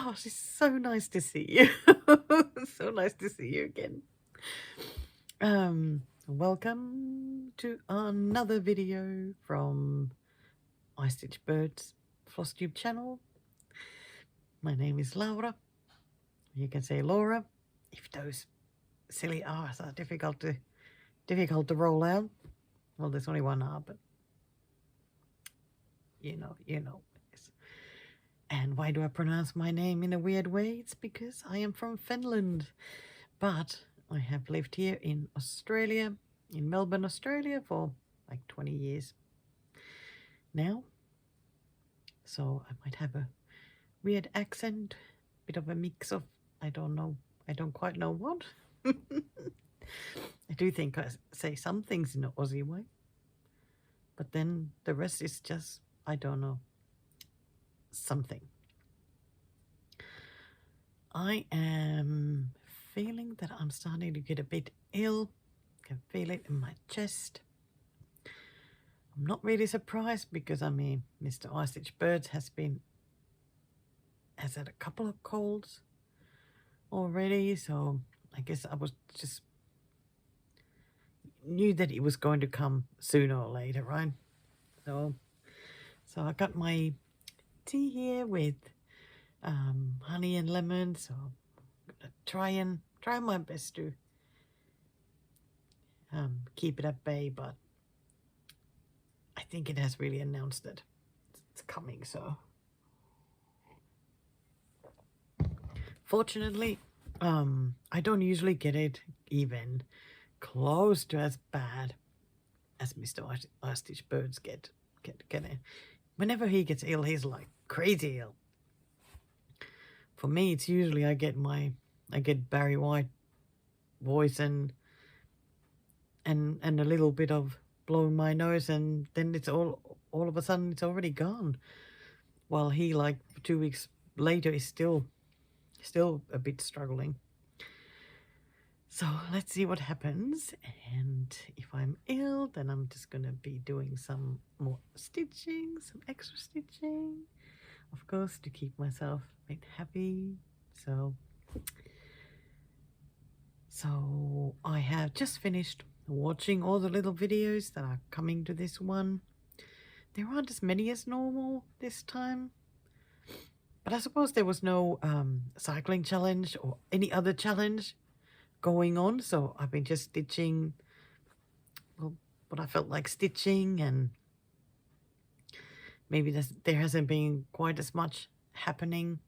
gosh, it's so nice to see you. So nice to see you again. Welcome to another video from I Stitch Birds Flosstube channel. My name is Laura. You can say Laura if those silly R's are difficult to roll out. Well, there's only one R, but you know. Yes. And why do I pronounce my name in a weird way? It's because I am from Finland, but I have lived here in Australia, in Melbourne, Australia, for like 20 years now. So I might have a weird accent, bit of a mix of, I don't quite know what. I do think I say some things in an Aussie way, but then the rest is just, I don't know, something. I am feeling that I'm starting to get a bit ill. I can feel it in my chest. I'm not really surprised because, I mean, Mr. I Stitch Birds has had a couple of colds already, so I guess I was just knew that it was going to come sooner or later, right? So I got my tea here with honey and lemon, so I'm gonna try my best to keep it at bay, but I think it has really announced that it's coming, so fortunately I don't usually get it even close to as bad as Mr. I Stitch Birds get it. Whenever he gets ill, he's like crazy ill. For me, it's usually I get Barry White voice and a little bit of blowing my nose, and then it's all of a sudden it's already gone. While he, like 2 weeks later, is still a bit struggling. So let's see what happens, and if I'm ill, then I'm just gonna be doing some more stitching, some extra stitching, of course, to keep myself a bit happy. So I have just finished watching all the little videos that are coming to this one. There aren't as many as normal this time, but I suppose there was no cycling challenge or any other challenge going on, so I've been just stitching, well, what I felt like stitching, and maybe there hasn't been quite as much happening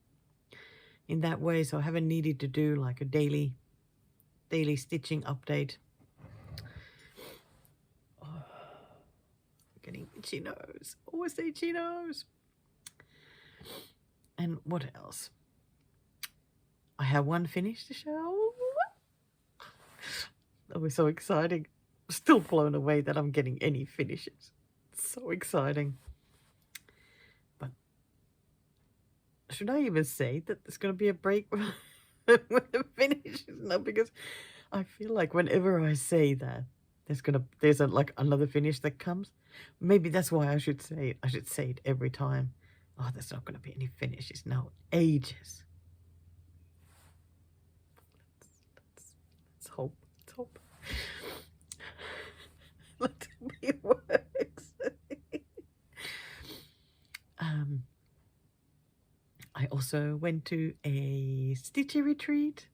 in that way, so I haven't needed to do like a daily stitching update. Oh, getting itchy nose, always itchy nose. And what else? I have one finish to show. That was so exciting. Still blown away that I'm getting any finishes. So exciting. But should I even say that there's going to be a break when it finishes? No, because I feel like whenever I say that, there's like another finish that comes. Maybe that's why I should say it. I should say it every time. Oh, there's not going to be any finishes. No, ages. Let's hope. Let's hope. Let it be works. I also went to a stitchy retreat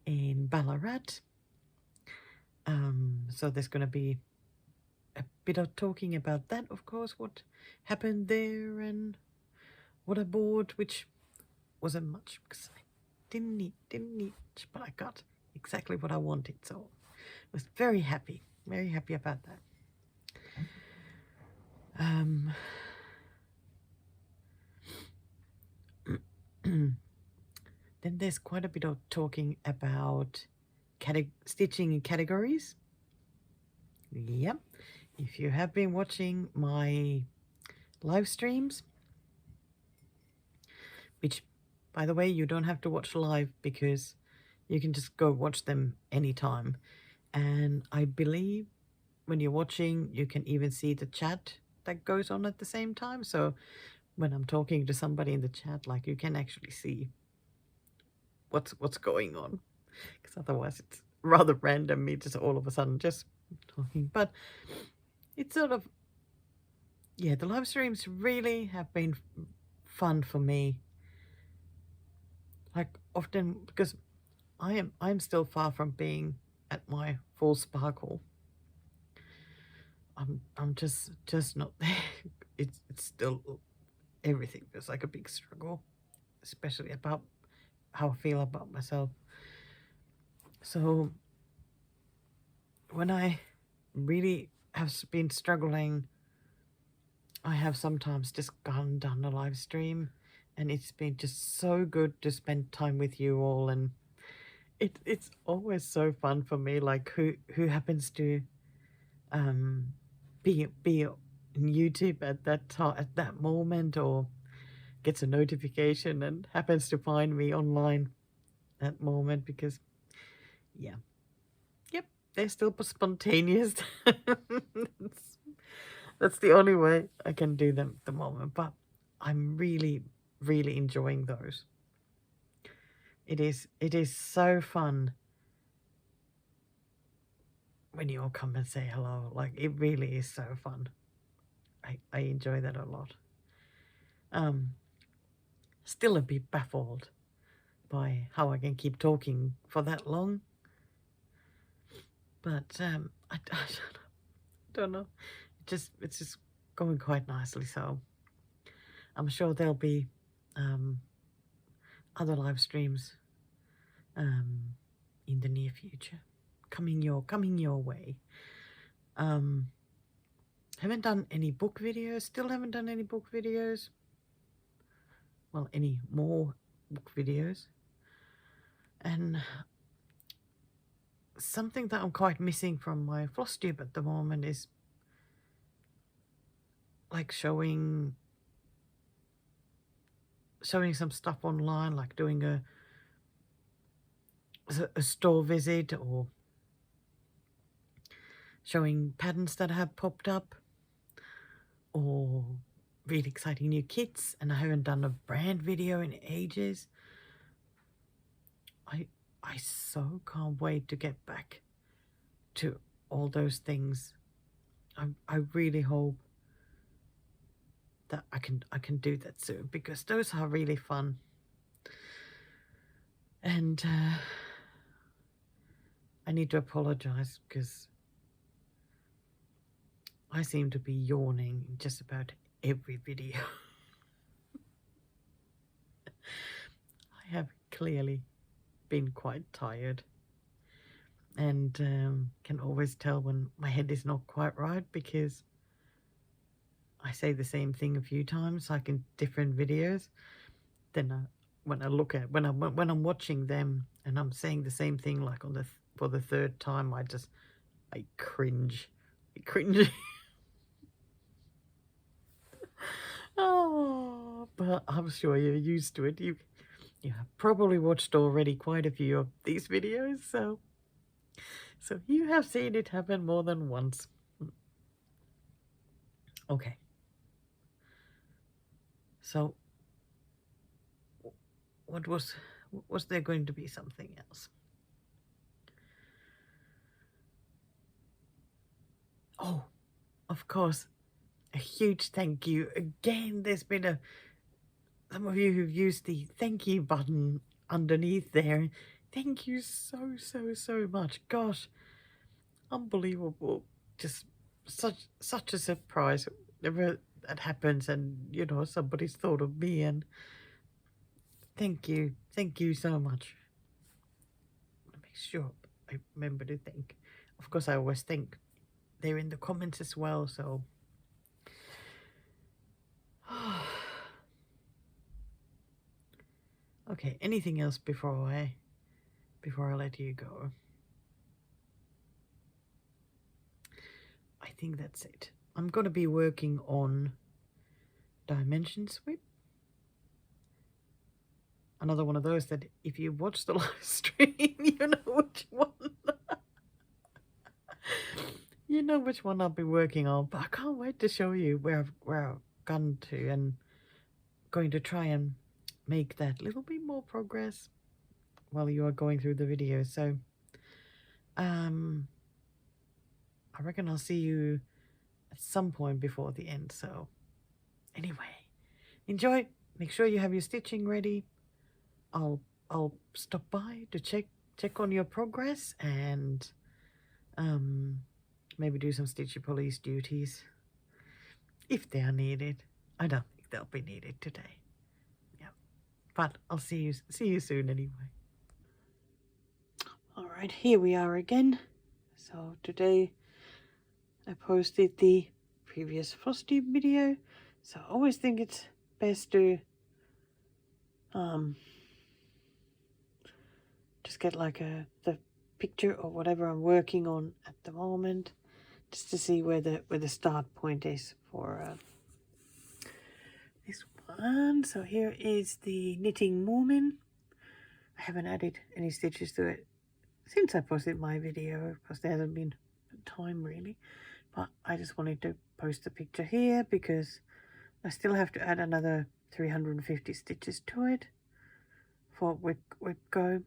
in Ballarat. So there's going to be a bit of talking about that, of course, what happened there and what I bought, which wasn't much because I didn't need much, but I got exactly what I wanted, so I was very happy about that. Then there's quite a bit of talking about stitching in categories. Yep, if you have been watching my live streams, which, by the way, you don't have to watch live because you can just go watch them anytime. And I believe when you're watching, you can even see the chat that goes on at the same time. So when I'm talking to somebody in the chat, like, you can actually see what's going on, because otherwise it's rather random, me just all of a sudden just talking. But it's sort of, yeah, the live streams really have been fun for me. Like often, because I'm still far from being at my full sparkle. I'm just not there. It's still, everything feels like a big struggle, especially about how I feel about myself. So when I really have been struggling, I have sometimes just gone and done a live stream, and it's been just so good to spend time with you all, and it's always so fun for me. Like who happens to be on YouTube at that moment, or gets a notification and happens to find me online that moment, because yeah, yep, they're still spontaneous. That's the only way I can do them at the moment, but I'm really, really enjoying those. It is so fun when you all come and say hello. Like, it really is so fun. I enjoy that a lot. Still a bit baffled by how I can keep talking for that long. But I don't know. It's just going quite nicely. So I'm sure there'll be other live streams in the near future coming your way. Haven't done any book videos. Still haven't done any book videos. Well, any more book videos. And something that I'm quite missing from my Flosstube at the moment is like showing some stuff online, like doing a store visit, or showing patterns that have popped up, or really exciting new kits. And I haven't done a brand video in ages. I so can't wait to get back to all those things. I really hope that I can do that soon, because those are really fun. And I need to apologize, because I seem to be yawning in just about every video. I have clearly been quite tired, and can always tell when my head is not quite right, because I say the same thing a few times, like in different videos. Then when I'm watching them and I'm saying the same thing, like for the third time, I cringe. Oh, but I'm sure you're used to it. You have probably watched already quite a few of these videos, so you have seen it happen more than once. Okay. So was there going to be something else? Oh, of course. A huge thank you. Again, there's been some of you who've used the thank you button underneath there. Thank you so much. Gosh, unbelievable. Just such a surprise whenever that happens, and somebody's thought of me, and thank you so much. Make sure I remember to thank. Of course, I always thank. They're in the comments as well, so okay, anything else before I let you go? I think that's it. I'm going to be working on Dimension Sweep. Another one of those that if you watch the live stream, you know which one. You know which one I'll be working on, but I can't wait to show you where I've gone to, and going to try and make that little bit more progress while you are going through the video. So I reckon I'll see you at some point before the end. So anyway, enjoy. Make sure you have your stitching ready. I'll stop by to check on your progress and maybe do some stitchy police duties if they are needed. I don't think they'll be needed today. Yeah, but I'll see you soon anyway. All right, here we are again. So today I posted the previous Flosstube video. So I always think it's best to just get like the picture of whatever I'm working on at the moment, just to see where the start point is for this one. So here is the knitting moomin. I haven't added any stitches to it since I posted my video because there hasn't been time really, but I just wanted to post the picture here because I still have to add another 350 stitches to it for whip go.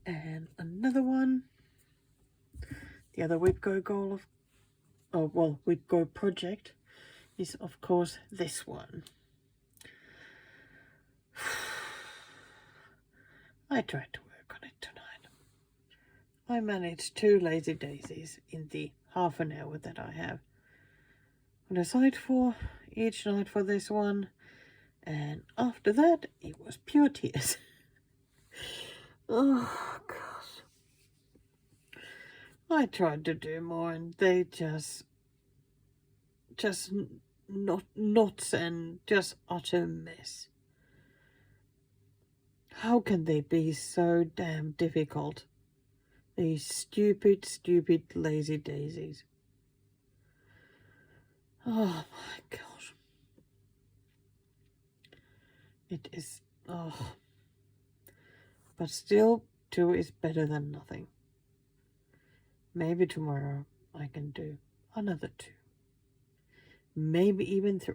And another one, the other whip go goal of whip go project is of course this one. I tried to work on it tonight. I managed 2 lazy daisies in the half an hour that I have on a side for each night for this one, and after that it was pure tears. Oh gosh, I tried to do more and they just knots and just utter mess. How can they be so damn difficult? These stupid lazy daisies. Oh my gosh. It is, oh. But still, 2 is better than nothing. Maybe tomorrow I can do another 2. Maybe even 3.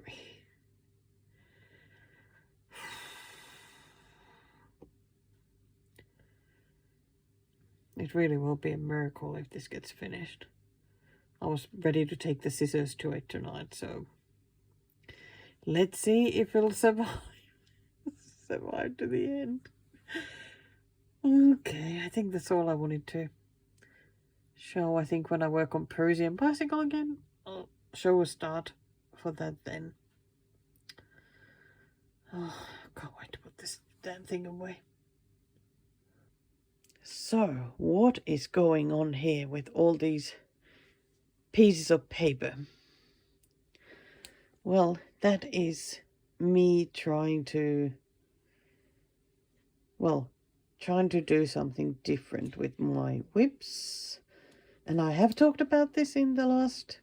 It really will be a miracle if this gets finished. I was ready to take the scissors to it tonight, so let's see if it'll survive. Survive to the end. Okay, I think that's all I wanted to show. I think when I work on Parisian bicycle again, I'll show a start for that then. Oh, can't wait to put this damn thing away. So, what is going on here with all these pieces of paper? Well, that is me trying to do something different with my whips. And I have talked about this in the last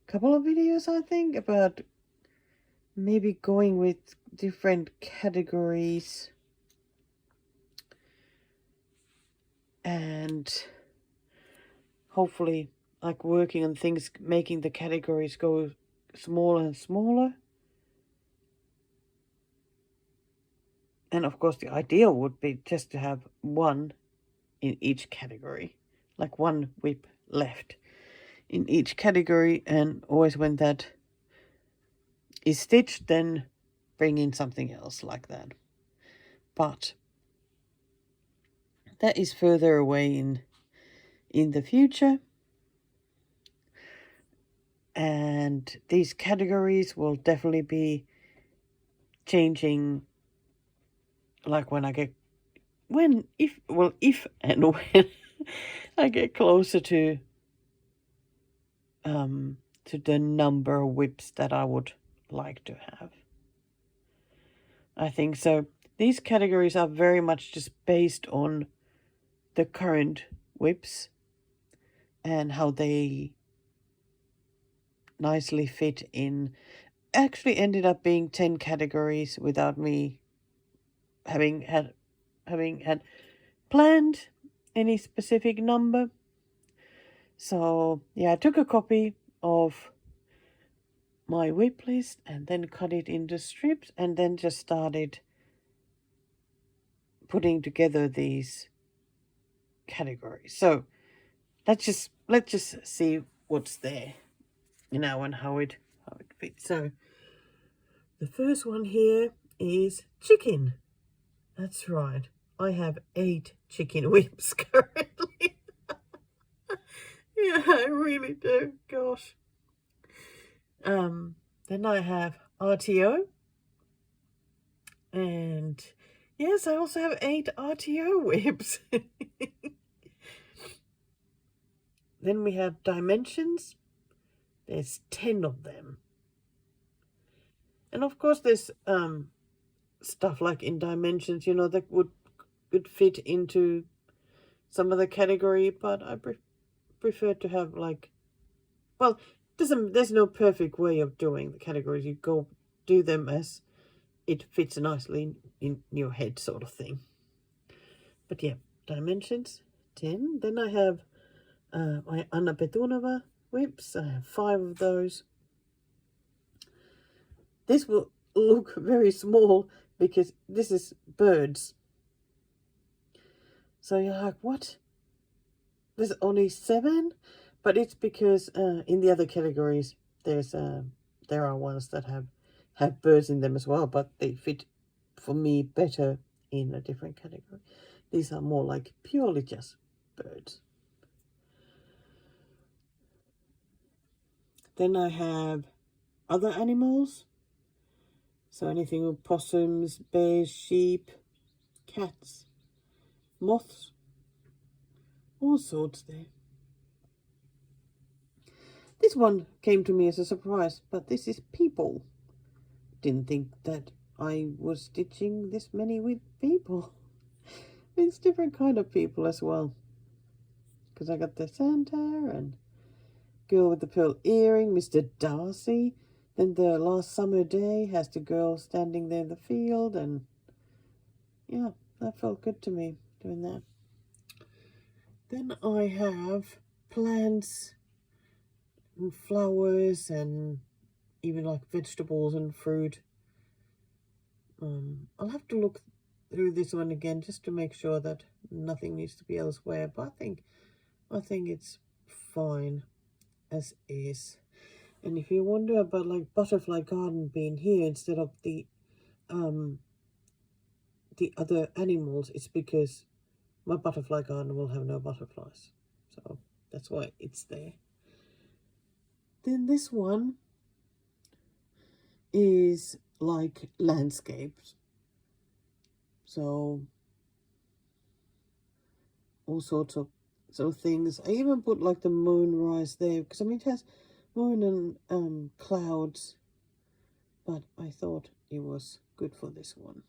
couple of videos, I think, about maybe going with different categories and hopefully like working on things, making the categories go smaller and smaller. And of course the ideal would be just to have one in each category, like one whip left in each category, and always when that is stitched then bring in something else like that. But that is further away in the future, and these categories will definitely be changing, like when I get if and when I get closer to the number of whips that I would like to have. I think so. These categories are very much just based on the current whips and how they nicely fit in. Actually ended up being 10 categories without me having had planned any specific number. So yeah, I took a copy of my whip list and then cut it into strips and then just started putting together these categories. So let's just see what's there, and how it fits. So the first one here is chicken. That's right. I have 8 chicken whips currently. Yeah, I really do. Gosh. Then I have RTO. And yes, I also have 8 RTO whips. Then we have dimensions. There's 10 of them. And of course there's stuff like in dimensions, that could fit into some of the category, but I prefer to have well, there's no perfect way of doing the categories. You go do them as it fits nicely in your head, sort of thing. But yeah, dimensions 10. Then I have my Anna Petunova whips. I have 5 of those. This will look very small because this is birds. So you're like, what? There's only 7? But it's because in the other categories there are ones that have birds in them as well, but they fit for me better in a different category. These are more like purely just birds. Then I have other animals. So anything with possums, bears, sheep, cats, moths, all sorts there. This one came to me as a surprise, but this is people. Didn't think that I was stitching this many with people. It's different kind of people as well. Because I got the Santa and girl with the pearl earring, Mr. Darcy. Then the last summer day has the girl standing there in the field, and yeah, that felt good to me doing that. Then I have plants and flowers and even like vegetables and fruit. I'll have to look through this one again just to make sure that nothing needs to be elsewhere, but I think it's fine as is. And if you wonder about like butterfly garden being here instead of the other animals, it's because my butterfly garden will have no butterflies. So that's why it's there. Then this one is like landscapes. So all sorts of things. I even put like the moonrise there because I mean it has moon and clouds, but I thought it was good for this one.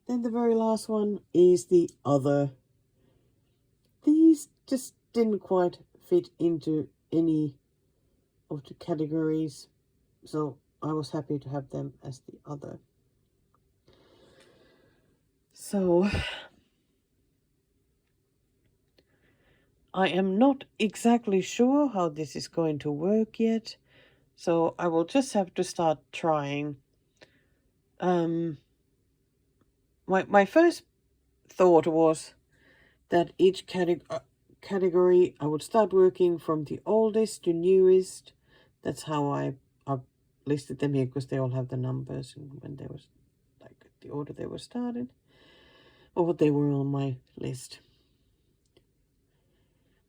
Then the very last one is the other. These just didn't quite fit into any of the categories, so I was happy to have them as the other. So I am not exactly sure how this is going to work yet, so I will just have to start trying. My first thought was that each category I would start working from the oldest to newest. That's how I've listed them here, because they all have the numbers and when they was like the order they were started or what they were on my list.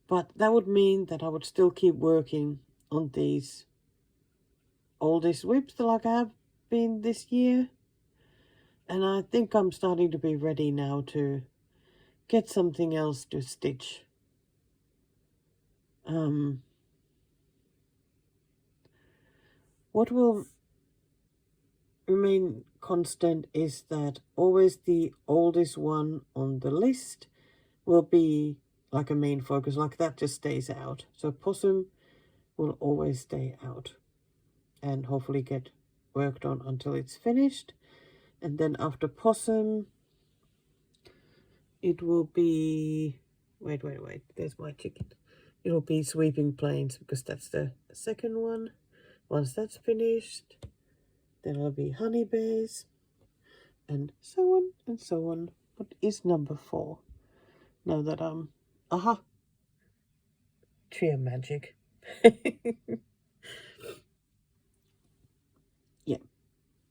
But that would mean that I would still keep working on these oldest whips like I have been this year. And I think I'm starting to be ready now to get something else to stitch. What will remain constant is that always the oldest one on the list will be like a main focus, like that just stays out. So possum will always stay out and hopefully get worked on until it's finished. And then after possum, it will be, wait, there's my chicken. It'll be sweeping plains because that's the second one. Once that's finished, then it'll be honey bears. and so on and so on. What is number 4? Now that aha, trio magic.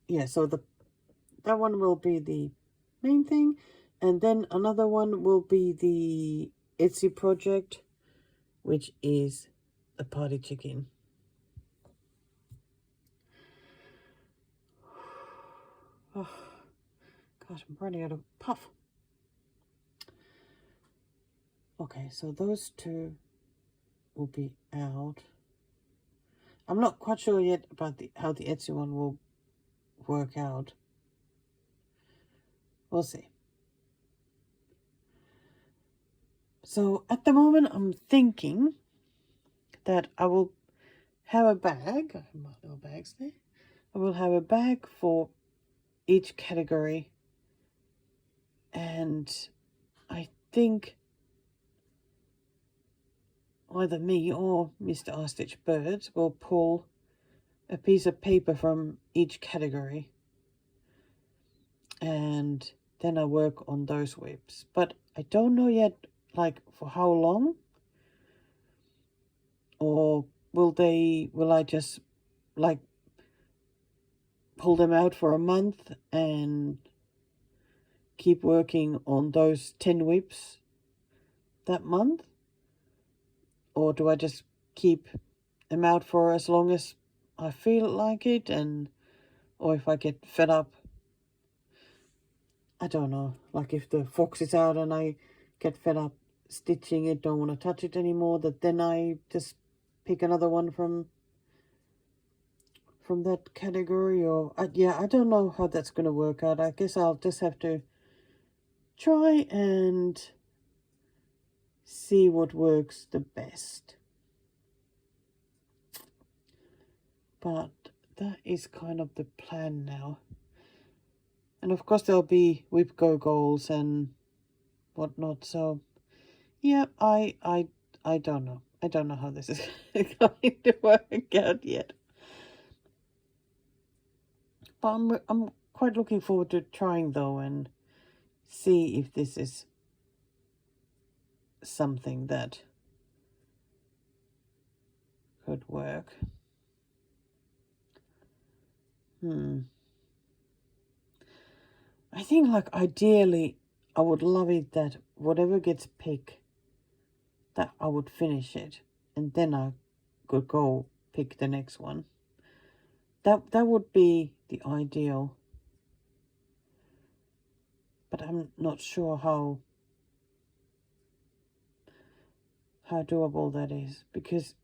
Yeah, so that one will be the main thing, and then another one will be the Etsy project, which is a party chicken. Oh, gosh, I'm running out of puff. Okay, so those two will be out. I'm not quite sure yet about how the Etsy one will work out. We'll see. So at the moment, I'm thinking that I will have a bag. I have my little bags there. I will have a bag for each category, and I think either me or Mr. Ostrich Birds will pull a piece of paper from each category, and then I work on those whips. But I don't know yet, like, for how long, or will I just, like, pull them out for a month and keep working on those 10 whips that month? Or do I just keep them out for as long as I feel like it, or if I get fed up, I don't know, like if the fox is out and I get fed up stitching it, don't want to touch it anymore, that then I just pick another one from that category, or yeah, I don't know how that's going to work out. I guess I'll just have to try and see what works the best. But that is kind of the plan now. And of course there'll be whip go goals and whatnot. So yeah, I don't know. I don't know how this is going to work out yet. But I'm quite looking forward to trying though, and see if this is something that could work. I think, like, ideally I would love it that whatever gets picked, that I would finish it, and then I could go pick the next one. That would be the ideal. But I'm not sure how doable that is, because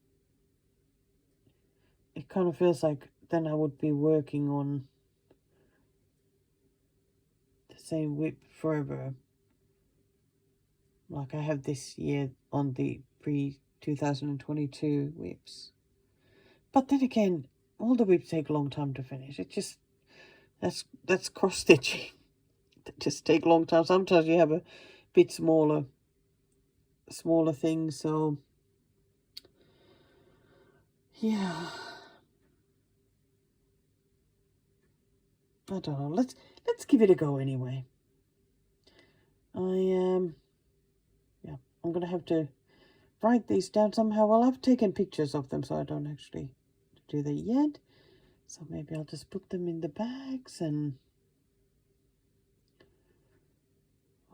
it kind of feels like then I would be working on the same whip forever. Like I have this year on the pre-2022 whips. But then again, all the whips take a long time to finish. It just, that's cross-stitching. They just take a long time. Sometimes you have a bit smaller things, so yeah. I don't know. Let's give it a go anyway. Yeah, I'm gonna have to write these down somehow. Well, I've taken pictures of them, so I don't actually do that yet. So maybe I'll just put them in the bags, and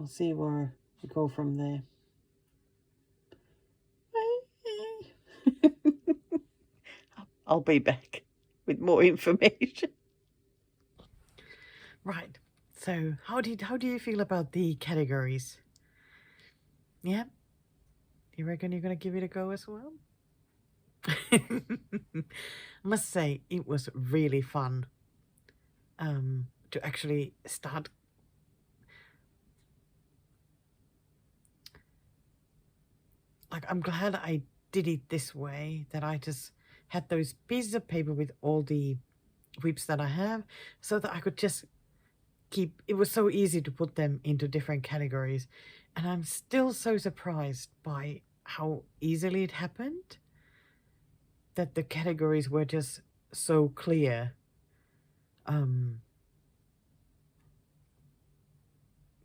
I'll see where we go from there. I'll be back with more information. Right. So how do you feel about the categories? Yeah? You reckon you're gonna give it a go as well? I must say it was really fun to actually start. Like, I'm glad I did it this way, that I just had those pieces of paper with all the whips that I have, so that I could just keep, it was so easy to put them into different categories. And I'm still so surprised by how easily it happened, that the categories were just so clear.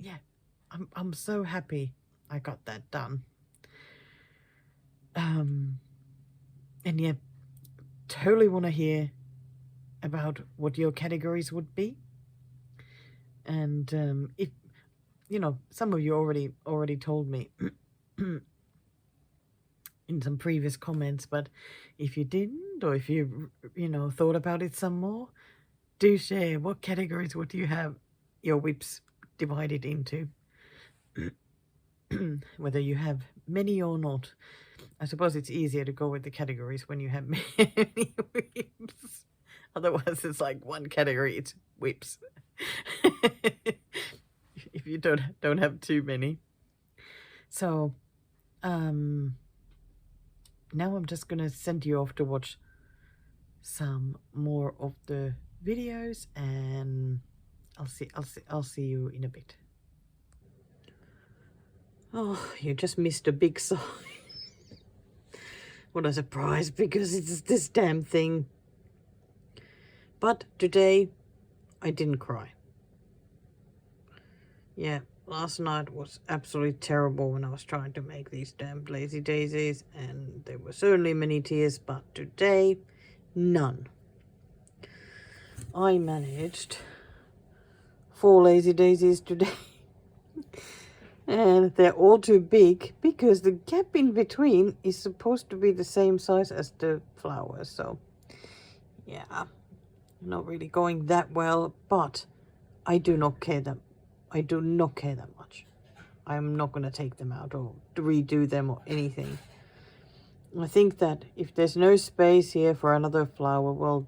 yeah, I'm so happy I got that done. And yeah, totally want to hear about what your categories would be. And if you know, some of you already told me in some previous comments, but if you didn't, or if you thought about it some more, do share what categories would you have your whips divided into. Whether you have many or not. I suppose it's easier to go with the categories when you have many whips. Otherwise, it's like one category, it's whips. If you don't have too many. So, now I'm just gonna send you off to watch some more of the videos, and I'll see you in a bit. Oh, you just missed a big sigh. What a surprise, because it's this damn thing. But today, I didn't cry. Yeah, last night was absolutely terrible when I was trying to make these damn lazy daisies, and there were certainly many tears, but today, none. I managed 4 lazy daisies today. And they're all too big because the gap in between is supposed to be the same size as the flowers. So, yeah, not really going that well, but I do not care that much. I'm not going to take them out or redo them or anything. I think that if there's no space here for another flower, well,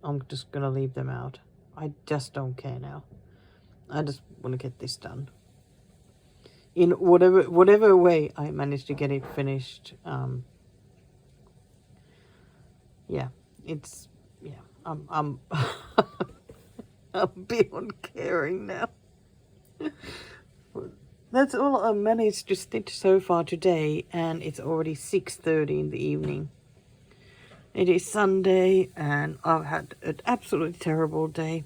I'm just going to leave them out. I just don't care now. I just want to get this done. In whatever way I managed to get it finished. Yeah, it's, yeah, I'm I'm beyond caring now. That's all I managed to stitch so far today, and it's already 6:30 in the evening. It is Sunday, and I've had an absolutely terrible day.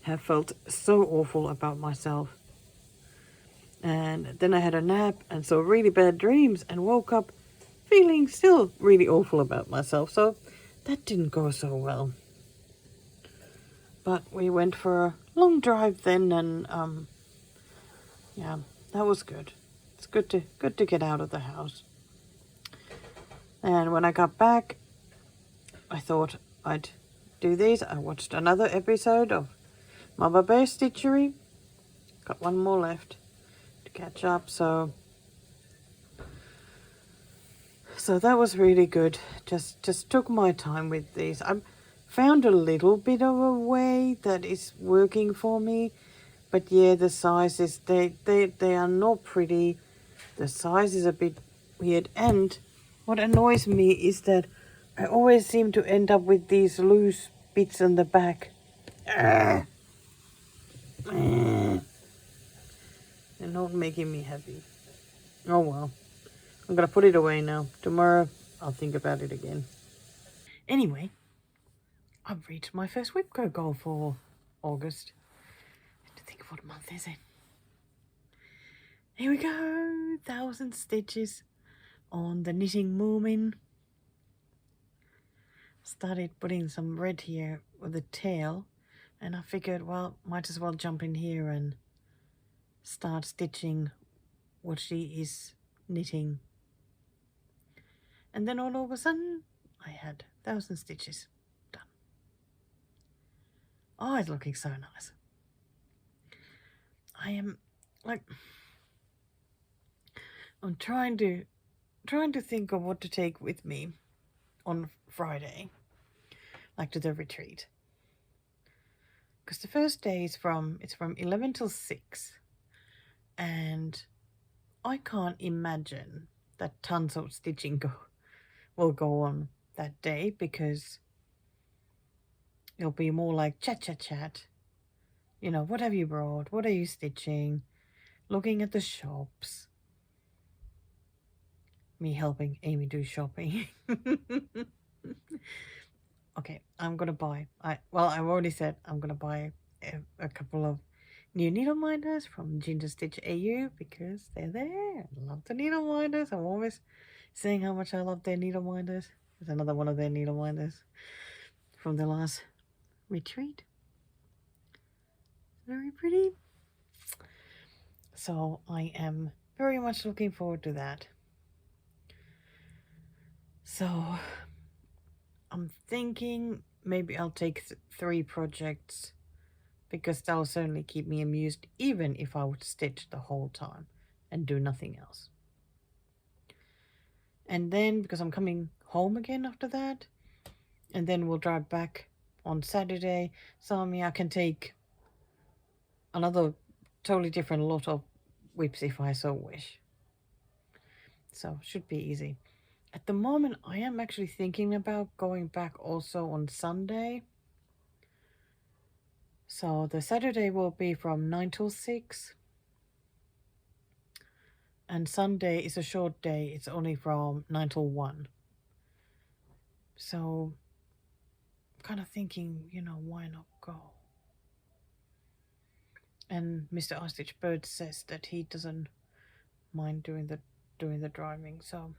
Have felt so awful about myself. And then I had a nap and saw really bad dreams and woke up feeling still really awful about myself. So that didn't go so well. But we went for a long drive then, and yeah, that was good. It's good to get out of the house. And when I got back, I thought I'd do these. I watched another episode of Mama Bear Stitchery. Got one more left to catch up, so that was really good. Just took my time with these. I found a little bit of a way that is working for me, but yeah, the sizes they are not pretty. The size is a bit weird, and what annoys me is that I always seem to end up with these loose bits on the back. They're not making me happy. Oh well. I'm gonna put it away now. Tomorrow I'll think about it again. Anyway, I've reached my first Whipco goal for August. I have to think of what month is it. Here we go. 1,000 stitches on the knitting moomin. Started putting some red here with the tail, and I figured, well, might as well jump in here and start stitching what she is knitting. And then all of a sudden, I had 1,000 stitches done. Oh, it's looking so nice. I am like, I'm trying to think of what to take with me on Friday, like to the retreat. Because the first day is from 11 till 6, and I can't imagine that tons of stitching will go on that day, because it'll be more like chat. You know, what have you brought? What are you stitching? Looking at the shops. Me helping Amy do shopping. Okay, I'm gonna buy. I've already said I'm gonna buy a couple of new needle minders from Ginger Stitch AU because they're there. I love the needle minders. I'm always saying how much I love their needle minders. There's another one of their needle minders from the last retreat. Very pretty. So I am very much looking forward to that. So I'm thinking maybe I'll take 3 projects because that'll certainly keep me amused even if I would stitch the whole time and do nothing else. And then because I'm coming home again after that, and then we'll drive back on Saturday, so I can take another totally different lot of whips if I so wish. So should be easy. At the moment I am actually thinking about going back also on Sunday. So the Saturday will be from 9 till 6. And Sunday is a short day. It's only from 9 till 1. So I'm kind of thinking, why not go? And Mr. Ostrich Bird says that he doesn't mind doing the driving. So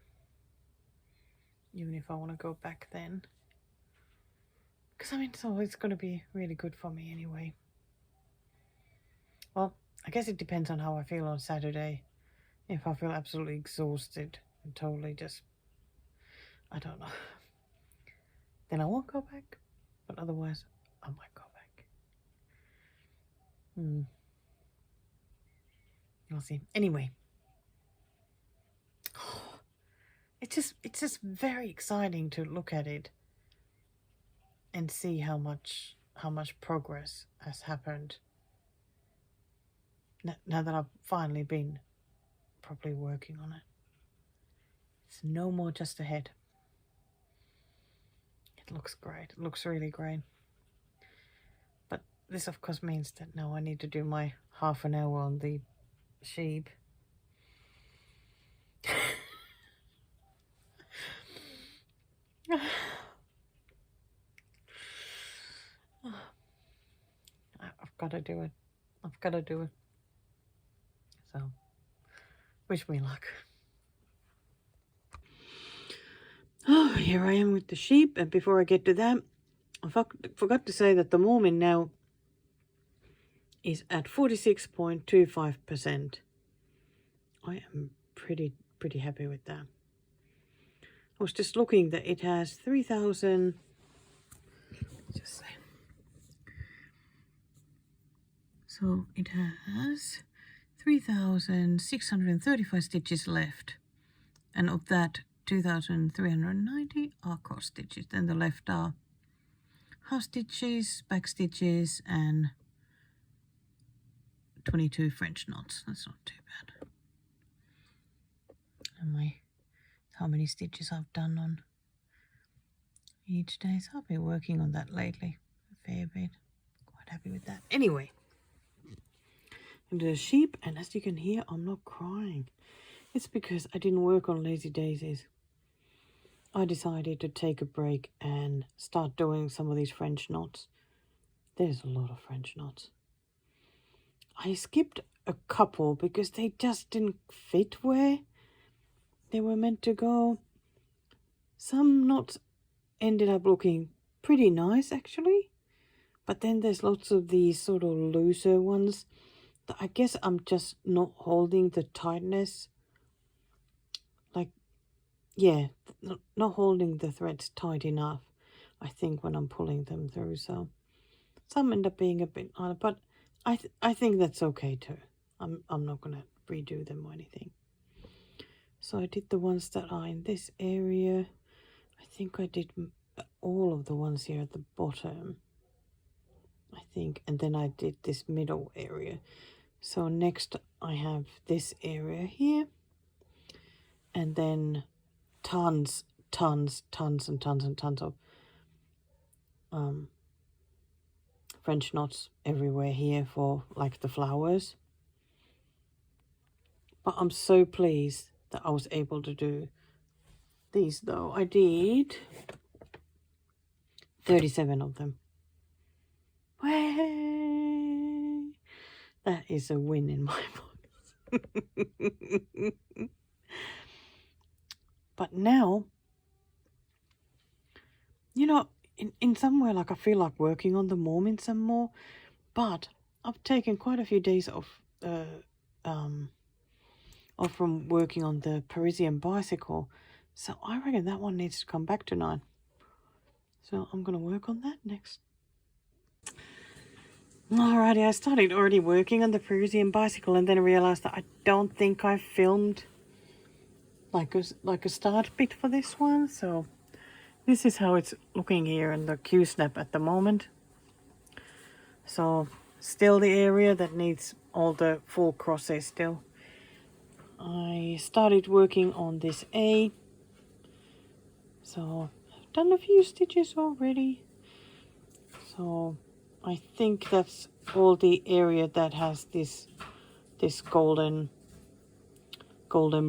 even if I want to go back then. Because so it's going to be really good for me anyway. Well, I guess it depends on how I feel on Saturday. If I feel absolutely exhausted and totally just, I don't know, then I won't go back. But otherwise, I might go back. I'll see. Anyway, it's just very exciting to look at it and see how much progress has happened. Now that I've finally been properly working on it. It's no more just ahead. It looks great. It looks really great. But this of course means that now I need to do my half an hour on the sheep. I've got to do it. I've got to do it. So, wish me luck. Oh, here I am with the sheep. And before I get to that, I forgot to say that the Mormon now is at 46.25%. I am pretty happy with that. I was just looking that it has 3,000. Just say. So it has 3,635 stitches left, and of that 2,390 are cross stitches. Then the left are half stitches, back stitches, and 22 French knots. That's not too bad. And how many stitches I've done on each day. So I've been working on that lately a fair bit. Quite happy with that. Anyway, into the sheep, and as you can hear, I'm not crying. It's because I didn't work on Lazy Daisies. I decided to take a break and start doing some of these French knots. There's a lot of French knots. I skipped a couple because they just didn't fit where they were meant to go. Some knots ended up looking pretty nice actually, but then there's lots of these sort of looser ones that I guess I'm just not holding the tightness, like, yeah, not holding the threads tight enough, I think, when I'm pulling them through. So some end up being a bit harder, but I think that's okay too. I'm not gonna redo them or anything. So I did the ones that are in this area. I think I did all of the ones here at the bottom, I think, and then I did this middle area. So next I have this area here, and then tons and tons of French knots everywhere here for like the flowers. But I'm so pleased that I was able to do these though. I did 37 of them. Way! That is a win in my book. But now, you know, in some way, like I feel like working on the Mormon some more, but I've taken quite a few days off from working on the Parisian bicycle. So I reckon that one needs to come back tonight. So I'm going to work on that next. Alrighty, I started already working on the Parisian bicycle and then I realised that I don't think I filmed like a start bit for this one. So this is how it's looking here in the Q-snap at the moment. So still the area that needs all the full crosses still. I started working on this A. So I've done a few stitches already. So I think that's all the area that has this golden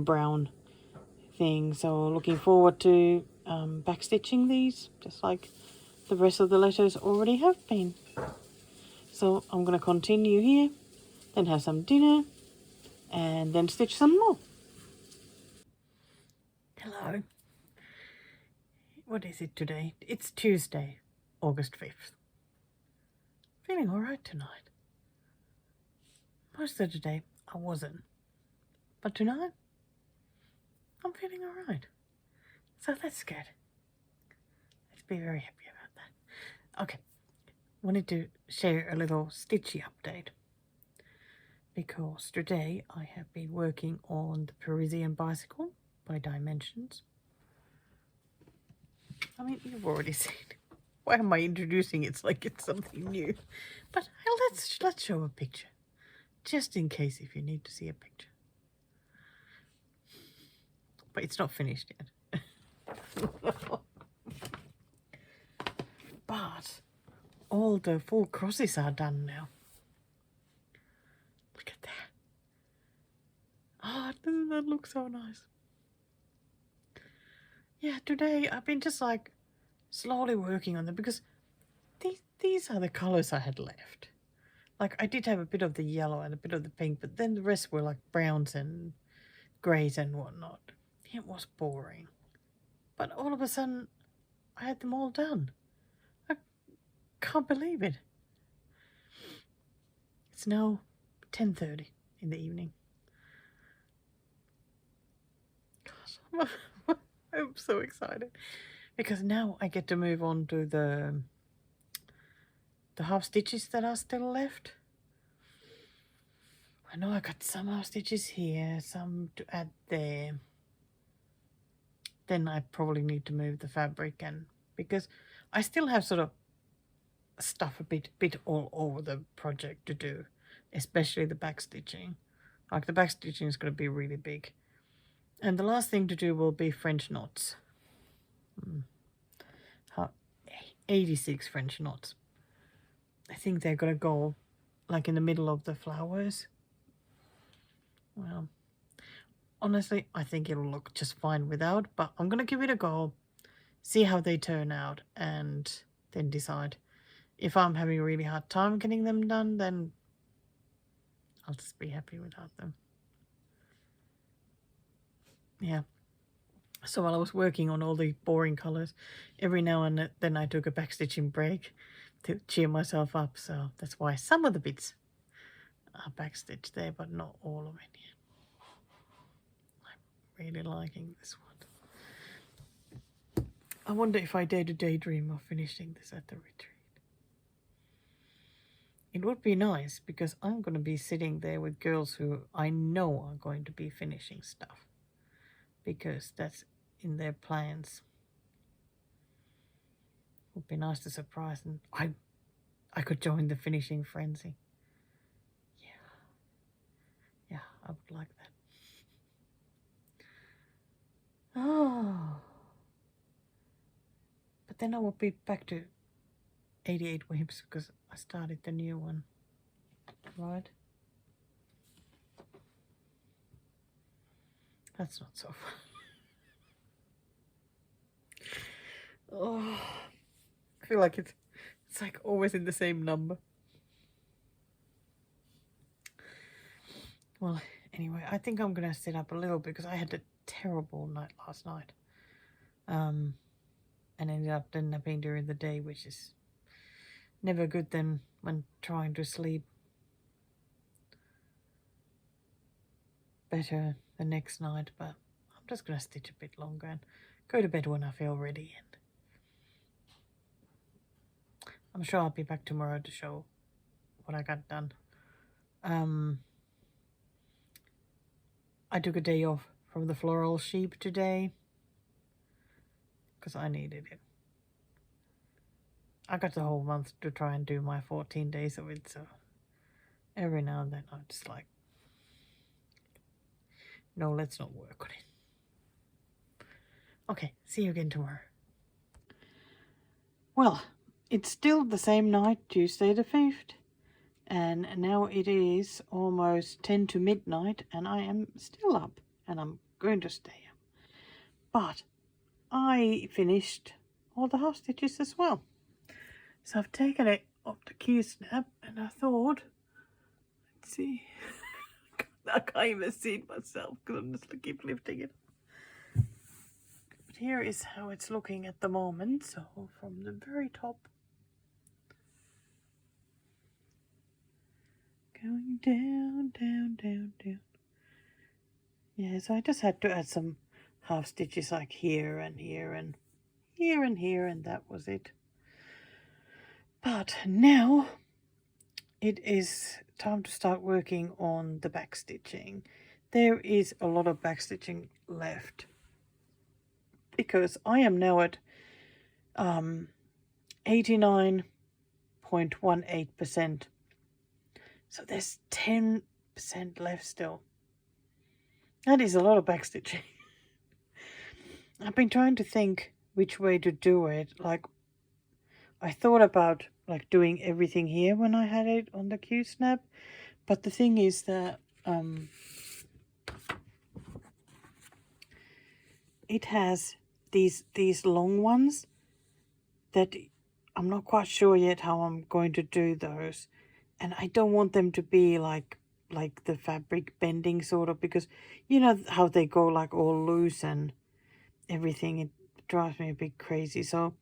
brown thing. So looking forward to backstitching these, just like the rest of the letters already have been. So I'm going to continue here, then have some dinner, and then stitch some more. Hello. What is it today? It's Tuesday, August 5th. Feeling alright tonight. Most of the day I wasn't. But tonight, I'm feeling alright. So that's good. Let's be very happy about that. Okay, wanted to share a little stitchy update. Because today I have been working on the Parisian bicycle by Dimensions. I mean, you've already seen it. Why am I introducing it like it's something new? But let's show a picture. Just in case if you need to see a picture. But it's not finished yet. But all the full crosses are done now. Look at that. Oh, doesn't that look so nice? Yeah, today I've been just like slowly working on them because these are the colors I had left. Like I did have a bit of the yellow and a bit of the pink, but then the rest were like browns and greys and whatnot. It was boring. But all of a sudden, I had them all done. I can't believe it. It's now 10:30 in the evening. Gosh, I'm so excited. Because now I get to move on to the half stitches that are still left. I know I got some half stitches here, some to add there. Then I probably need to move the fabric, and because I still have sort of stuff a bit all over the project to do, especially the back stitching. Like the back stitching is going to be really big. And the last thing to do will be French knots. 86 French knots. I think they're going to go like in the middle of the flowers. Well, honestly, I think it'll look just fine without, but I'm going to give it a go, see how they turn out, and then decide. If I'm having a really hard time getting them done, then I'll just be happy without them. Yeah. So while I was working on all the boring colors, every now and then I took a backstitching break to cheer myself up. So that's why some of the bits are backstitched there, but not all of it yet. I'm really liking this one. I wonder if I dare to daydream of finishing this at the retreat. It would be nice because I'm going to be sitting there with girls who I know are going to be finishing stuff. Because that's in their plans. It would be nice to surprise them. I could join the finishing frenzy. Yeah, I would like that. Oh. But then I will be back to 88 weeps because I started the new one. Right? That's not so fun. Oh, I feel like it's like always in the same number. Well, anyway, I think I'm gonna sit up a little because I had a terrible night last night. And ended up napping during the day, which is never good then when trying to sleep better the next night. But I'm just gonna stitch a bit longer and go to bed when I feel ready. And I'm sure I'll be back tomorrow to show what I got done. I took a day off from the floral sheep today because I needed it. I got the whole month to try and do my 14 days of it, so every now and then I'm just like, no, let's not work on it. Okay, see you again tomorrow. Well, it's still the same night, Tuesday the 5th, and now it is almost 10 to midnight, and I am still up, and I'm going to stay up. But I finished all the half stitches as well. So I've taken it off the Q-snap, and I thought, let's see, I can't even see it myself because I'm just keep lifting it. But here is how it's looking at the moment. So from the very top, going down, down, down, down. Yeah, so I just had to add some half stitches like here and here and here and here, and that was it. But now it is time to start working on the back stitching. There is a lot of back stitching left because I am now at 89.18%. So there's 10% left still. That is a lot of back stitching. I've been trying to think which way to do it. Like, I thought about like doing everything here when I had it on the Q-snap, but the thing is that it has these long ones that I'm not quite sure yet how I'm going to do those, and I don't want them to be like the fabric bending sort of, because you know how they go like all loose and everything. It drives me a bit crazy. So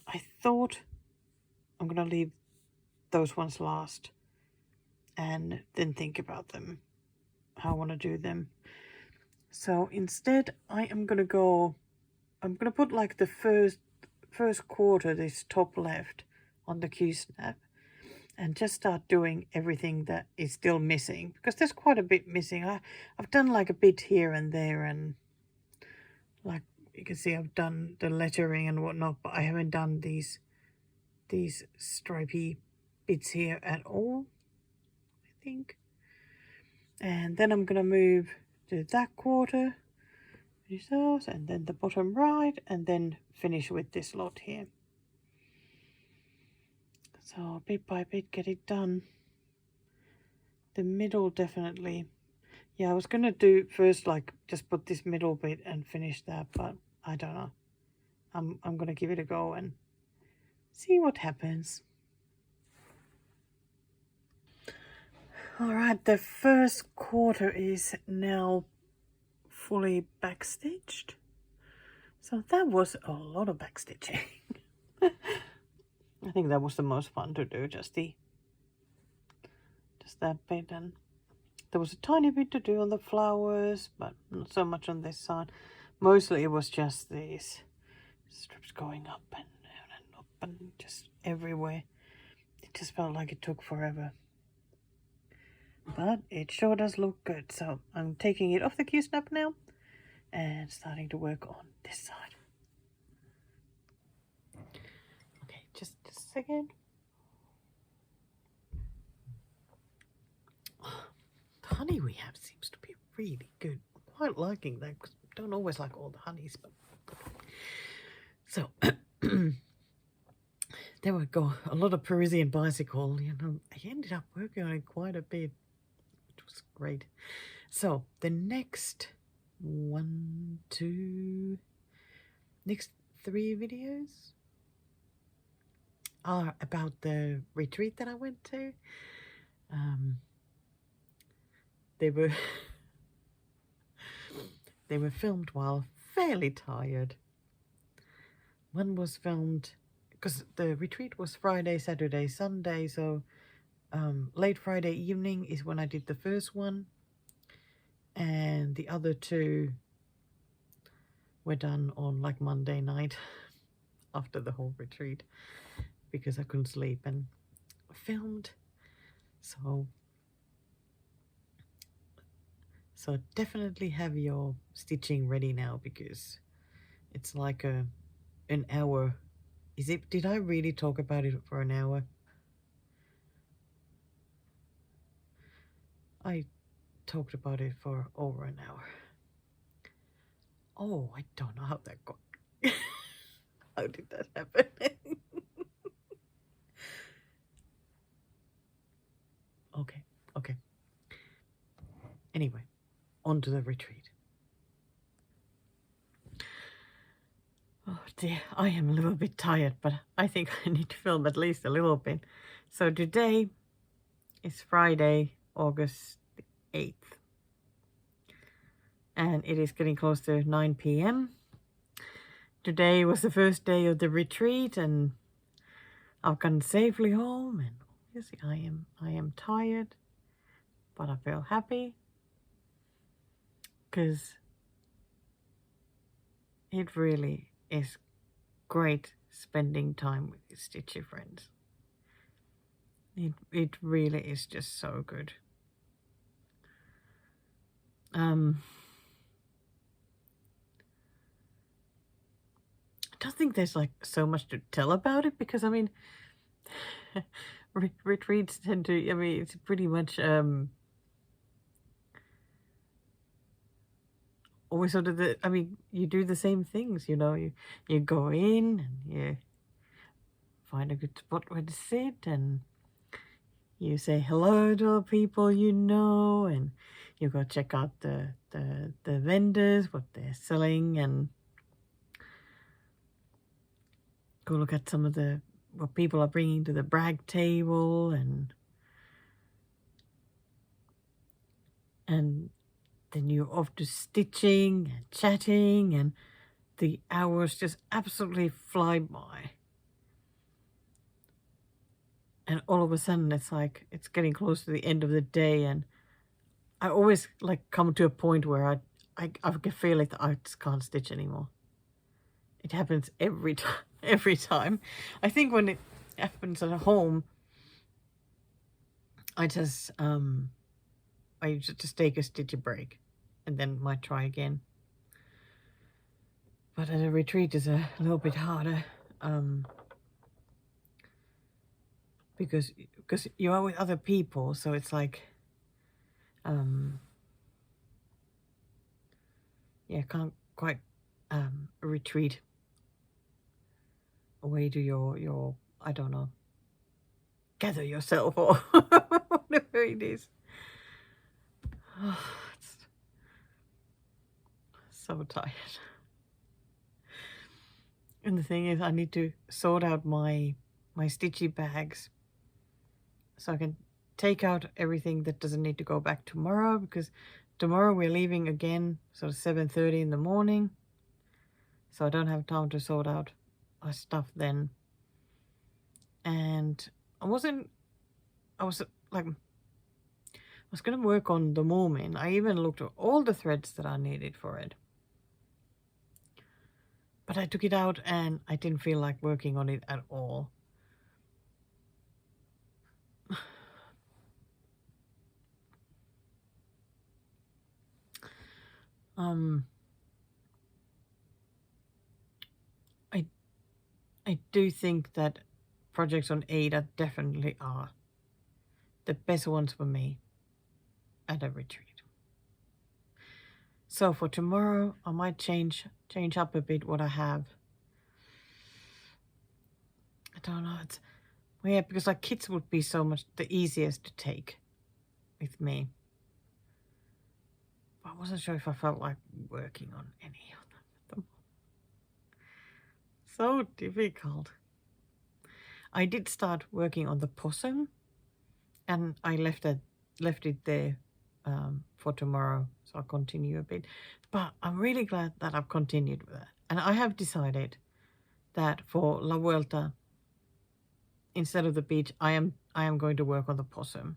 I thought I'm gonna leave those ones last and then think about them, how I want to do them. So instead I am gonna put like the first quarter, this top left, on the Q-snap and just start doing everything that is still missing, because there's quite a bit missing. I've done like a bit here and there, and like you can see I've done the lettering and whatnot, but I haven't done these stripy bits here at all, I think. And then I'm gonna move to that quarter, finish those, and then the bottom right, and then finish with this lot here. So bit by bit get it done. The middle definitely, yeah, I was gonna do first like just put this middle bit and finish that, but I don't know. I'm gonna give it a go and see what happens. All right, the first quarter is now fully backstitched. So that was a lot of backstitching. I think that was the most fun to do, just that bit, and there was a tiny bit to do on the flowers, but not so much on this side. Mostly it was just these strips going up and down and up and just everywhere. It just felt like it took forever. But it sure does look good. So I'm taking it off the Q-snap now and starting to work on this side. Okay, just a second. The honey we have seems to be really good. I'm quite liking that, because I don't always like all the honeys, but so there we go. A lot of Parisian bicycle, you know. I ended up working on it quite a bit, which was great. So the next next 3 videos are about the retreat that I went to. they were they were filmed while fairly tired. One was filmed because the retreat was Friday, Saturday, Sunday, so late Friday evening is when I did the first one, and the other two were done on like Monday night after the whole retreat because I couldn't sleep and filmed. So definitely have your stitching ready now because it's like an hour. Did I really talk about it for an hour? I talked about it for over an hour. Oh, I don't know how that got. How did that happen? Okay. Anyway, on to the retreat. Oh dear, I am a little bit tired, but I think I need to film at least a little bit. So today is Friday, August 8th. And it is getting close to 9 p.m. Today was the first day of the retreat, and I've gotten safely home. And obviously, I am tired, but I feel happy because it really is great spending time with your stitchy friends. It really is just so good. I don't think there's like so much to tell about it because I mean retreats tend to, I mean, it's pretty much always sort of you do the same things, you know, you go in and you find a good spot where to sit and you say hello to all people you know, and you go check out the vendors, what they're selling, and go look at some of what people are bringing to the brag table, and then you're off to stitching and chatting, and the hours just absolutely fly by. And all of a sudden, it's like it's getting close to the end of the day, and I always like come to a point where I can feel it. I just can't stitch anymore. It happens every time. Every time. I think when it happens at home, I just take a stitch break, and then might try again. But at a retreat is a little bit harder, because you are with other people, so it's like, can't quite retreat away to your I don't know, gather yourself or whatever it is. It's so tired. And the thing is, I need to sort out my stitchy bags so I can take out everything that doesn't need to go back tomorrow, because tomorrow we're leaving again, sort of 7:30 in the morning. So I don't have time to sort out my stuff then. And I was going to work on the moomin. I even looked at all the threads that I needed for it. But I took it out and I didn't feel like working on it at all. I do think that projects on Ada definitely are the best ones for me at a retreat. So for tomorrow, I might change up a bit what I have. I don't know. Because like kits would be so much the easiest to take with me. But I wasn't sure if I felt like working on any of them. So difficult. I did start working on the possum, and I left it there for tomorrow, so I'll continue a bit. But I'm really glad that I've continued with that. And I have decided that for La Vuelta, instead of the beach, I am going to work on the possum.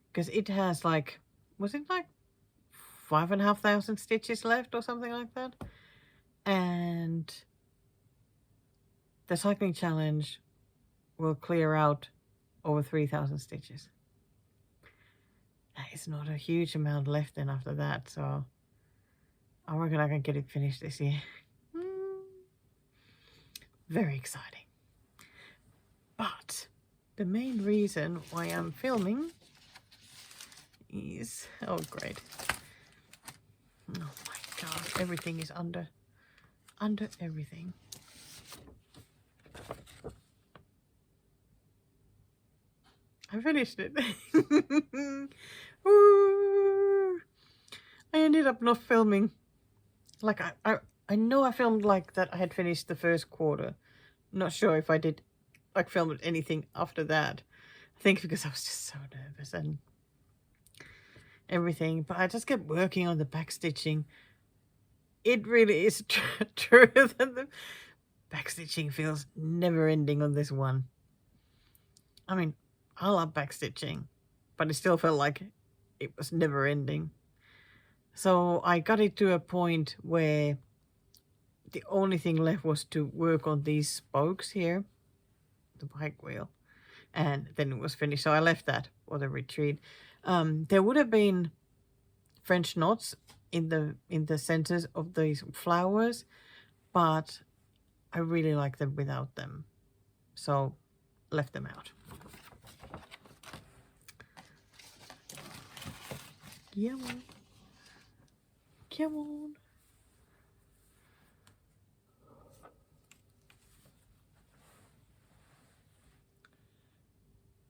Because it has like, was it like 5,500 stitches left or something like that? And the cycling challenge will clear out over 3,000 stitches. That is not a huge amount left then after that, so I reckon I can get it finished this year. Very exciting. But the main reason why I'm filming is, oh great. Oh my god, everything is under everything. I finished it. Woo! I ended up not filming. Like I know I filmed like that I had finished the first quarter. Not sure if I did like film anything after that. I think because I was just so nervous and everything. But I just kept working on the back stitching. It really is true that the back stitching feels never ending on this one. I mean, I love back stitching, but it still felt like it was never ending. So I got it to a point where the only thing left was to work on these spokes here, the bike wheel, and then it was finished. So I left that for the retreat. There would have been French knots in the centers of these flowers, but I really like them without them, so left them out. Come on. Come on.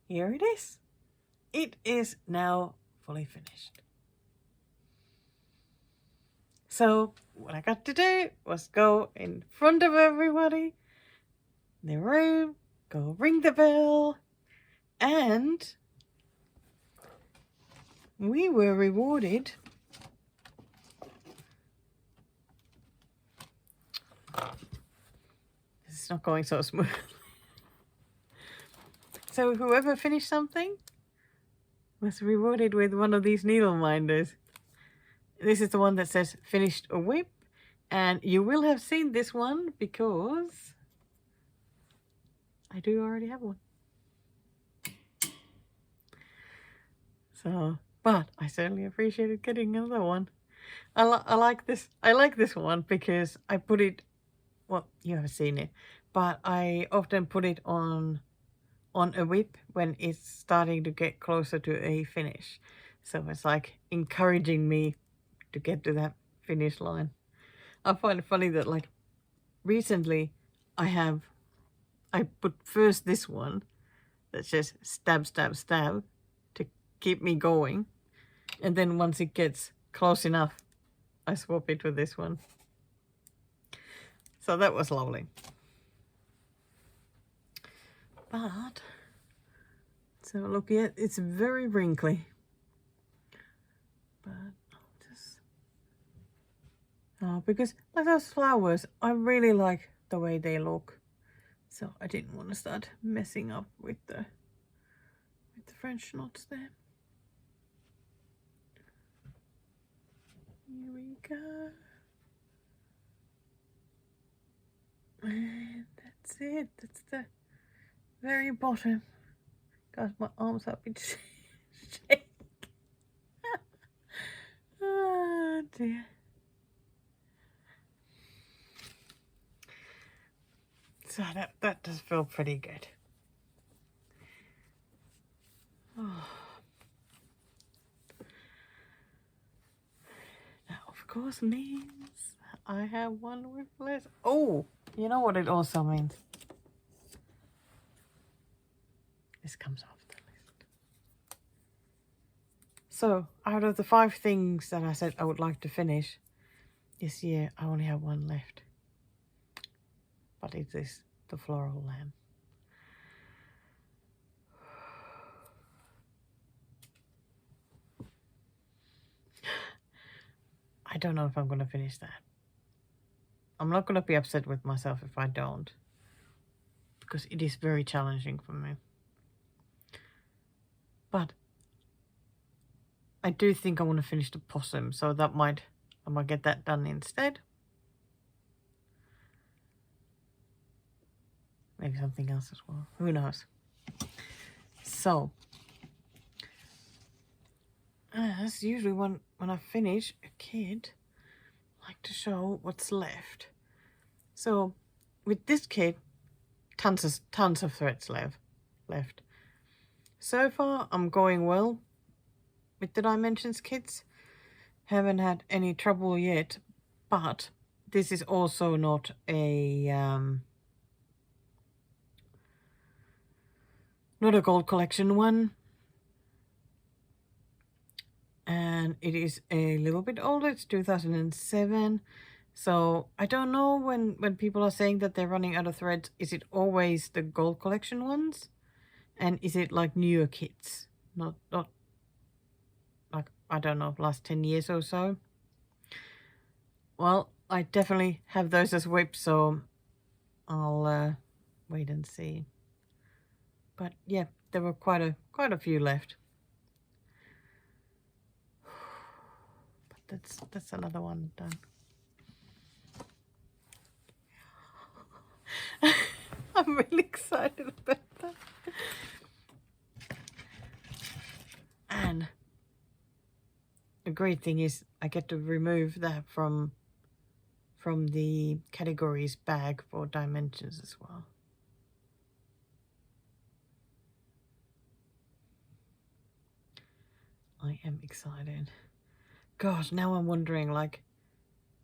Here it is. It is now fully finished. So what I got to do was go in front of everybody in the room, go ring the bell, and we were rewarded this is not going so smooth. So whoever finished something was rewarded with one of these needle minders. This is the one that says finished a whip, and you will have seen this one because I do already have one. So, but I certainly appreciated getting another one. I like this. I like this one because I put it, well, you haven't seen it, but I often put it on a whip when it's starting to get closer to a finish. So it's like encouraging me to get to that finish line. I find it funny that like recently I put first this one that says stab, stab, stab to keep me going. And then once it gets close enough, I swap it with this one. So that was lovely. But, so look, yeah, it's very wrinkly. But I'll just, oh, because like those flowers, I really like the way they look. So I didn't want to start messing up with the French knots there. Here we go. And that's it. That's the very bottom. Guys, my arms are a bit shake. Oh dear. So that does feel pretty good. Oh. That of course means I have one with less. Oh, you know what it also means? This comes off the list. So out of the 5 things that I said I would like to finish this year, I only have one left. But it is the floral lamp. I don't know if I'm going to finish that. I'm not going to be upset with myself if I don't, because it is very challenging for me. But I do think I want to finish the possum, so I might get that done instead. Maybe something else as well. Who knows? So, as usually when I finish a kit, I like to show what's left. So, with this kit, tons of threads left. So far, I'm going well with the dimensions kits. Haven't had any trouble yet, but this is also not a gold collection one, and it is a little bit older. It's 2007, so I don't know when people are saying that they're running out of threads, is it always the gold collection ones, and is it like newer kits, not like, I don't know, last 10 years or so? Well, I definitely have those as whips, so I'll wait and see. But yeah, there were quite a few left. But that's another one done. I'm really excited about that. And the great thing is I get to remove that from the categories bag for dimensions as well. I am excited. Gosh, now I'm wondering, like,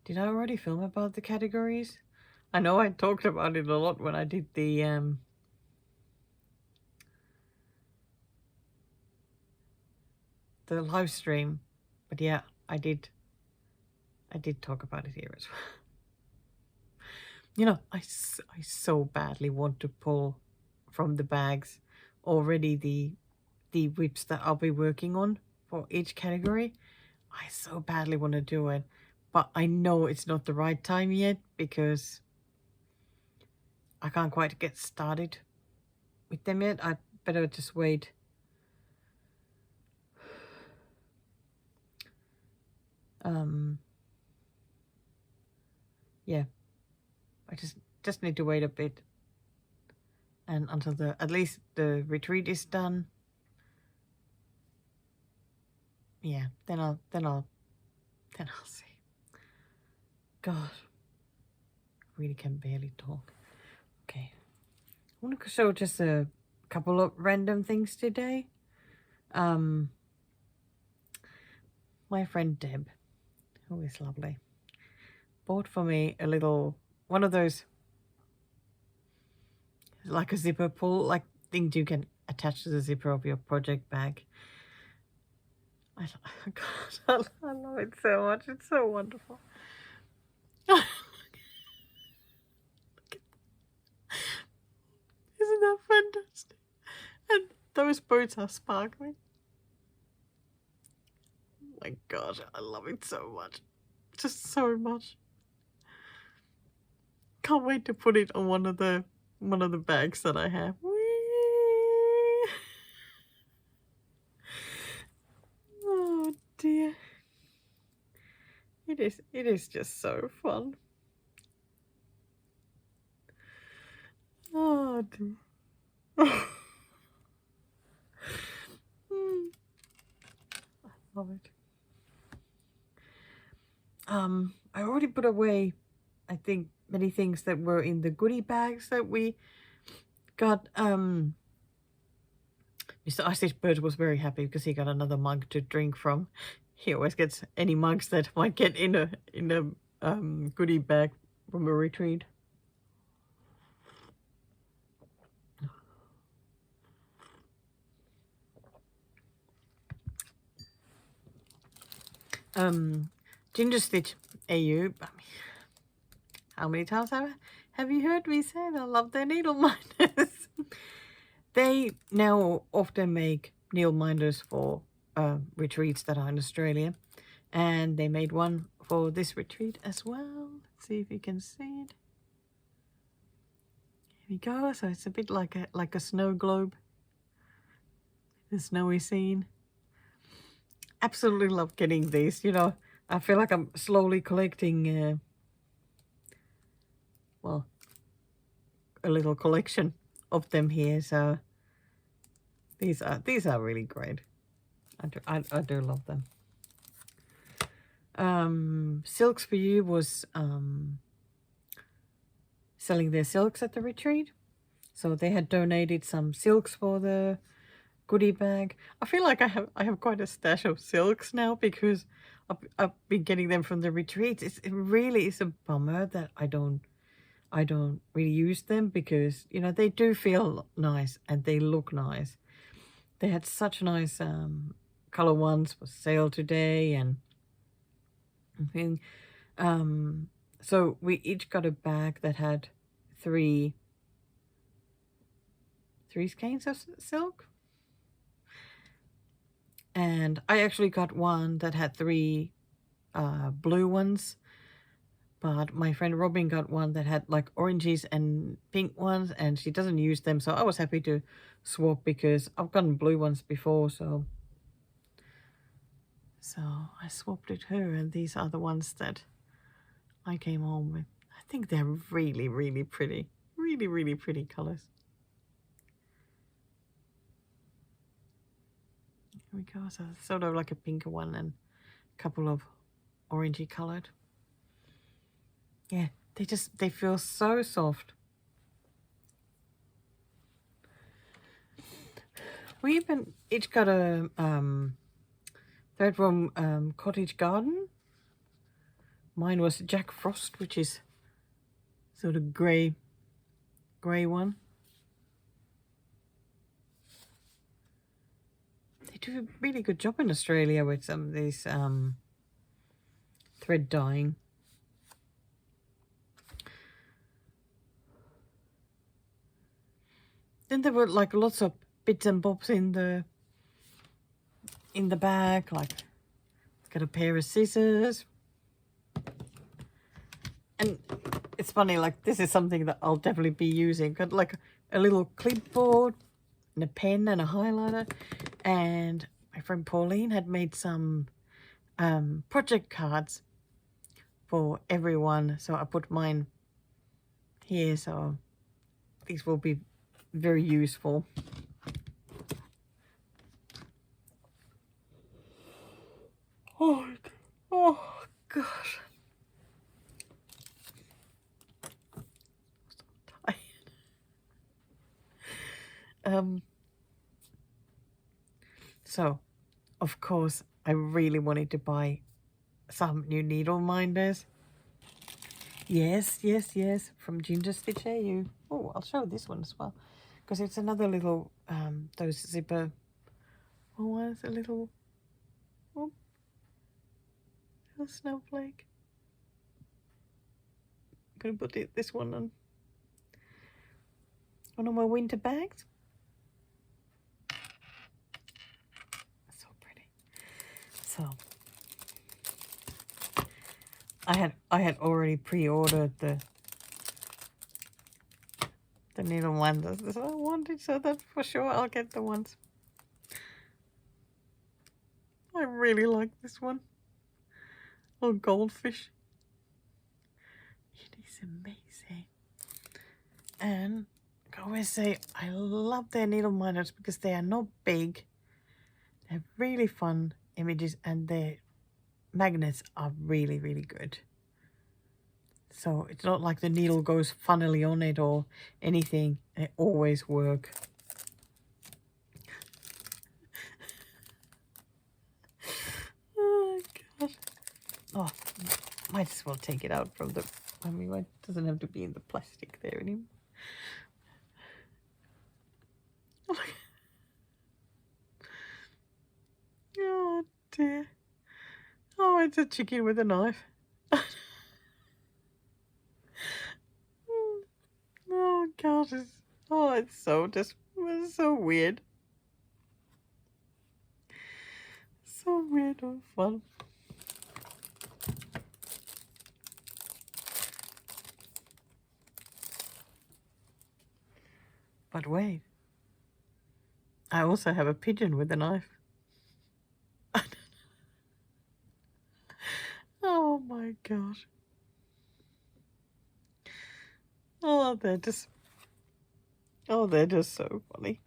did I already film about the categories? I know I talked about it a lot when I did the live stream, but yeah, I did talk about it here as well. You know, I so badly want to pull from the bags already the whips that I'll be working on for each category. I so badly want to do it, but I know it's not the right time yet because I can't quite get started with them yet. I better just wait. Yeah, I just need to wait a bit, and until at least the retreat is done. Yeah, then I'll see. God, really can barely talk. Okay, I want to show just a couple of random things today. My friend Deb, who is lovely, bought for me a little one of those, like a zipper pull, like things you can attach to the zipper of your project bag. I love it so much. It's so wonderful. Isn't that fantastic? And those boats are sparkling. Oh my gosh, I love it so much. Just so much. Can't wait to put it on one of the bags that I have. Whee! Oh dear. It is just so fun. Oh dear. I love it. I already put away, I think, many things that were in the goodie bags that we got. Mr. Ice Bird was very happy because he got another mug to drink from. He always gets any mugs that might get in a goodie bag from a retreat. Ginger Stitch AU. How many times have you heard me say I love their needle minders? They now often make needle minders for retreats that are in Australia, and they made one for this retreat as well. Let's see if you can see it. Here we go. So it's a bit like a snow globe. The snowy scene. Absolutely love getting these. You know, I feel like I'm slowly collecting. Well, a little collection of them here. So these are really great. I do love them. Silks for You was selling their silks at the retreat, so they had donated some silks for the goodie bag. I feel like I have quite a stash of silks now because I've been getting them from the retreats. It really is a bummer that I don't really use them because, you know, they do feel nice and they look nice. They had such nice color ones for sale today, and I think so we each got a bag that had three skeins of silk, and I actually got one that had three blue ones, but my friend Robin got one that had like oranges and pink ones, and she doesn't use them, so I was happy to swap because I've gotten blue ones before, so I swapped it her, and these are the ones that I came home with. I think they're really, really pretty. Really, really pretty colors. Here we go. So sort of like a pinker one and a couple of orangey colored. Yeah, they feel so soft. We even each got a thread from Cottage Garden. Mine was Jack Frost, which is sort of grey one. They do a really good job in Australia with some of these thread dyeing. Then there were like lots of bits and bobs in the bag, like it's got a pair of scissors. And it's funny, like this is something that I'll definitely be using. Got like a little clipboard and a pen and a highlighter. And my friend Pauline had made some project cards for everyone. So I put mine here. So these will be very useful. Oh gosh. So, of course, I really wanted to buy some new needle minders. Yes, from Ginger Stitch AU. Oh, I'll show this one as well, because it's another little, those zipper, what was a little snowflake. I'm going to put this one on one of my winter bags. So pretty. So I had already pre-ordered the needle minders that I wanted, so that for sure I'll get the ones. I really like this one. Oh, goldfish. It is amazing. And I always say I love their needle minders because they are not big. They're really fun images, and their magnets are really, really good. So it's not like the needle goes funnily on it or anything. They always work. Oh, God. Oh, might as well take it out from the... I mean, it doesn't have to be in the plastic there anymore. Oh, dear. Oh, it's a chicken with a knife. Oh, God. It's so weird. So weird and fun. But wait, I also have a pigeon with a knife. Oh my gosh. Oh, they're just so funny.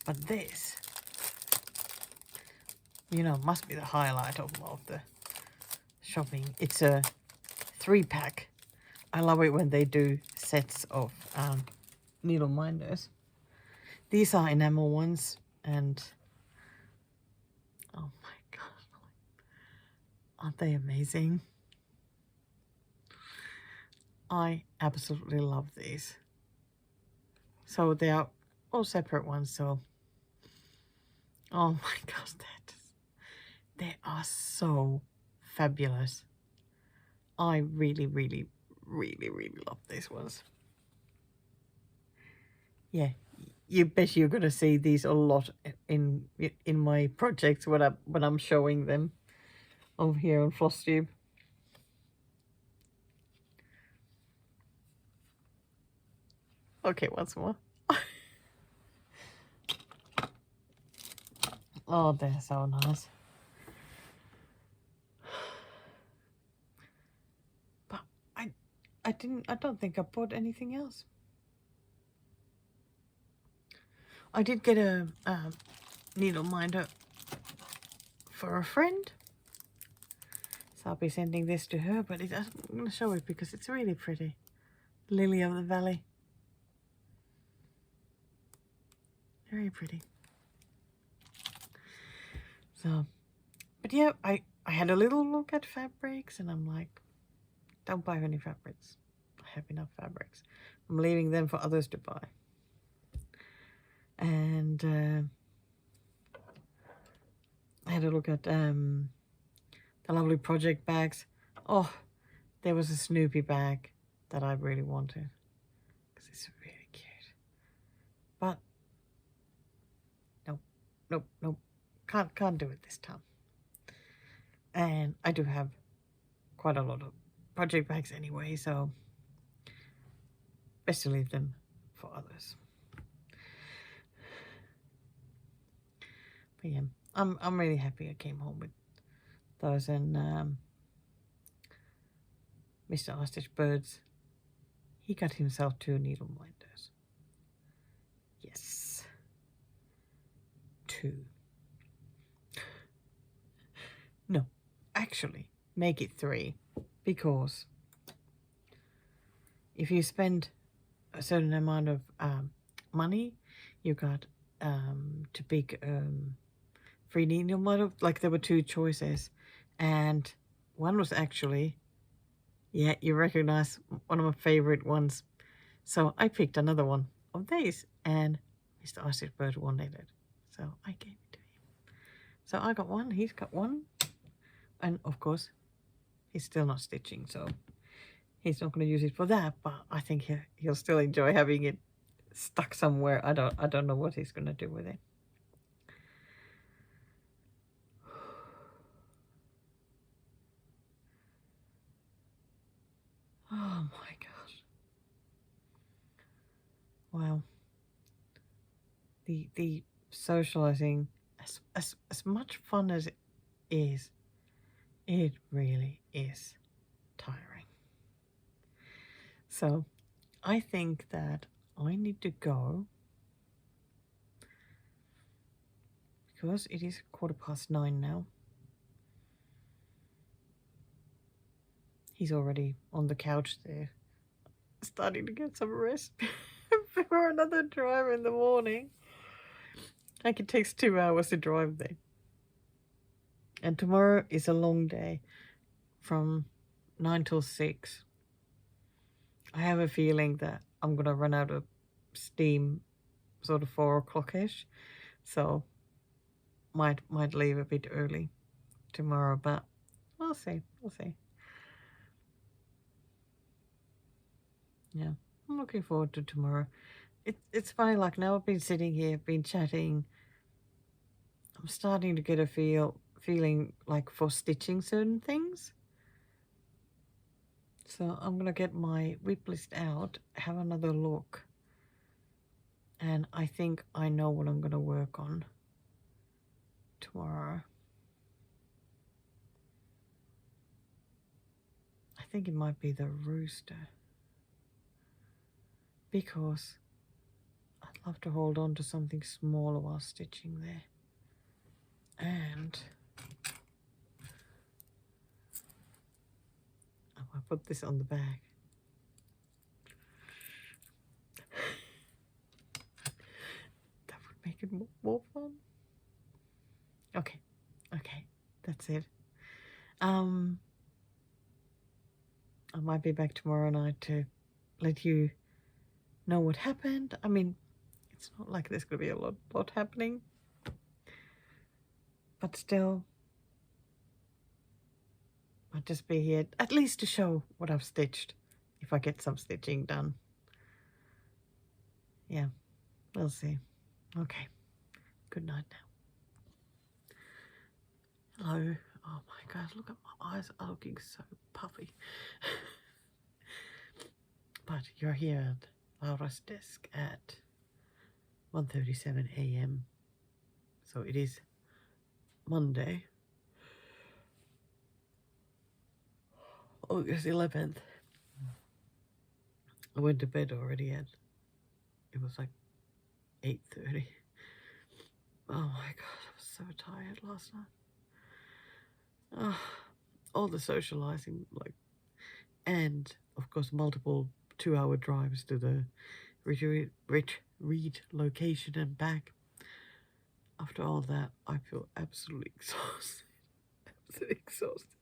But this, must be the highlight of the shopping. It's a 3-pack. I love it when they do sets of needle minders. These are enamel ones, and oh my god, aren't they amazing? I absolutely love these. So they are all separate ones, so oh my gosh, they are so fabulous. I really, really, really, really love these ones. Yeah, you bet you're gonna see these a lot in my projects when I'm showing them over here on Flosstube. Okay, once more. Oh, they're so nice. But I don't think I bought anything else. I did get a needle minder for a friend, so I'll be sending this to her, but I'm going to show it because it's really pretty. Lily of the Valley. Very pretty. So, but yeah, I had a little look at fabrics and I'm like, don't buy any fabrics. I have enough fabrics. I'm leaving them for others to buy. And I had a look at the lovely project bags. Oh, there was a Snoopy bag that I really wanted because it's really cute. But nope, can't do it this time. And I do have quite a lot of project bags anyway, so best to leave them for others. But yeah, I'm really happy I came home with those, and Mr. Ostrich Birds, he got himself 2 needle minders. Yes. 2. No, actually, make it 3, because if you spend a certain amount of money, you got to pick free needle minder. Like there were 2 choices, and one was actually, yeah, you recognize one of my favorite ones. So I picked another one of these, and Mr. Ostrich Bird wanted it, so I gave it to him. So I got one, he's got one, and of course, he's still not stitching, so he's not going to use it for that. But I think he'll still enjoy having it stuck somewhere. I don't know what he's going to do with it. Oh my gosh! Wow. The socializing, as much fun as it is, it really is tiring. So I think that I need to go because it is 9:15 now. He's already on the couch there, starting to get some rest before another drive in the morning. Like it takes 2 hours to drive there. And tomorrow is a long day from 9 till 6. I have a feeling that I'm going to run out of steam sort of 4 o'clock-ish. So might leave a bit early tomorrow, but we'll see. Yeah, I'm looking forward to tomorrow. It's funny, like now I've been sitting here, been chatting. I'm starting to get a feeling like for stitching certain things. So I'm gonna get my whip list out, have another look, and I think I know what I'm gonna work on tomorrow. I think it might be the rooster, because I'd love to hold on to something smaller while stitching there. And I might put this on the back. That would make it more fun. Okay, that's it. I might be back tomorrow night to let you know what happened. I mean, it's not like there's going to be a lot happening. But still, I'll just be here at least to show what I've stitched, if I get some stitching done. Yeah, we'll see. Okay, good night now. Hello. Oh my gosh, look at my eyes are looking so puffy. But you're here at Laura's desk at 1:37 a.m. So it is Monday, August 11th. I went to bed already at, it was like 8:30. Oh my god, I was so tired last night. All the socializing, like, and of course multiple 2-hour drives to the retreat location and back. After all that, I feel absolutely exhausted. Absolutely exhausted.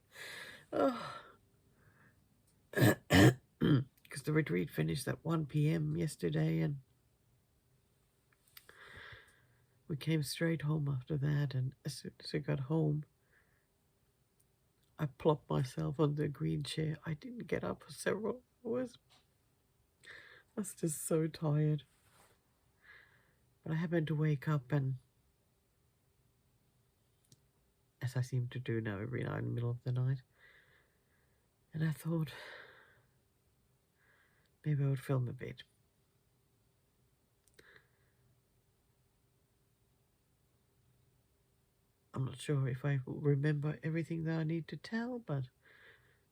Because the retreat finished at 1 p.m. yesterday, and we came straight home after that. And as soon as I got home, I plopped myself on the green chair. I didn't get up for several hours. I was just so tired. But I happened to wake up, and as I seem to do now every night in the middle of the night, and I thought maybe I would film a bit. I'm not sure if I will remember everything that I need to tell, but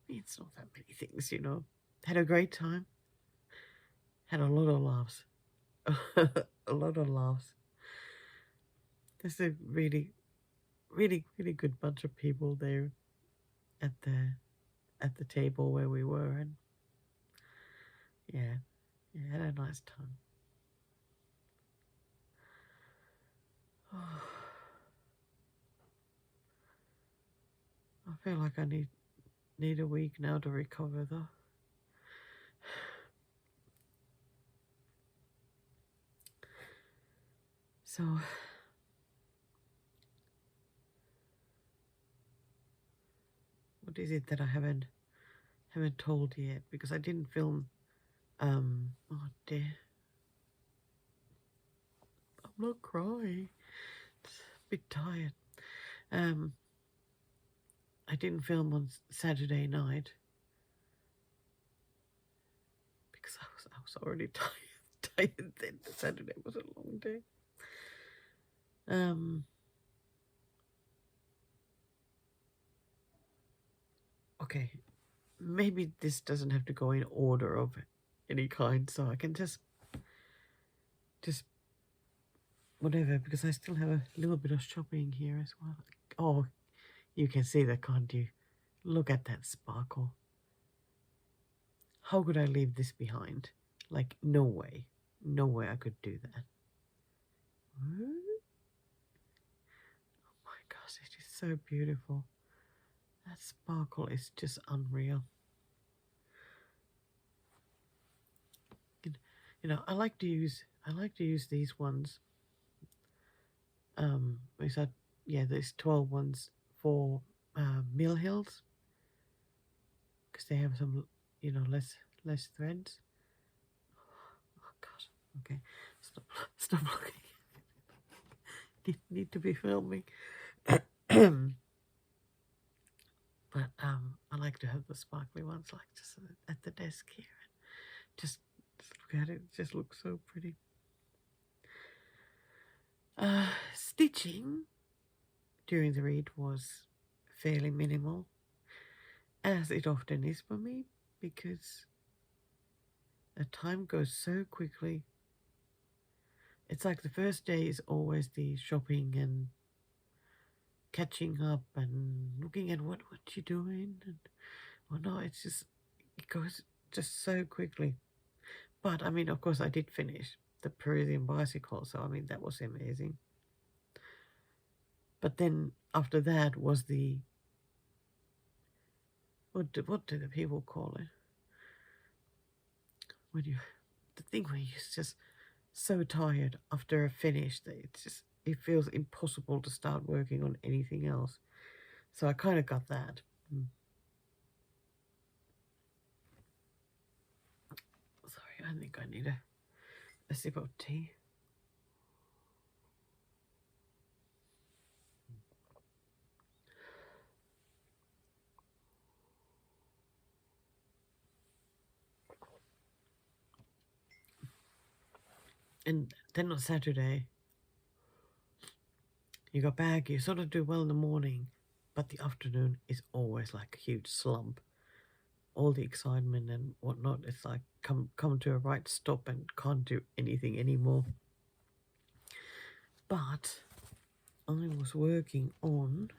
it's not that many things, you know. Had a great time. Had a lot of laughs. A lot of laughs. There's a really good bunch of people there at the table where we were, and yeah, had a nice time. I feel like I need a week now to recover though. So what is it that I haven't told yet? Because I didn't film. Oh dear. I'm not crying. It's a bit tired. I didn't film on Saturday night because I was already tired then. Saturday was a long day. Okay, maybe this doesn't have to go in order of any kind, so I can just whatever, because I still have a little bit of shopping here as well. Oh, you can see that, can't you? Look at that sparkle. How could I leave this behind? Like, no way. No way I could do that. Oh my gosh, it is so beautiful. That sparkle is just unreal. You know, I like to use these ones. Is that, yeah, there's 12 ones for Mill Hills, because they have some, you know, less threads. Oh gosh. Okay, stop looking. Need to be filming. But I like to have the sparkly ones like just at the desk here. Just look at it. It just looks so pretty. Stitching during the read was fairly minimal, as it often is for me, because the time goes so quickly. It's like the first day is always the shopping and catching up and looking at what you're doing and whatnot. It's just, it goes just so quickly. But I mean, of course, I did finish the Parisian bicycle, so I mean, that was amazing. But then after that was the, what do the people call it? When you, the thing where you're just so tired after a finish that it feels impossible to start working on anything else. So I kind of got that. Sorry, I think I need a sip of tea. And then on Saturday, you go back, you sort of do well in the morning, but the afternoon is always like a huge slump. All the excitement and whatnot, it's like come to a right stop and can't do anything anymore. But I was working on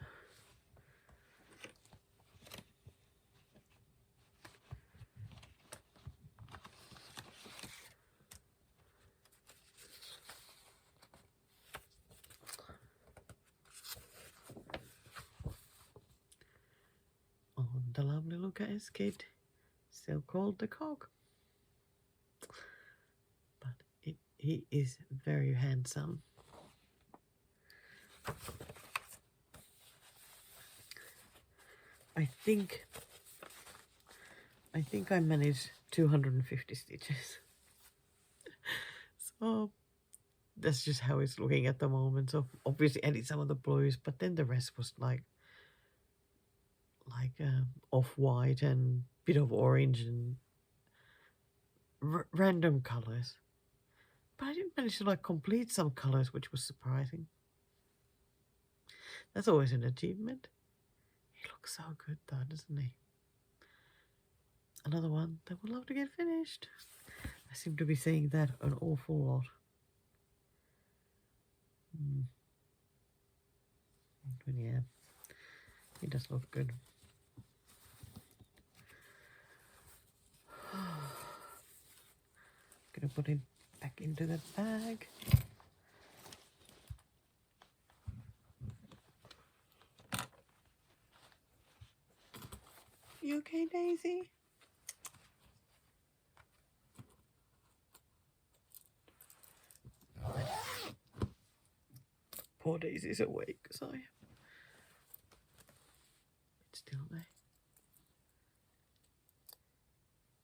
the lovely Lucas kid, still called the Cog. But he is very handsome. I think I managed 250 stitches. So that's just how it's looking at the moment. So obviously I did some of the blues, but then the rest was like off-white and bit of orange and random colors. But I didn't manage to like complete some colors, which was surprising. That's always an achievement. He looks so good though, doesn't he? Another one that would love to get finished. I seem to be saying that an awful lot. But yeah, he does look good. Gonna put it back into the bag. You okay, Daisy? Poor Daisy's awake, so it's still there.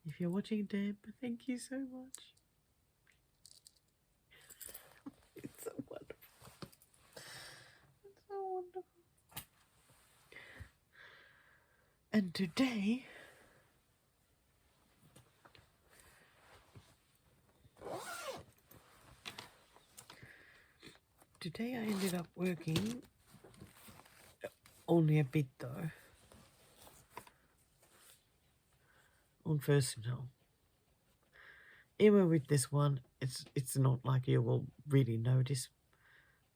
If you're watching, Deb, thank you so much. It's so wonderful. It's so wonderful. And today, I ended up working only a bit though on Versatile. Even with this one, it's not like you will really notice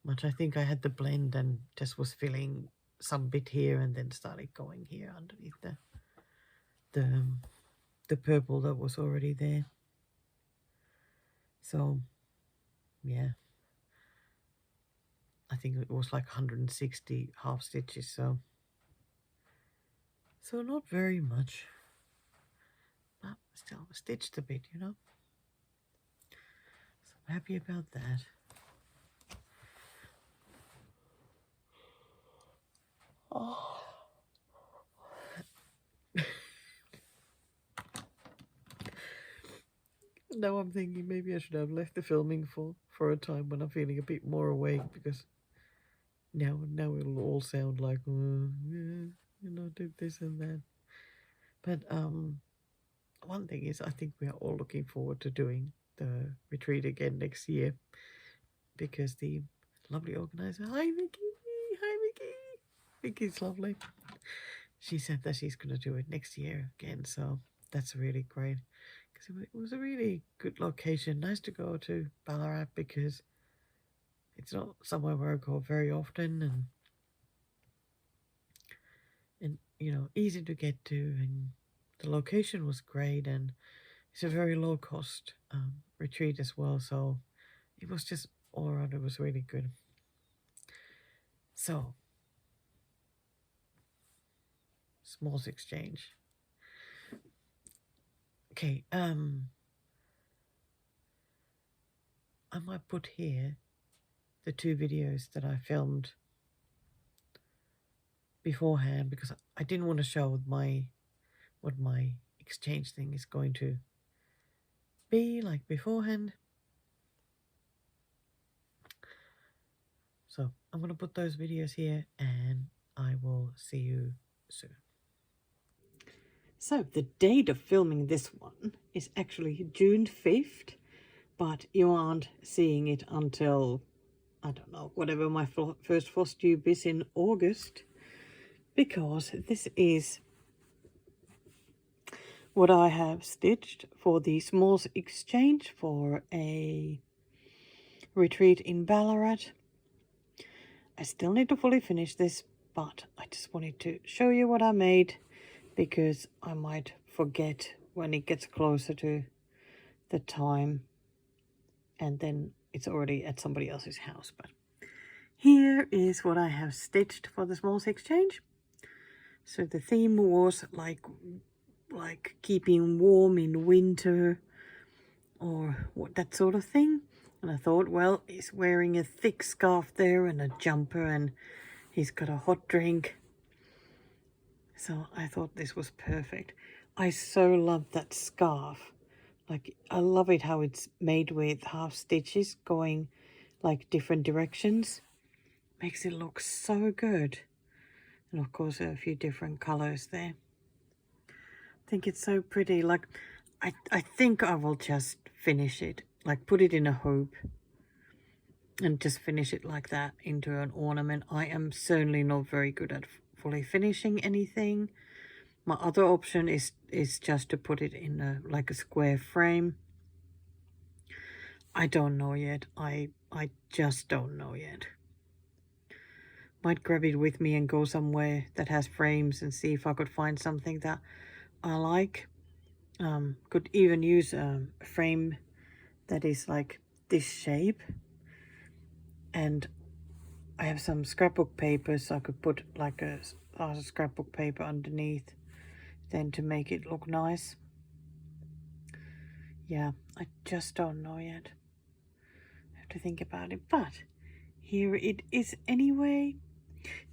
much. I think I had the blend and just was filling some bit here and then started going here underneath the purple that was already there. So yeah, I think it was like 160 half stitches, so not very much, but still stitched a bit, you know. So I'm happy about that. Oh. Now I'm thinking maybe I should have left the filming for a time when I'm feeling a bit more awake, because now it'll all sound like, yeah, you know, do this and that. But one thing is, I think we are all looking forward to doing the retreat again next year, because the lovely organizer, hi Vicky, Vicky's lovely. She said that she's going to do it next year again, so that's really great, because it was a really good location. Nice to go to Ballarat, because it's not somewhere where I go very often, and you know, easy to get to, and the location was great, and it's a very low cost retreat as well, so it was just all around, it was really good. So, Smalls Exchange. Okay, I might put here the 2 videos that I filmed beforehand, because I didn't want to show what my exchange thing is going to be like beforehand. So I'm going to put those videos here, and I will see you soon. So the date of filming this one is actually June 5th, but you aren't seeing it until, I don't know, whatever my first Flosstube is in August, because this is what I have stitched for the Smalls Exchange for a retreat in Ballarat. I still need to fully finish this, but I just wanted to show you what I made, because I might forget when it gets closer to the time, and then it's already at somebody else's house. But here is what I have stitched for the Smalls Exchange. So the theme was like keeping warm in winter, or that sort of thing. And I thought, well, he's wearing a thick scarf there and a jumper, and he's got a hot drink. So I thought this was perfect. I so love that scarf. Like, I love it how it's made with half stitches going like different directions. Makes it look so good. And of course a few different colors there. I think it's so pretty. Like, I think I will just finish it, like put it in a hoop and just finish it like that into an ornament. I am certainly not very good at fully finishing anything. My other option is just to put it in like a square frame. I don't know yet. I just don't know yet. Might grab it with me and go somewhere that has frames and see if I could find something that I like. Could even use a frame that is like this shape. And I have some scrapbook paper, so I could put like a scrapbook paper underneath then to make it look nice. Yeah, I just don't know yet. I have to think about it, but here it is anyway.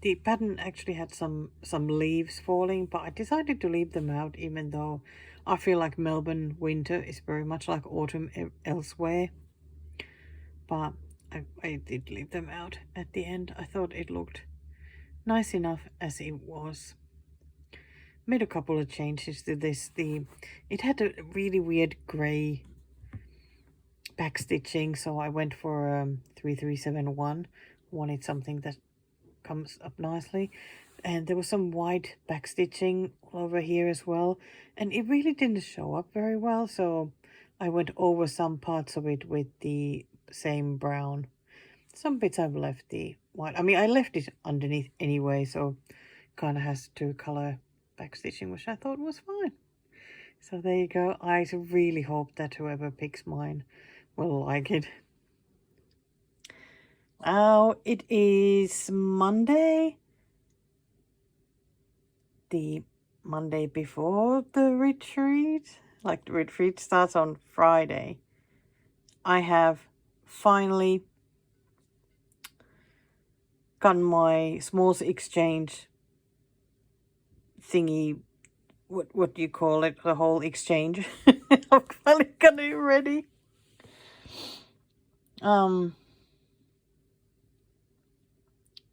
The pattern actually had some leaves falling, but I decided to leave them out, even though I feel like Melbourne winter is very much like autumn elsewhere. But I did leave them out at the end. I thought it looked nice enough as it was. Made a couple of changes to this. It had a really weird grey back stitching, so I went for 3371. Wanted something that comes up nicely, and there was some white back stitching all over here as well, and it really didn't show up very well, so I went over some parts of it with the same brown. Some bits I've left the white. I mean, I left it underneath anyway, so kind of has 2-color back stitching, which I thought was fine. So there you go. I really hope that whoever picks mine will like it. Now it is Monday, the Monday before the retreat. Like, the retreat starts on Friday. I have finally gotten my Smalls Exchange thingy, what do you call it, the whole exchange. I've finally got it ready.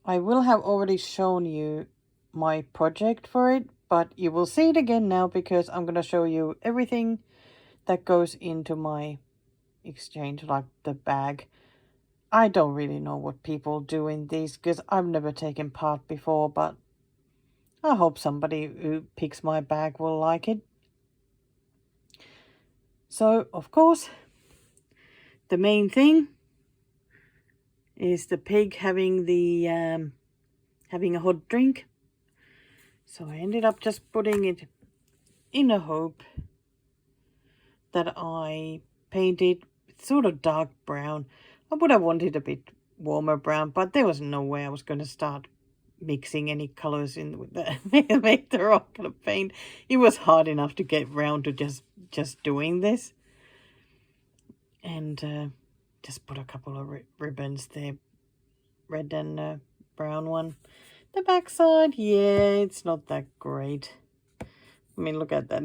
I will have already shown you my project for it, But you will see it again now because I'm going to show you everything that goes into my exchange, like the bag. I don't really know what people do in these because I've never taken part before, but I hope somebody who picks my bag will like it. So, of course, the main thing is the pig having the having a hot drink. So I ended up just putting it in a hope that I painted sort of dark brown. I would have wanted a bit warmer brown, but there was no way I was going to start mixing any colors in with that. Make the wrong kind of paint. It was hard enough to get round to just doing this. And just put a couple of ribbons there, red and brown one. The back side, yeah, it's not that great. I mean, look at that.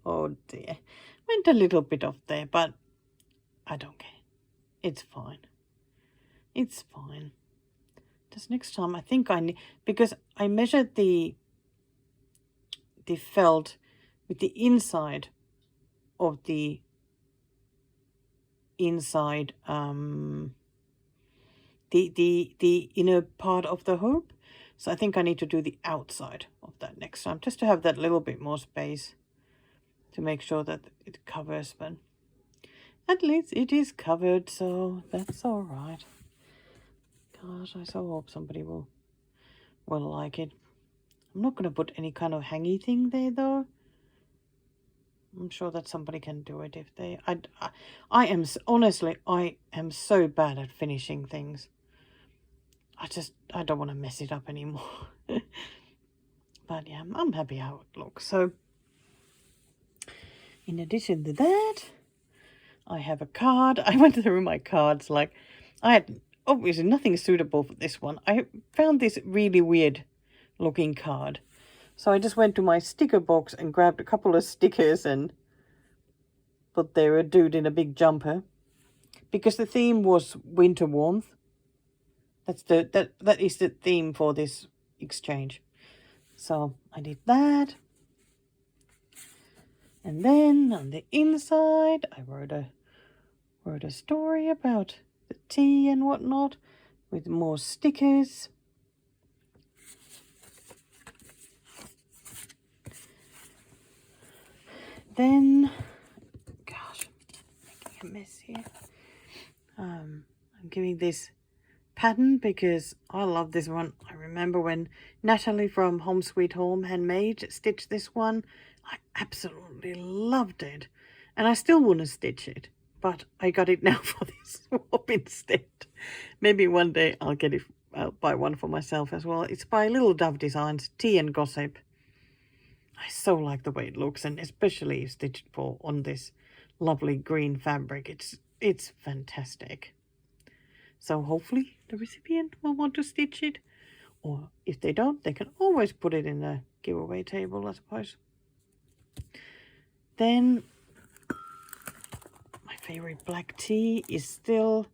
Oh dear. Went a little bit off there, but I don't care. It's fine. It's fine. Just next time, I think I need, because I measured the felt with the inside of the inside, the inner part of the hoop. So I think I need to do the outside of that next time, just to have that little bit more space to make sure that it covers, but at least it is covered, so that's all right. Gosh, I so hope somebody will like it. I'm not going to put any kind of hangy thing there, though. I'm sure that somebody can do it if they... I am, honestly, I am so bad at finishing things. I don't want to mess it up anymore. But yeah, I'm happy how it looks. So, in addition to that, I have a card. I went through my cards, like, I had obviously nothing suitable for this one. I found this really weird looking card. So I just went to my sticker box and grabbed a couple of stickers and put there a dude in a big jumper. Because the theme was winter warmth. That is the theme for this exchange. So I did that. And then on the inside I wrote a story about the tea and whatnot with more stickers. Then, gosh, I'm making a mess here. I'm giving this pattern because I love this one. I remember when Natalie from Home Sweet Home Handmade stitched this one. I absolutely loved it. And I still want to stitch it. But I got it now for this swap instead. Maybe one day I'll get it. I'll buy one for myself as well. It's by Little Dove Designs, Tea and Gossip. I so like the way it looks, and especially stitched on this lovely green fabric. It's fantastic. So hopefully the recipient will want to stitch it. Or if they don't, they can always put it in the giveaway table, I suppose. Then my favorite black tea is still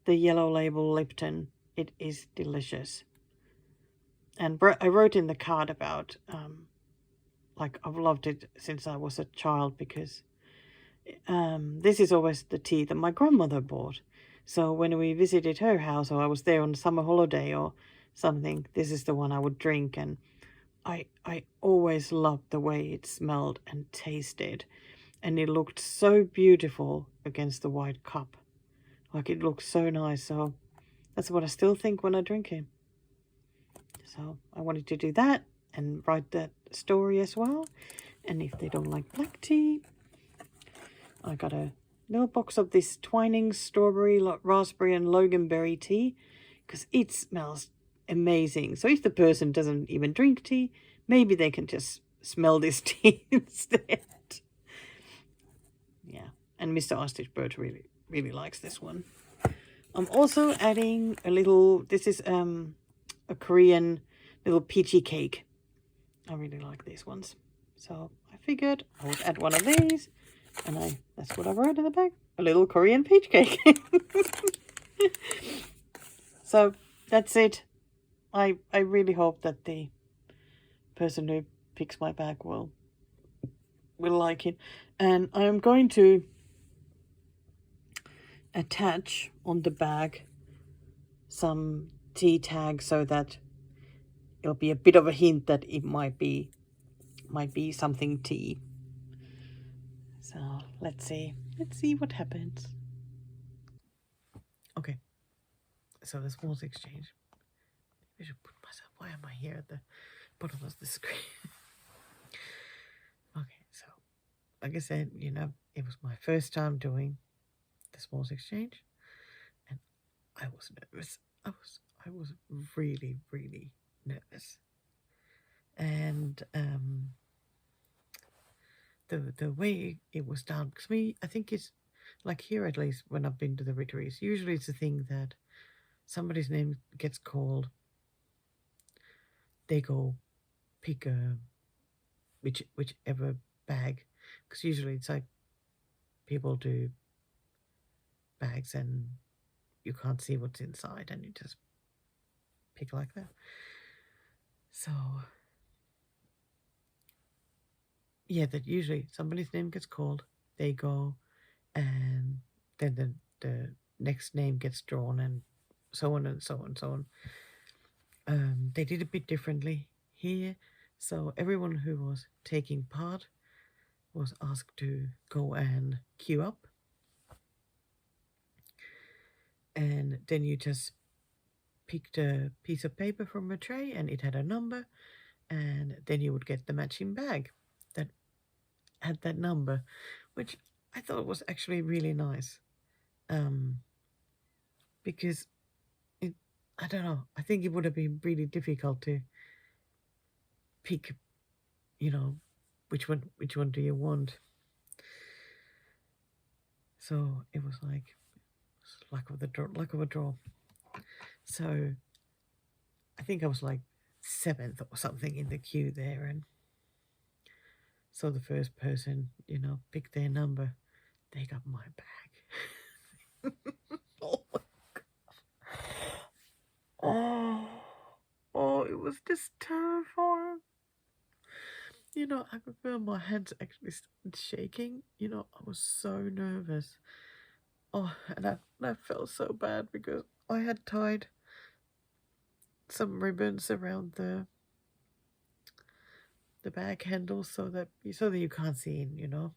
the Yellow Label Lipton. It is delicious. And I wrote in the card about, like, I've loved it since I was a child because this is always the tea that my grandmother bought. So when we visited her house or I was there on summer holiday or something, this is the one I would drink. And I always loved the way it smelled and tasted. And it looked so beautiful against the white cup. Like, it looks so nice. So that's what I still think when I drink it. So I wanted to do that and write that story as well. And if they don't like black tea, I got a little box of this Twinings strawberry, raspberry and loganberry tea because it smells amazing. So if the person doesn't even drink tea, maybe they can just smell this tea instead. Yeah, and Mr. Ostrich Bird really likes this one. I'm also adding a little, this is a Korean little peachy cake. I really like these ones. So I figured I would add one of these. And that's what I wrote in the back. A little Korean peach cake. So that's it. I really hope that the person who picks my bag will like it. And I'm going to attach on the bag some tea tags so that it'll be a bit of a hint that it might be something tea. So let's see what happens. Okay, so the smalls exchange. I should put myself. Why am I here at the bottom of the screen? Okay, so like I said, you know, it was my first time doing the smalls exchange, and I was nervous. I was really, really nervous. And the way it was done, because I think it's like here, at least when I've been to the retreats, usually it's a thing that somebody's name gets called, they go pick whichever bag, because usually it's like people do bags and you can't see what's inside and you just pick like that. So yeah, that usually somebody's name gets called, they go, and then the next name gets drawn, and so on and so on and so on. They did a bit differently here, so everyone who was taking part was asked to go and queue up, and then you just picked a piece of paper from a tray and it had a number, and then you would get the matching bag that had that number, which I thought was actually really nice, because I don't know, I think it would have been really difficult to pick, you know, which one do you want. So it was like luck of a draw. So I think I was like 7th or something in the queue there, and so the first person, you know, picked their number, they got my bag. Oh my God. Oh, it was just terrifying. You know, I could feel my hands actually shaking. You know, I was so nervous. Oh, and I felt so bad because I had tied some ribbons around the bag handle so that you can't see in, you know.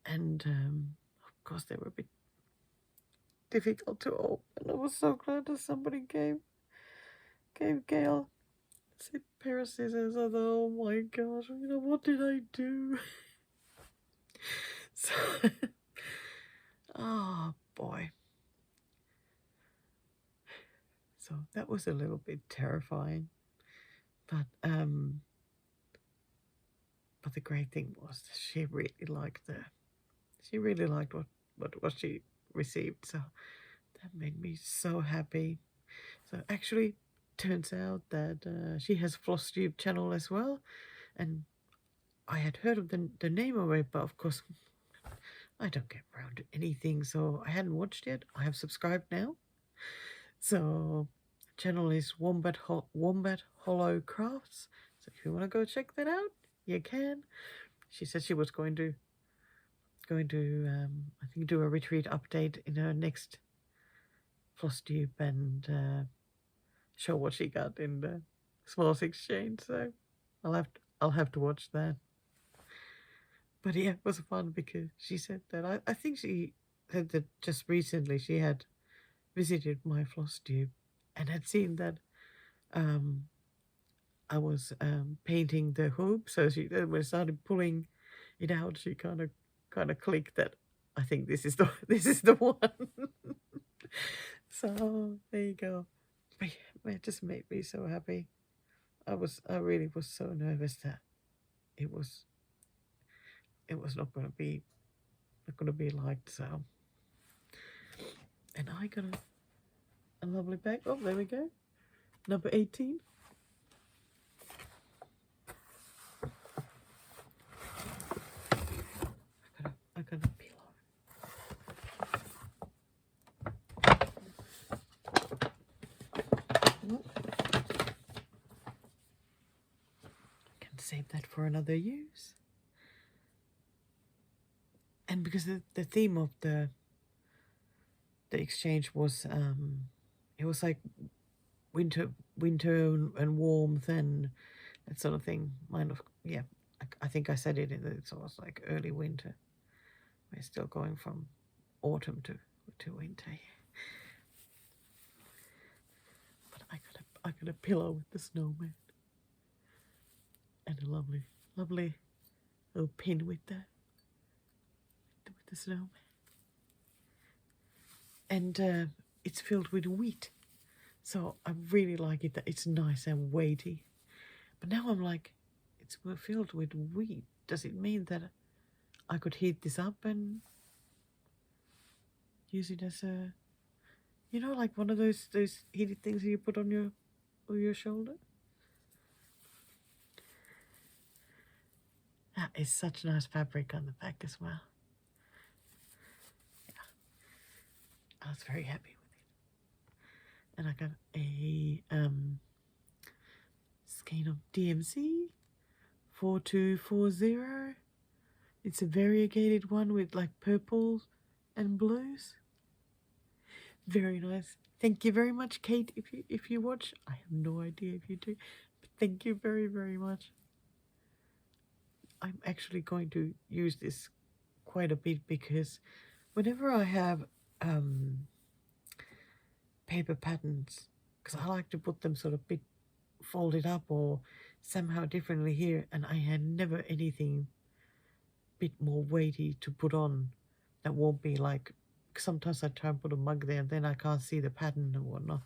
And of course they were a bit difficult to open. I was so glad that somebody gave Gail a pair of scissors. I thought, oh my gosh, you know, what did I do? So, oh boy. So that was a little bit terrifying, but the great thing was she really liked what she received. So that made me so happy. So actually, turns out that she has Flosstube channel as well, and I had heard of the name of it, but of course I don't get around to anything, so I hadn't watched it. I have subscribed now. So channel is Wombat Hollow Crafts. So if you want to go check that out, you can. She said she was going to I think do a retreat update in her next Flosstube and show what she got in the Smalls Exchange. So I'll have to watch that. But yeah, it was fun because she said that I think she said that just recently she had visited my Flosstube and had seen that I was painting the hoop. So when I started pulling it out, she kind of clicked that I think this is the one. So there you go. But yeah, it just made me so happy. I really was so nervous that it was not going to be liked. So, and I got a lovely bag. Oh, there we go, number 18. I got a pillow. keep that for another use. And because the theme of the exchange was it was like winter and warmth and that sort of thing. Mine of yeah, I think I said it in the so it was like early winter. We're still going from autumn to winter. But I got a pillow with the snowman and a lovely little pin with the snowman. And it's filled with wheat. So I really like it that it's nice and weighty. But now I'm like, it's filled with wheat. Does it mean that I could heat this up and use it as a, like one of those heated things that you put on your shoulder? That is such nice fabric on the back as well. Yeah, I was very happy with it. And I got a skein of DMC 4240. It's a variegated one with like purples and blues. Very nice. Thank you very much, Kate. If you watch, I have no idea if you do, but thank you very, very much. I'm actually going to use this quite a bit because whenever I have paper patterns, because I like to put them sort of bit folded up or somehow differently here, and I had never anything bit more weighty to put on that won't be like, sometimes I try and put a mug there and then I can't see the pattern and whatnot.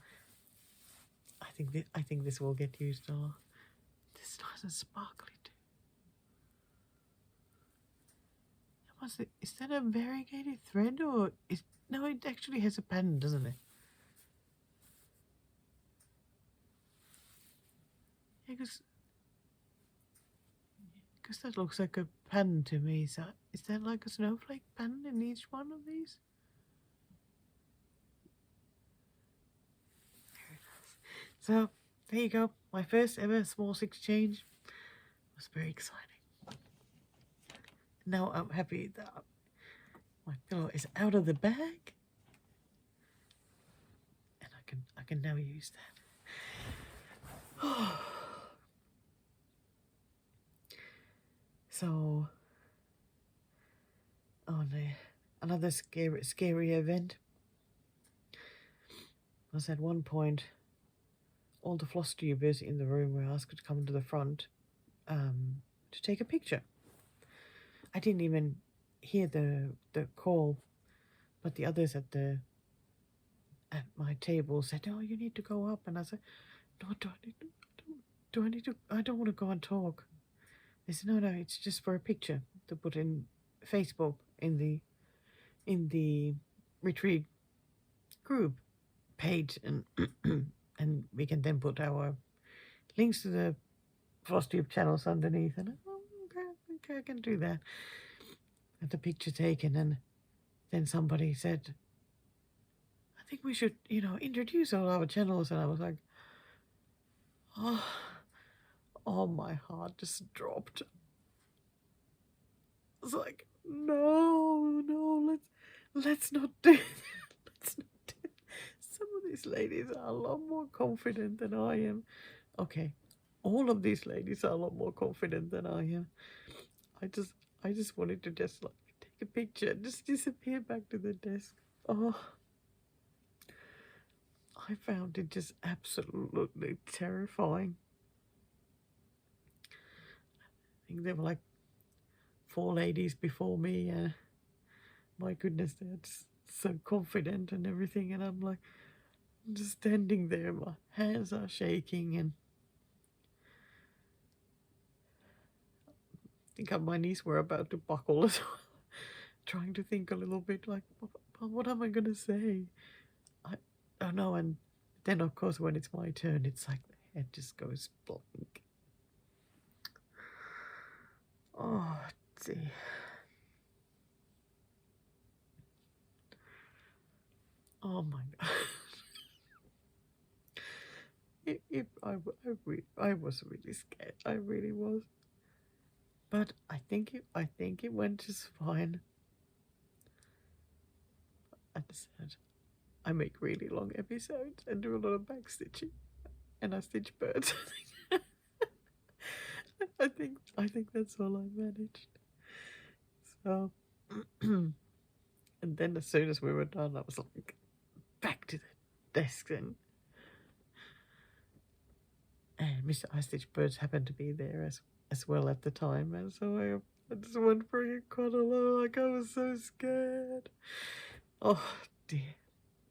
I think this will get used a lot. This is nice and sparkly too. Is that a variegated thread or no, it actually has a pattern, doesn't it? Yeah, because that looks like a pattern to me. So is that like a snowflake pattern in each one of these? Very nice. So there you go. My first ever smalls exchange was very exciting. Now I'm happy that my pillow is out of the bag, and I can now use that. So, oh no, another scary event was at one point all the Flosstubers in the room were asked to come to the front to take a picture. I didn't even hear the call, but the others at my table said, "Oh, you need to go up," and I said, "No, do I need to? I don't want to go and talk." They said, "No, it's just for a picture to put in Facebook in the retreat group page, and and we can then put our links to the Flosstube channels underneath." And okay, I can do that. Had the picture taken, and then somebody said, "I think we should, introduce all our channels." And I was like, oh, my heart just dropped. I was like, no, let's not do that. Let's not do that. Some of these ladies are a lot more confident than I am. Okay, all of these ladies are a lot more confident than I am. I just wanted to just like take a picture and just disappear back to the desk. Oh, I found it just absolutely terrifying. I think there were like 4 ladies before me, and my goodness, they're just so confident and everything, and I'm just standing there, my hands are shaking, and I think my knees were about to buckle as well. Trying to think a little bit like, what am I going to say? I don't know. And then, of course, when it's my turn, it's like the head just goes blank. Oh, dear. Oh, my God. I was really scared. I really was. But I think it went just fine. I decided I make really long episodes and do a lot of back stitching, and I stitch birds. I think that's all I managed. So, and then as soon as we were done, I was like, back to the desk then. And Mr. I Stitch Birds happened to be there as well at the time, and so I just went for a cuddle. Like I was so scared. Oh dear.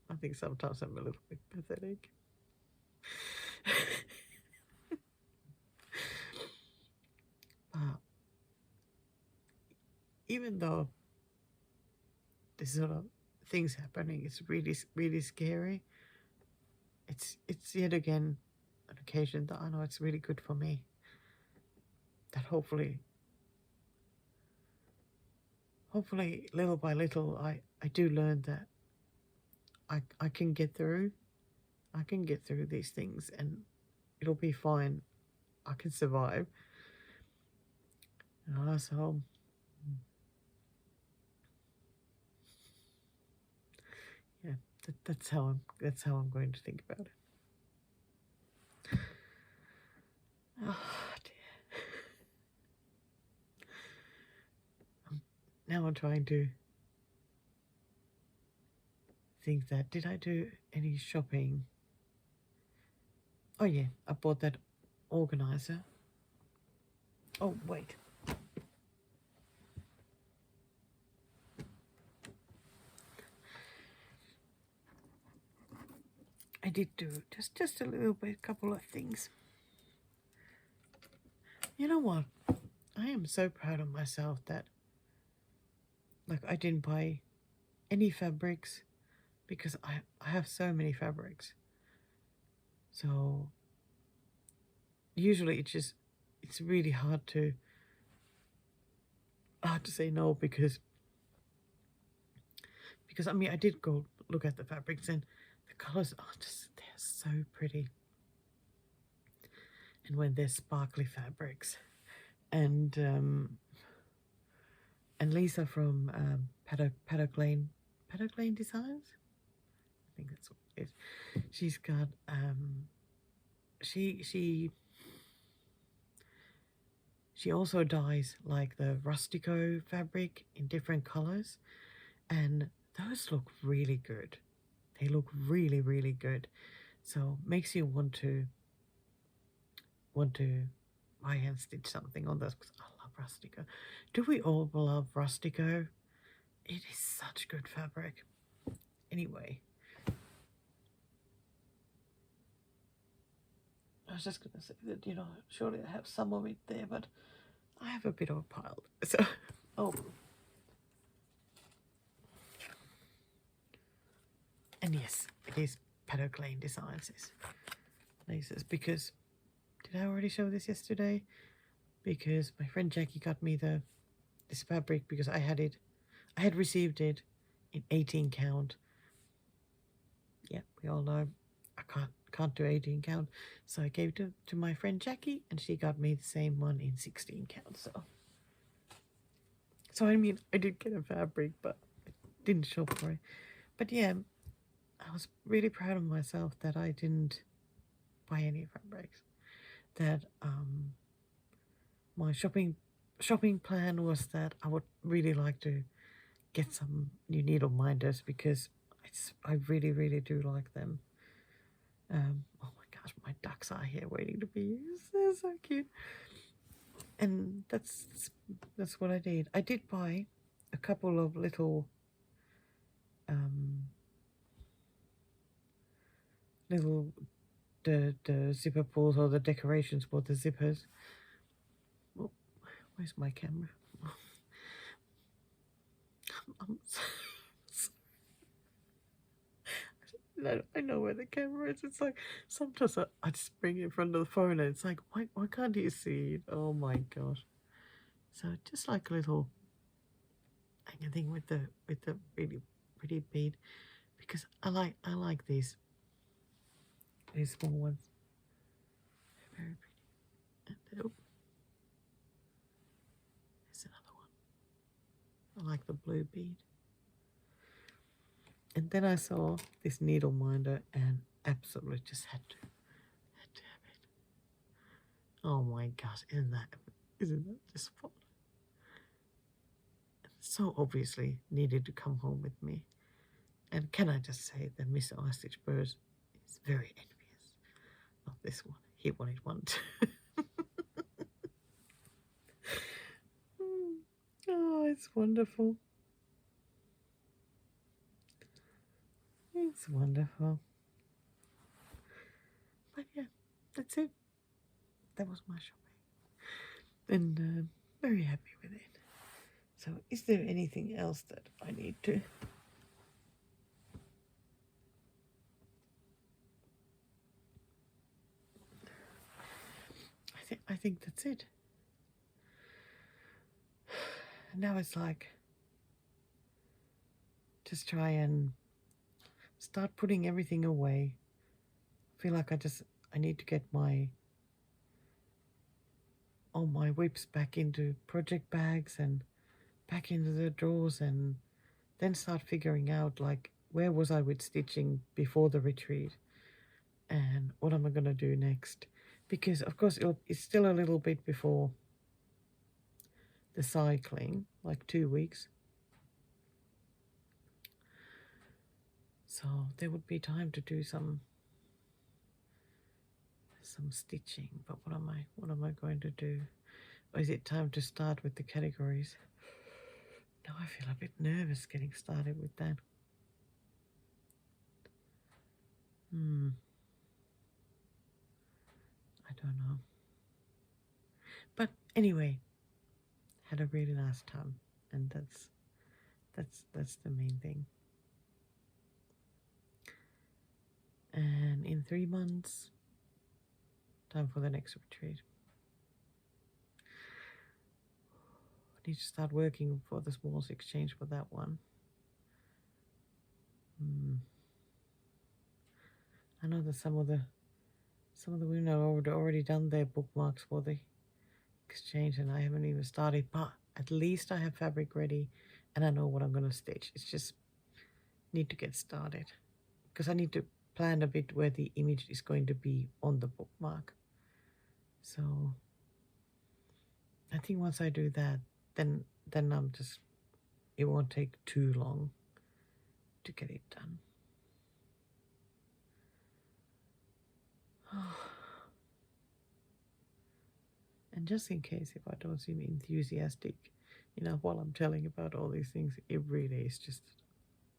I think sometimes I'm a little bit pathetic. But even though this sort of things happening, it's really scary. It's yet again an occasion that I know it's really good for me. That hopefully little by little I do learn that I can get through. I can get through these things and it'll be fine. I can survive. So yeah, that's how I'm going to think about it. Oh dear. Now I'm trying to think that did I do any shopping? Oh yeah, I bought that organizer. Oh wait. I did do just a little bit, couple of things. You know what? I am so proud of myself that like I didn't buy any fabrics because I have so many fabrics. So usually it's really hard to say no because I mean I did go look at the fabrics and the colors are just they're so pretty. And when they're sparkly fabrics. And Lisa from Paddock Lane Designs, I think that's what it is. She's got she also dyes like the rustico fabric in different colors, and those look really good. They look really good. So makes you want to buy and stitch something on those because I love rustico. Do we all love rustico? It is such good fabric. Anyway, I was just going to say that, you know, surely I have some of it there, but I have a bit of a pile. So, oh. And yes, it is Paddock Lane Designs. Lasers, because, did I already show this yesterday? Because my friend Jackie got me this fabric because I had received it in 18 count. Yeah, we all know I can't do 18 count. So I gave it to my friend Jackie and she got me the same one in 16 count. So I mean, I did get a fabric, but I didn't shop for it. But yeah, I was really proud of myself that I didn't buy any fabrics. That my shopping plan was that I would really like to get some new needle minders because I really do like them. Oh my gosh, my ducks are here waiting to be used. They're so cute. And that's what I did. I did buy a couple of little the zipper pulls or the decorations for the zippers. Oh, where's my camera? I know where the camera is. It's like sometimes I just bring it in front of the phone and it's like, why can't you see it? Oh my gosh. So just like a little hanging thing with the really pretty bead, because I like these small ones. They're very pretty. And I like the blue bead. And then I saw this needle minder and absolutely just had to have it. Oh my gosh, isn't that just fun? So obviously needed to come home with me. And can I just say that Mr. Ostrich Bird is very envious of this one. He wanted one too. Oh, it's wonderful. It's wonderful. But yeah, that's it. That was my shopping. And very happy with it. So is there anything else that I need to? I think that's it. Now it's like just try and start putting everything away. I feel like I need to get all my whips back into project bags and back into the drawers, and then start figuring out like where was I with stitching before the retreat and what am I going to do next, because of course it's still a little bit before the cycling, like 2 weeks, so there would be time to do some stitching. But what am I going to do? Or is it time to start with the categories? Now I feel a bit nervous getting started with that. I don't know. But anyway, had a really nice time, and that's the main thing. And in 3 months, time for the next retreat. I need to start working for the smalls exchange for that one. I know that some of the women have already done their bookmarks for the exchange, and I haven't even started, but at least I have fabric ready and I know what I'm going to stitch. It's just need to get started because I need to plan a bit where the image is going to be on the bookmark. So I think once I do that, then I'm just, it won't take too long to get it done. And just in case if I don't seem enthusiastic enough while I'm telling about all these things, it really is just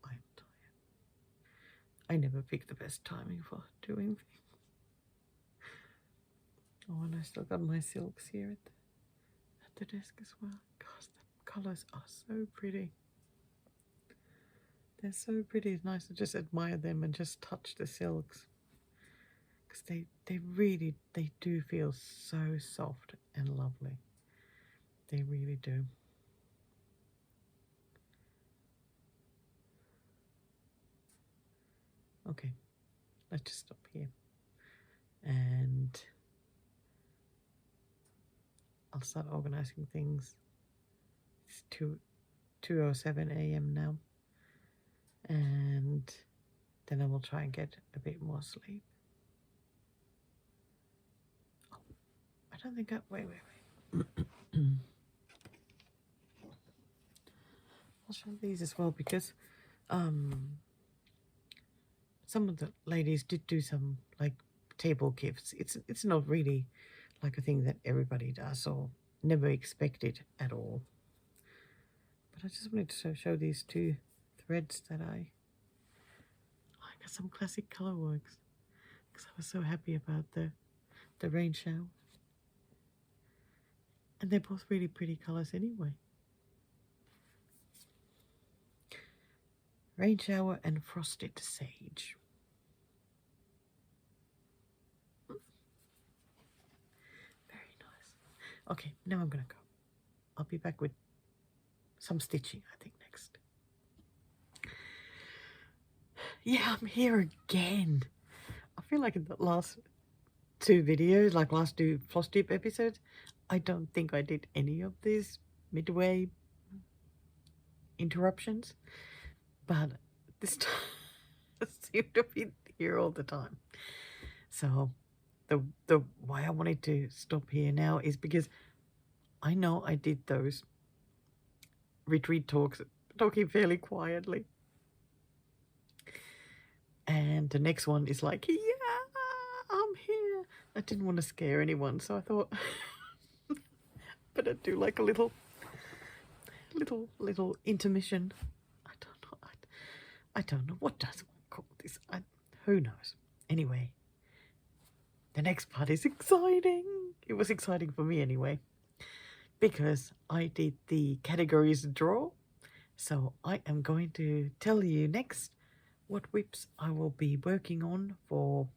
I'm tired. I never pick the best timing for doing things. Oh, and I still got my silks here at the desk as well. Gosh, the colours are so pretty. They're so pretty. It's nice to just admire them and just touch the silks. Because they do feel so soft and lovely. They really do. Okay, let's just stop here. And I'll start organizing things. It's 2:07 a.m. now. And then I will try and get a bit more sleep. Oh, I don't think wait. I'll show these as well because some of the ladies did do some like table gifts. It's not really like a thing that everybody does or never expected at all. But I just wanted to show these 2 threads that I got some classic color works because I was so happy about the rain shower. And they're both really pretty colors anyway. Rain shower and frosted sage. Very nice. Okay, now I'm gonna go. I'll be back with some stitching, I think, next. Yeah, I'm here again. I feel like in the last 2 videos, like last 2 Flosstube episodes, I don't think I did any of this midway interruptions, but this time it seemed to be here all the time. So the why I wanted to stop here now is because I know I did those retreat talks talking fairly quietly. And the next one is like, yeah, I'm here. I didn't want to scare anyone, so I thought better do like a little intermission. I don't know. I don't know. What does one call this? Who knows? Anyway, the next part is exciting. It was exciting for me anyway, because I did the categories draw. So I am going to tell you next what whips I will be working on for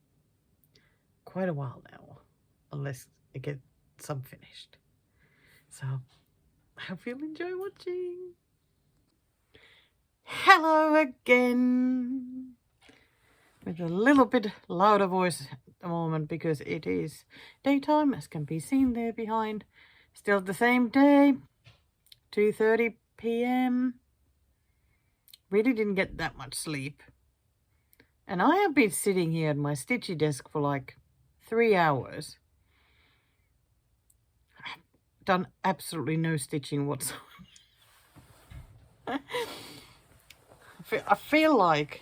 quite a while now, unless I get some finished. So I hope you'll enjoy watching. Hello again, with a little bit louder voice at the moment because it is daytime, as can be seen there behind. Still the same day, 2:30 p.m. Really didn't get that much sleep. And I have been sitting here at my stitchy desk for like 3 hours. I've done absolutely no stitching whatsoever. I feel like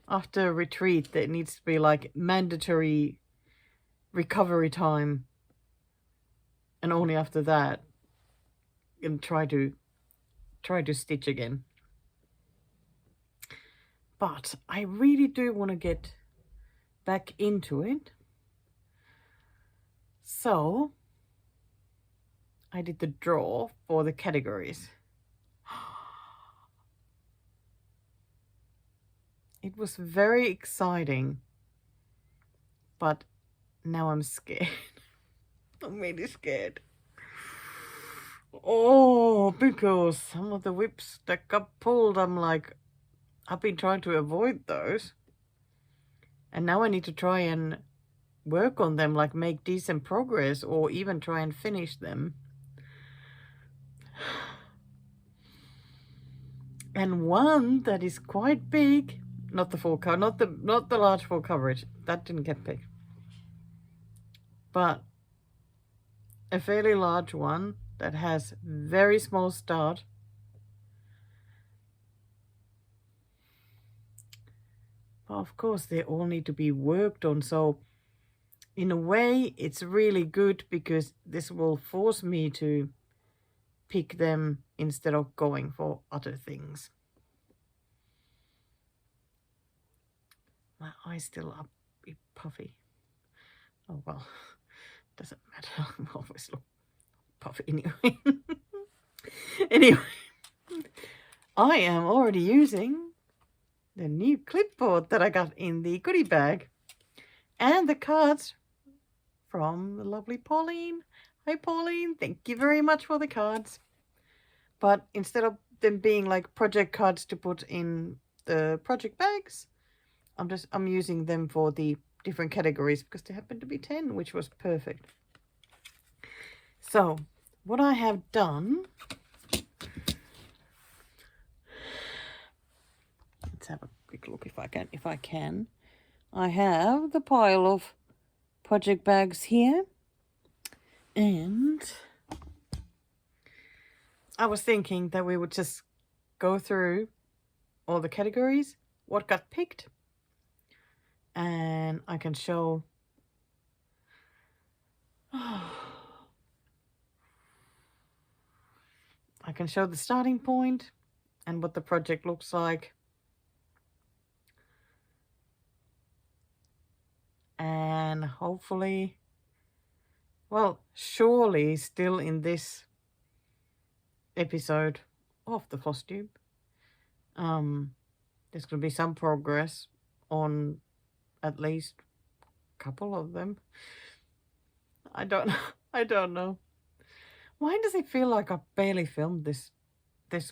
after a retreat there needs to be like mandatory recovery time, and only after that and try to stitch again. But I really do want to get back into it. So I did the draw for the categories. It was very exciting, but now I'm scared. I'm really scared. Oh, because some of the whips that got pulled, I'm like, I've been trying to avoid those. And now I need to try and work on them, like make decent progress or even try and finish them. And one that is quite big, not the full cover, not the large full coverage, that didn't get picked, but a fairly large one that has very small start. But of course they all need to be worked on, so in a way it's really good because this will force me to pick them instead of going for other things. My eyes still are a bit puffy. Oh well, doesn't matter. I'm always look puffy anyway. Anyway, I am already using the new clipboard that I got in the goodie bag and the cards from the lovely Pauline. Hi Pauline, thank you very much for the cards. But instead of them being like project cards to put in the project bags, I'm using them for the different categories because they happen to be 10, which was perfect. So what I have done, let's have a quick look if I can. I have the pile of project bags here, and I was thinking that we would just go through all the categories, what got picked, and I can show the starting point and what the project looks like. And hopefully, well, surely still in this episode of the Flosstube, there's going to be some progress on at least a couple of them. I don't know. Why does it feel like I've barely filmed this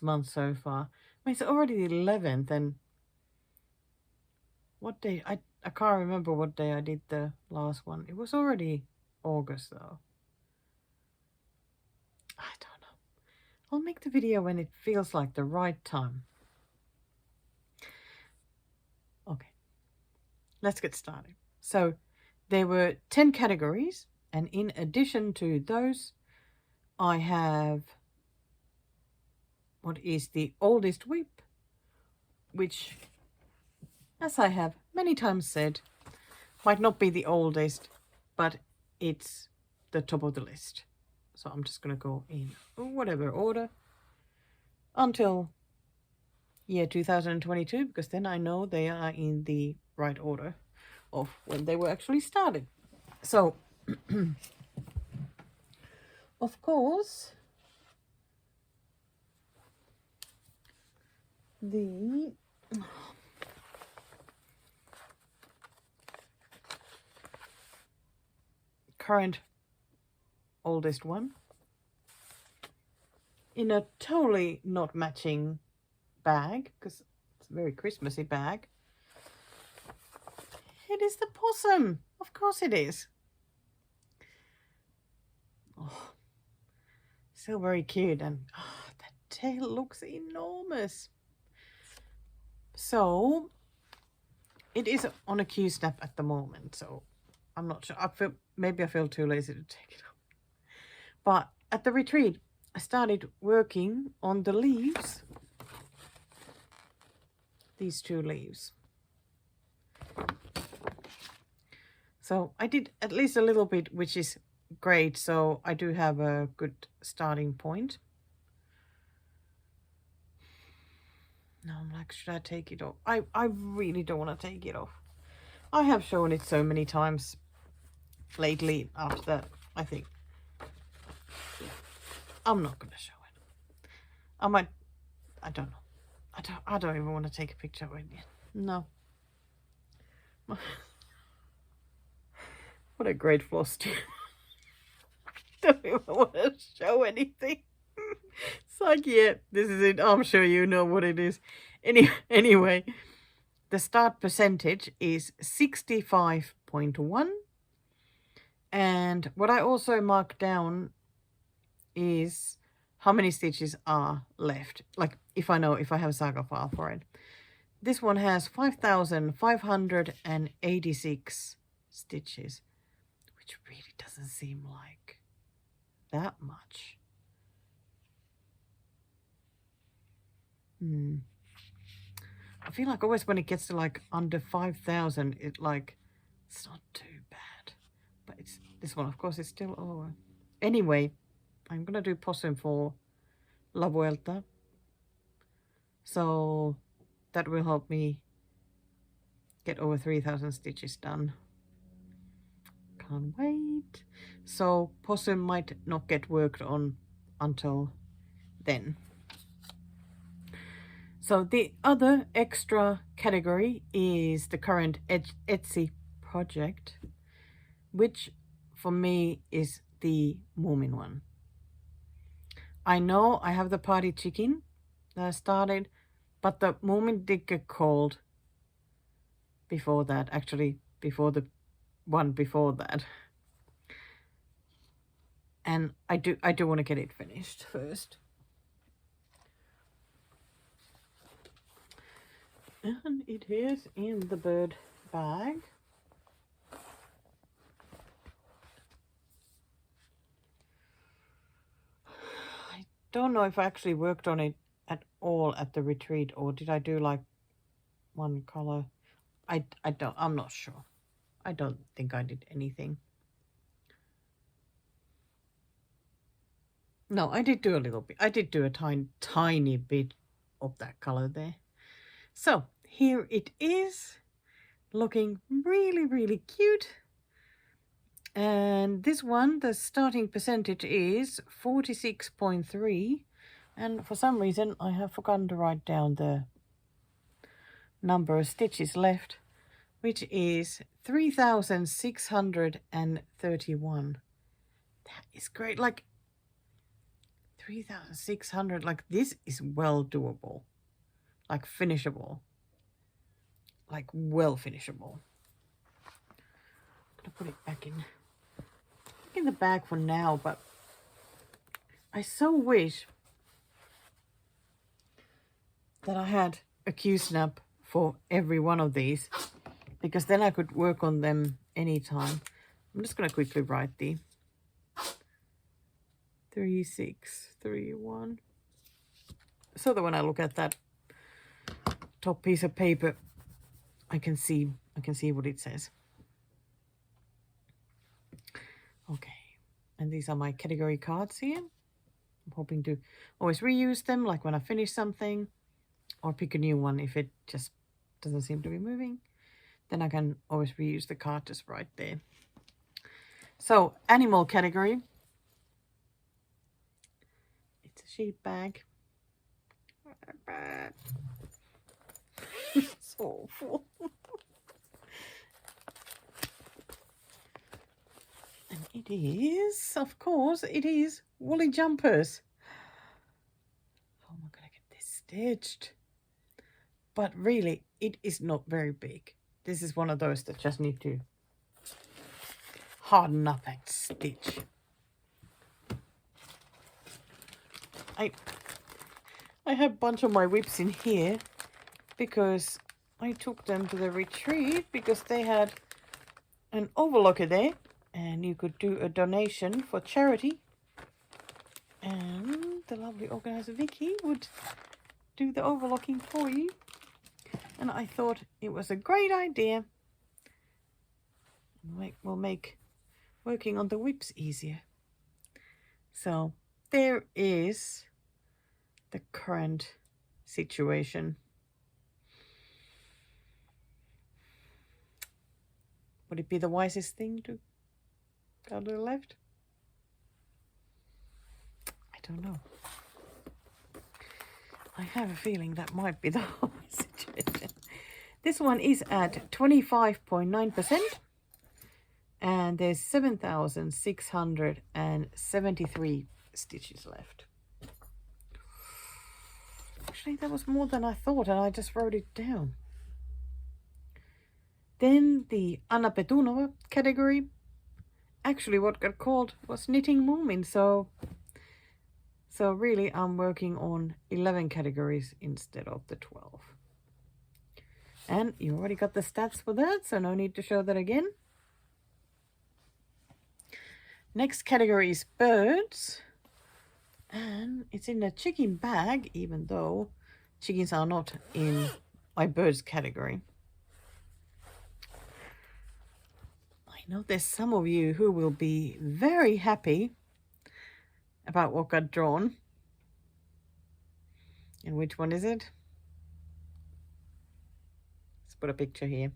month so far? I mean, it's already the 11th, and what day? I can't remember what day I did the last one. It was already August, though. I don't know. I'll make the video when it feels like the right time. Okay, let's get started. So there were 10 categories, and in addition to those, I have what is the oldest whip, which, as I have many times said, might not be the oldest, but it's the top of the list. So I'm just going to go in whatever order until year 2022, because then I know they are in the right order of when they were actually started. So, of course, the current oldest one in a totally not matching bag, because it's a very Christmassy bag. It is the possum. Of course it is. Oh, still very cute, and that tail looks enormous. So it is on a Q-snap at the moment, so I'm not sure. Maybe I feel too lazy to take it off. But at the retreat, I started working on the leaves. These 2 leaves. So I did at least a little bit, which is great. So I do have a good starting point. Now I'm like, should I take it off? I really don't want to take it off. I have shown it so many times lately after that. I think, yeah, I'm not going to show it. I might, I don't know. I don't even want to take a picture of it yet. No. What a great Flosstube. Don't even want to show anything. It's like, yeah, this is it. I'm sure you know what it is. Anyway, the start percentage is 65.1. And what I also marked down is how many stitches are left. Like, if I have a saga file for it. This one has 5,586 stitches, which really doesn't seem like that much. I feel like always when it gets to like under 5,000, it's not too bad. But it's this one, of course, is still over. Anyway, I'm gonna do possum for La Vuelta. So that will help me get over 3,000 stitches done. Can't wait. So possum might not get worked on until then. So the other extra category is the current Etsy project, which for me is the Moomin one. I know I have the party chicken that I started, but the Moomin did get called before that, actually before the one before that. And I do want to get it finished first. And it is in the bird bag. I don't know if I actually worked on it at all at the retreat, or did I do like one color? I'm not sure. I don't think I did anything. No, I did do a little bit. I did do a tiny bit of that color there. So here it is, looking really, really cute. And this one, the starting percentage is 46.3. And for some reason, I have forgotten to write down the number of stitches left, which is 3,631. That is great. Like 3,600, like this is well doable, like finishable, like well finishable. I'm gonna put it back in the bag for now, but I so wish that I had a Q-snap for every one of these, because then I could work on them anytime. I'm just going to quickly write the 3631, so that when I look at that top piece of paper, I can see what it says. Okay, and these are my category cards here. I'm hoping to always reuse them, like when I finish something, or pick a new one if it just doesn't seem to be moving. Then I can always reuse the card just right there. So, animal category. It's a sheep bag. It's awful. And it is, of course, it is woolly jumpers. How am I going to get this stitched? But really, it is not very big. This is one of those that just need to harden up and stitch. I have a bunch of my whips in here because I took them to the retreat because they had an overlocker there and you could do a donation for charity. And the lovely organizer Vicky would do the overlocking for you. And I thought it was a great idea. Will make working on the whips easier. So there is the current situation. Would it be the wisest thing to go to the left? I don't know. I have a feeling that might be the whole situation. This one is at 25.9%. And there's 7,673 stitches left. Actually, that was more than I thought, and I just wrote it down. Then the Anna Petunova category. Actually, what got called was Knitting Moomin, so really I'm working on 11 categories instead of the 12. And you already got the stats for that, so no need to show that again. Next category is birds, and it's in a chicken bag, even though chickens are not in my birds category. I know there's some of you who will be very happy about what got drawn. And which one is it? Let's put a picture here.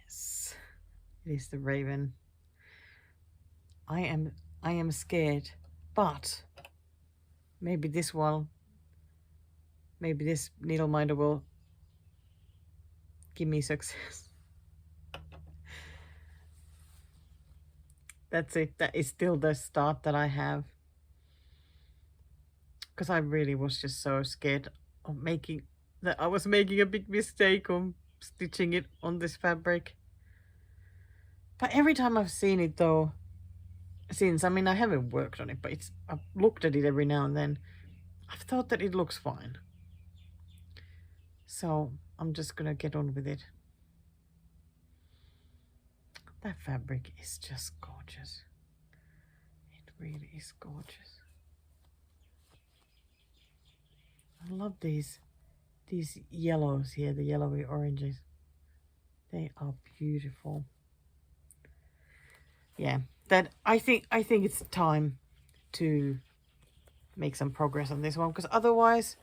Yes, it is the raven. I am scared, but maybe this needle minder will give me success. That's it. That is still the start that I have. Because I really was just so scared of I was making a big mistake on stitching it on this fabric. But every time I've seen it though, I mean, I haven't worked on it, but I've looked at it every now and then. I've thought that it looks fine. So I'm just gonna get on with it. That fabric is just gorgeous. It really is gorgeous. I love these yellows here, the yellowy oranges. They are beautiful. Yeah, that I think it's time to make some progress on this one, because otherwise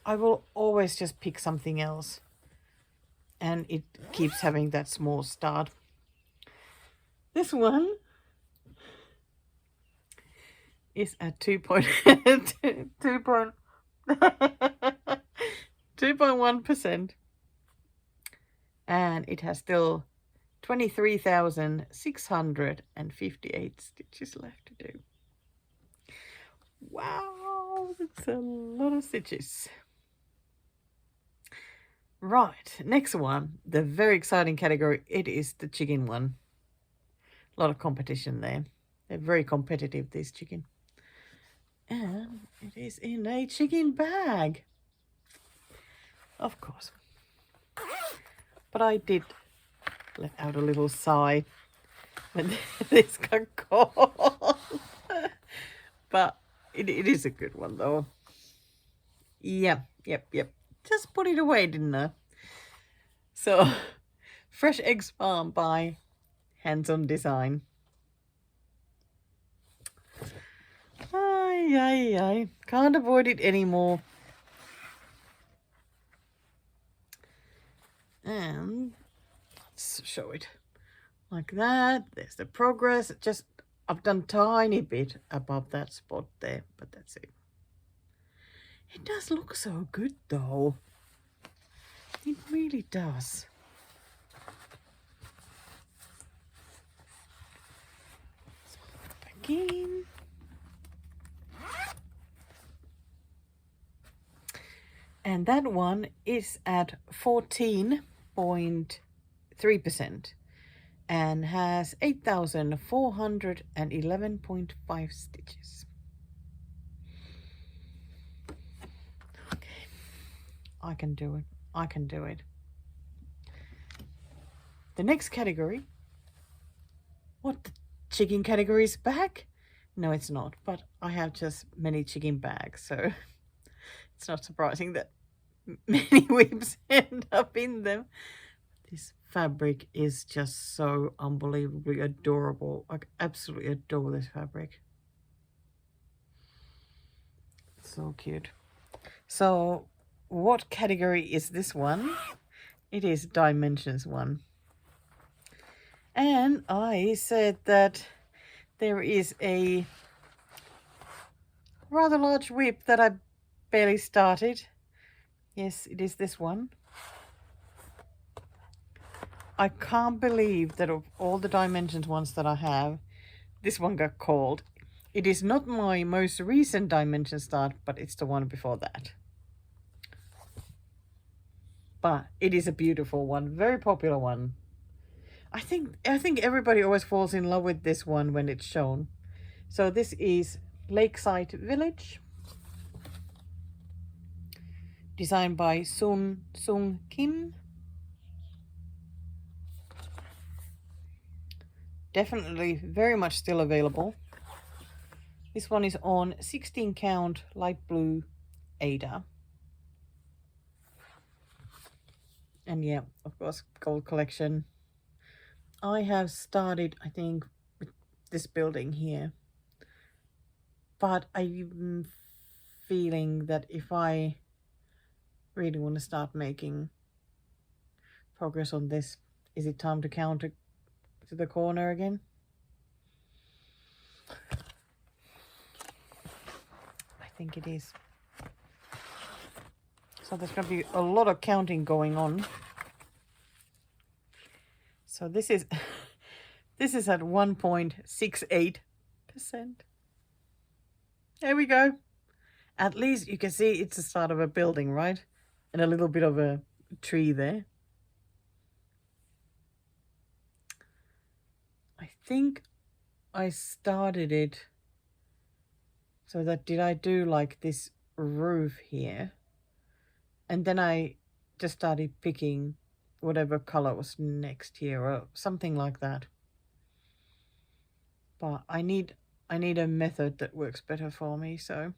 I will always just pick something else and it keeps having that small start. This one is at 2.1%, and it has still 23,658 stitches left to do. Wow, that's a lot of stitches. Right, next one, the very exciting category. It is the chicken one. A lot of competition there. They're very competitive, these chicken. And it is in a chicken bag. Of course. But I did let out a little sigh when this got cold. But it is a good one though. Yep. Just put it away, didn't I? So, Fresh Eggs Farm by Hands On Design. Ay. Can't avoid it anymore. And let's show it like that. There's the progress. Just I've done tiny bit above that spot there, but that's it. It does look so good though. It really does. Let's put it back in. And that one is at 14.3% and has 8,411.5 stitches. Okay, I can do it. The next category. What, the chicken category is back? No, it's not, but I have just many chicken bags, so it's not surprising that many whips end up in them. This fabric is just so unbelievably adorable. I absolutely adore this fabric. So cute. So what category is this one? It is Dimensions one. And I said that there is a rather large whip that I barely started. Yes, it is this one. I can't believe that of all the Dimensions ones that I have, this one got called. It is not my most recent Dimension start, but it's the one before that. But it is a beautiful one, very popular one. I think everybody always falls in love with this one when it's shown. So this is Lakeside Village, designed by Sun Sung Kim. Definitely very much still available. This one is on 16 count light blue Ada. And yeah, of course, gold collection. I have started, I think, with this building here. But I'm feeling that if I really want to start making progress on this, is it time to count it to the corner again? I think it is. So there's going to be a lot of counting going on. So this is this is at 1.68%. There we go. At least you can see it's the start of a building, right? And a little bit of a tree there. I think I started it so that did I do like this roof here? And then I just started picking whatever color was next here or something like that. But I need a method that works better for me, so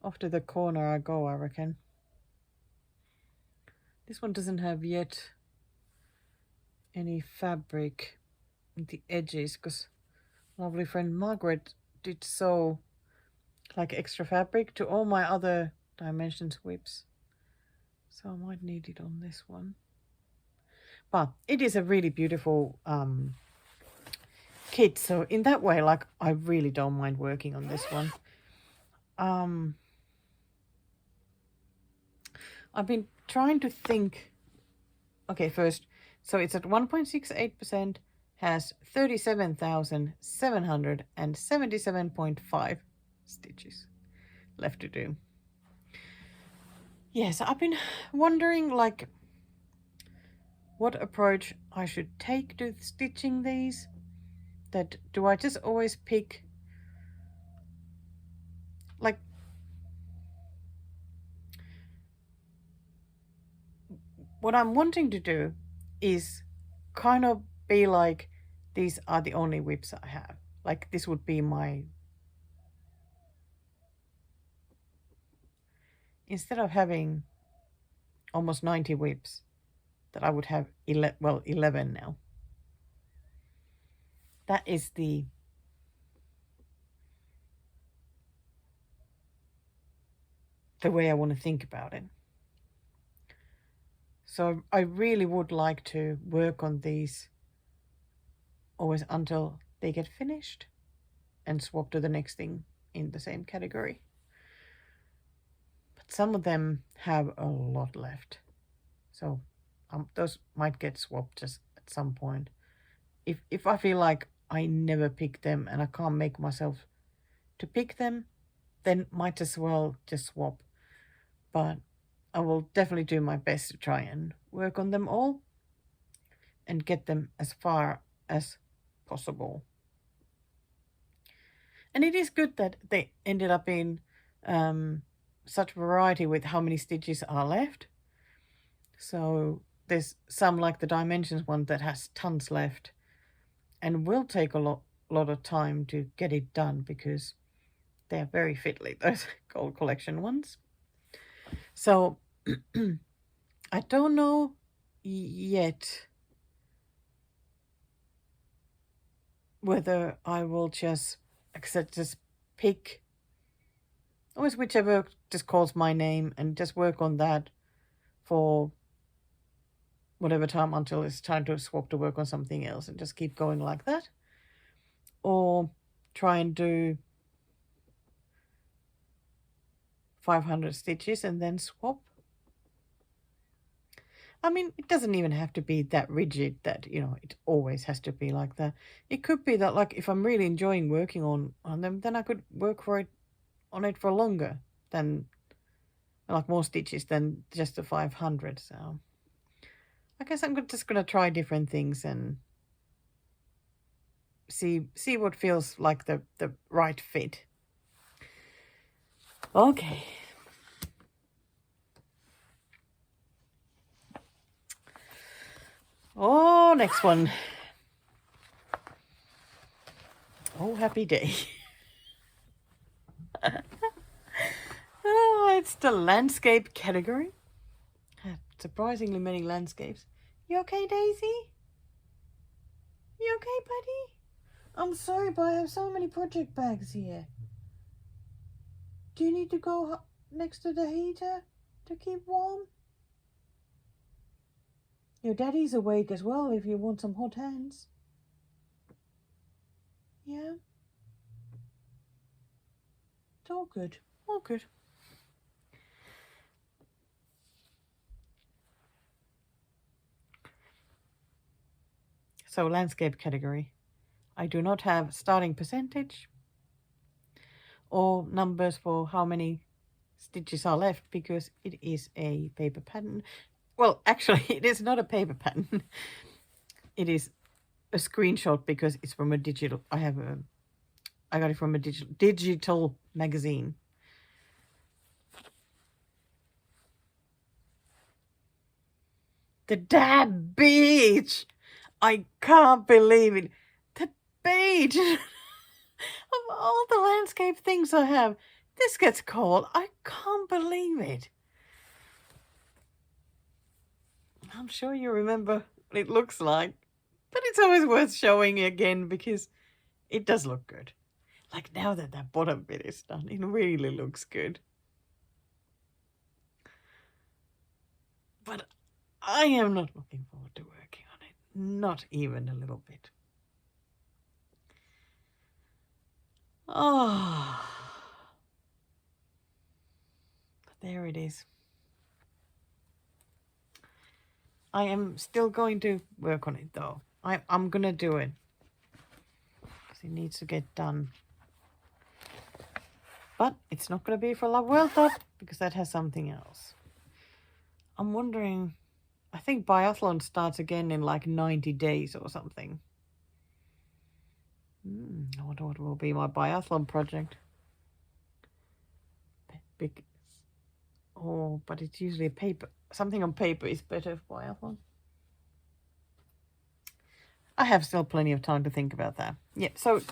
off to the corner I go, I reckon. This one doesn't have yet any fabric at the edges because lovely friend Margaret did sew like extra fabric to all my other Dimensions whips. So I might need it on this one. But it is a really beautiful kit. So in that way, like, I really don't mind working on this one. I've been trying to think. Okay, first, so it's at 1.68%, has 37,777.5 stitches left to do. Yes, I've been wondering, like, what approach I should take to stitching these. That do I just always pick like, what I'm wanting to do is kind of be like, these are the only whips I have. Like, this would be my, instead of having almost 90 whips, that I would have 11 now. That is the way I want to think about it. So I really would like to work on these always until they get finished and swap to the next thing in the same category. But some of them have a lot left. So those might get swapped just at some point. If I feel like I never pick them and I can't make myself to pick them, then might as well just swap. But I will definitely do my best to try and work on them all and get them as far as possible. And it is good that they ended up in such variety with how many stitches are left. So there's some, like the dimensions one, that has tons left and will take a lot of time to get it done because they're very fiddly, those gold collection ones. So I don't know yet whether I will just pick always whichever just calls my name and just work on that for whatever time until it's time to swap to work on something else and just keep going like that. Or try and do 500 stitches and then swap. I mean, it doesn't even have to be that rigid that, it always has to be like that. It could be that, like, if I'm really enjoying working on them, then I could work on it for longer than, like, more stitches than just the 500. So I guess I'm just going to try different things and see what feels like the right fit. Okay. Oh, next one. Oh, happy day. Oh, it's the landscape category. Surprisingly many landscapes. You okay, Daisy? You okay, buddy? I'm sorry, but I have so many project bags here. Do you need to go next to the heater to keep warm? Your daddy's awake as well if you want some hot hands. Yeah? It's all good. All good. So, landscape category. I do not have starting percentage or numbers for how many stitches are left because it is a paper pattern. Well, actually, it is not a paper pattern. It is a screenshot because it's from a digital. I got it from a digital magazine. The damn beach! I can't believe it. The beach! Of all the landscape things I have, this gets called. I can't believe it. I'm sure you remember what it looks like, but it's always worth showing again because it does look good. Like, now that bottom bit is done, it really looks good. But I am not looking forward to working on it. Not even a little bit. Oh. But there it is. I am still going to work on it though. I'm going to do it. Because it needs to get done. But it's not going to be for Love World Up because that has something else. I'm wondering, I think biathlon starts again in like 90 days or something. I wonder what will be my biathlon project. Big. Oh, but it's usually paper. Something on paper is better for iPhone. I have still plenty of time to think about that. Yeah, so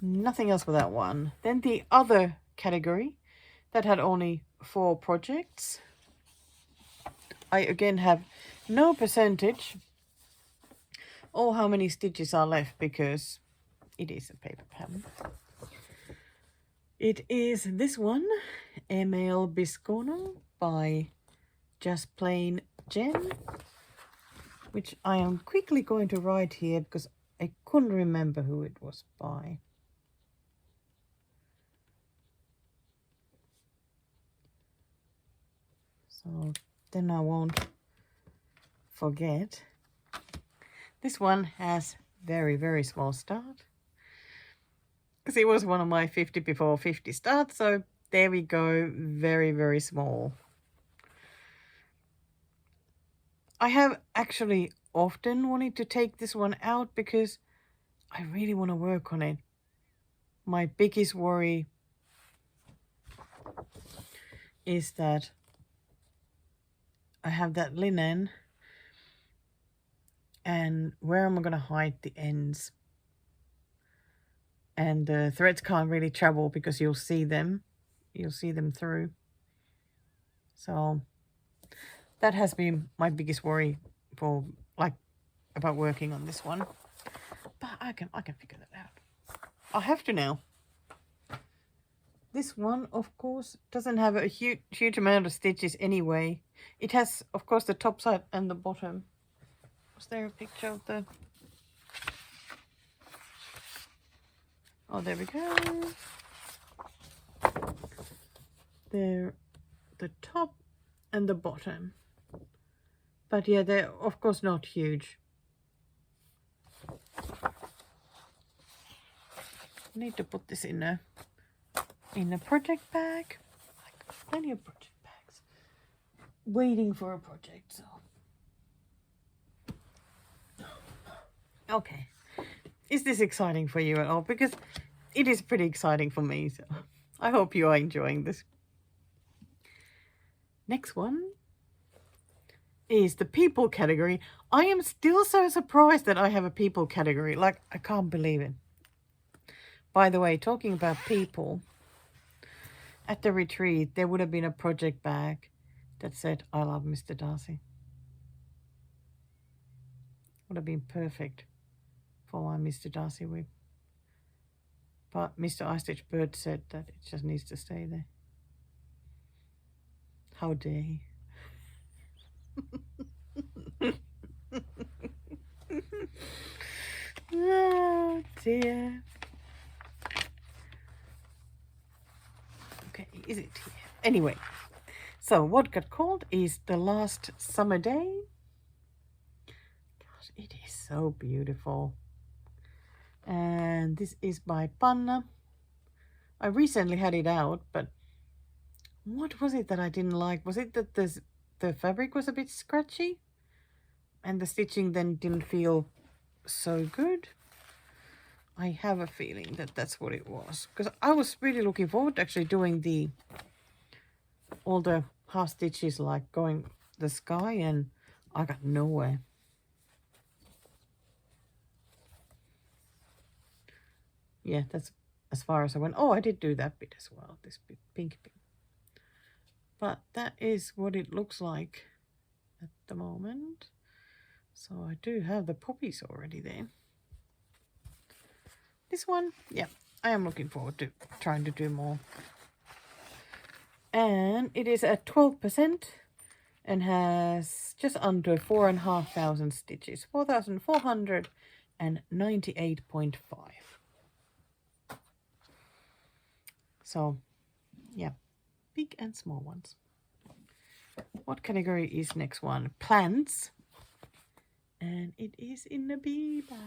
nothing else for that one. Then the other category that had only 4 projects. I again have no percentage or how many stitches are left because it is a paper pen. It is this one, Email Biscono by Just Plain Jen, which I am quickly going to write here because I couldn't remember who it was by. So then I won't forget. This one has very, very small start. Because it was one of my 50 before 50 starts. So there we go. Very, very small. I have actually often wanted to take this one out because I really want to work on it. My biggest worry is that I have that linen and where am I going to hide the ends? And the threads can't really travel because you'll see them through. So that has been my biggest worry for about working on this one. But I can figure that out. I have to now. This one, of course, doesn't have a huge amount of stitches anyway. It has, of course, the top side and the bottom. Was there a picture of the... Oh, there we go. There, the top and the bottom. But yeah, they're, of course, not huge. I need to put this in a project bag. Like plenty of project bags. Waiting for a project, so. Okay. Is this exciting for you at all? Because it is pretty exciting for me, so I hope you are enjoying this. Next one is the people category. I am still so surprised that I have a people category. Like, I can't believe it. By the way, talking about people, at the retreat, there would have been a project bag that said, I love Mr. Darcy. Would have been perfect for my Mr. Darcy whip. But Mr. I-Stitch Bird said that it just needs to stay there. How dare he? Oh dear. Okay, is it here? Anyway, so what got called is The Last Summer Day. Gosh, it is so beautiful. And this is by Panna. I recently had it out, but what was it that I didn't like? Was it that the fabric was a bit scratchy? And the stitching then didn't feel so good? I have a feeling that that's what it was. Because I was really looking forward to actually doing all the half stitches like going the sky, and I got nowhere. Yeah, that's as far as I went. Oh, I did do that bit as well, this bit, pink bit. But that is what it looks like at the moment. So I do have the poppies already there. This one, yeah, I am looking forward to trying to do more. And it is at 12% and has just under 4,500 stitches, 4,498.5. So, yeah, big and small ones. What category is next one? Plants. And it is in the bee bag.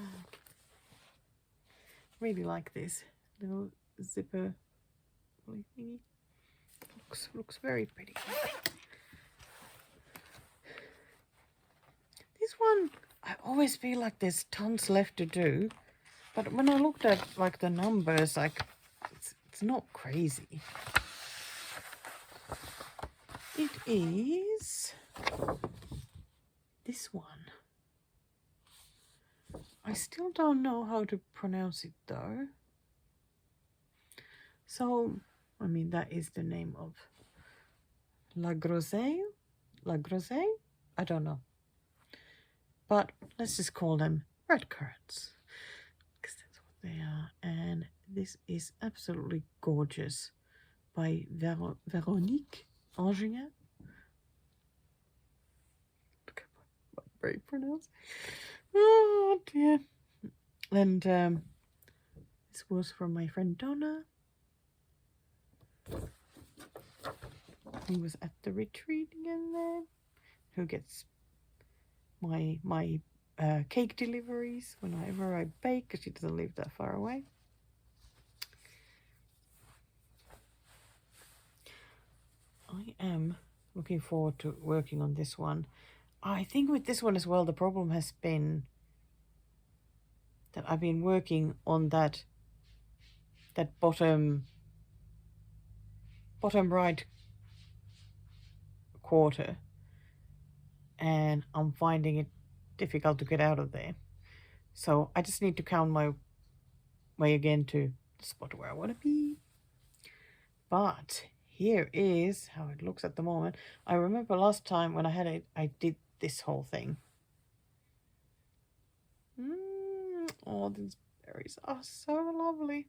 Really like this little zipper thingy. Looks very pretty. This one, I always feel like there's tons left to do, but when I looked at like the numbers, like it's not crazy. It is this one. I still don't know how to pronounce it though. So, I mean, that is the name of La Groseille? La Groseille? I don't know. But let's just call them red currants, because that's what they are. And this is absolutely gorgeous by Veronique Angien. Look at my brain pronounced. Oh dear. And this was from my friend Donna, who was at the retreat again there, who gets my cake deliveries whenever I bake, because she doesn't live that far away. I am looking forward to working on this one. I think with this one as well, the problem has been that I've been working on that bottom right quarter, and I'm finding it difficult to get out of there. So I just need to count my way again to the spot where I want to be. But here is how it looks at the moment. I remember last time when I had it, I did this whole thing. Oh, these berries are so lovely.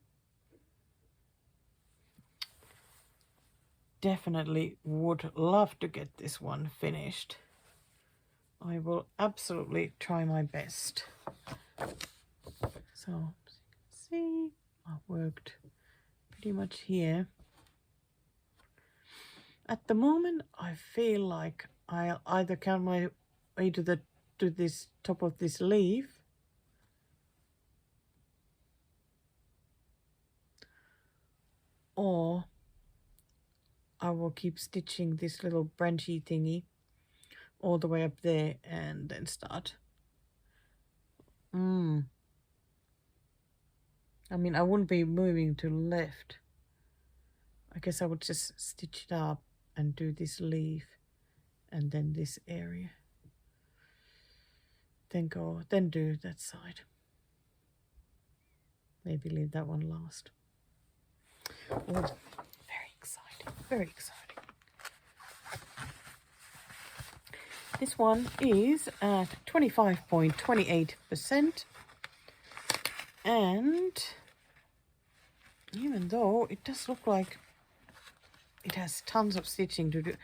Definitely would love to get this one finished. I will absolutely try my best. So, as you can see, I've worked pretty much here. At the moment, I feel like I'll either count my way to this top of this leaf, or I will keep stitching this little branchy thingy all the way up there and then start. I mean, I wouldn't be moving to left. I guess I would just stitch it up and do this leaf and then this area. Then do that side. Maybe leave that one last. Oh, very exciting, very exciting. This one is at 25.28%. And even though it does look like it has tons of stitching to do,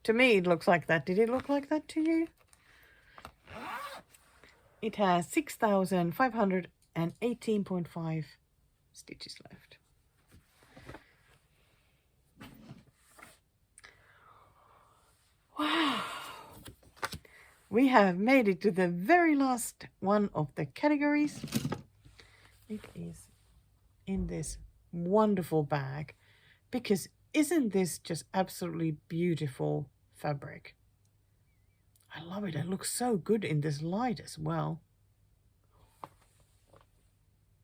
to me it looks like that. Did it look like that to you? It has 6,518.5 stitches left. Wow! We have made it to the very last one of the categories. It is in this wonderful bag, because isn't this just absolutely beautiful fabric? I love it. It looks so good in this light as well.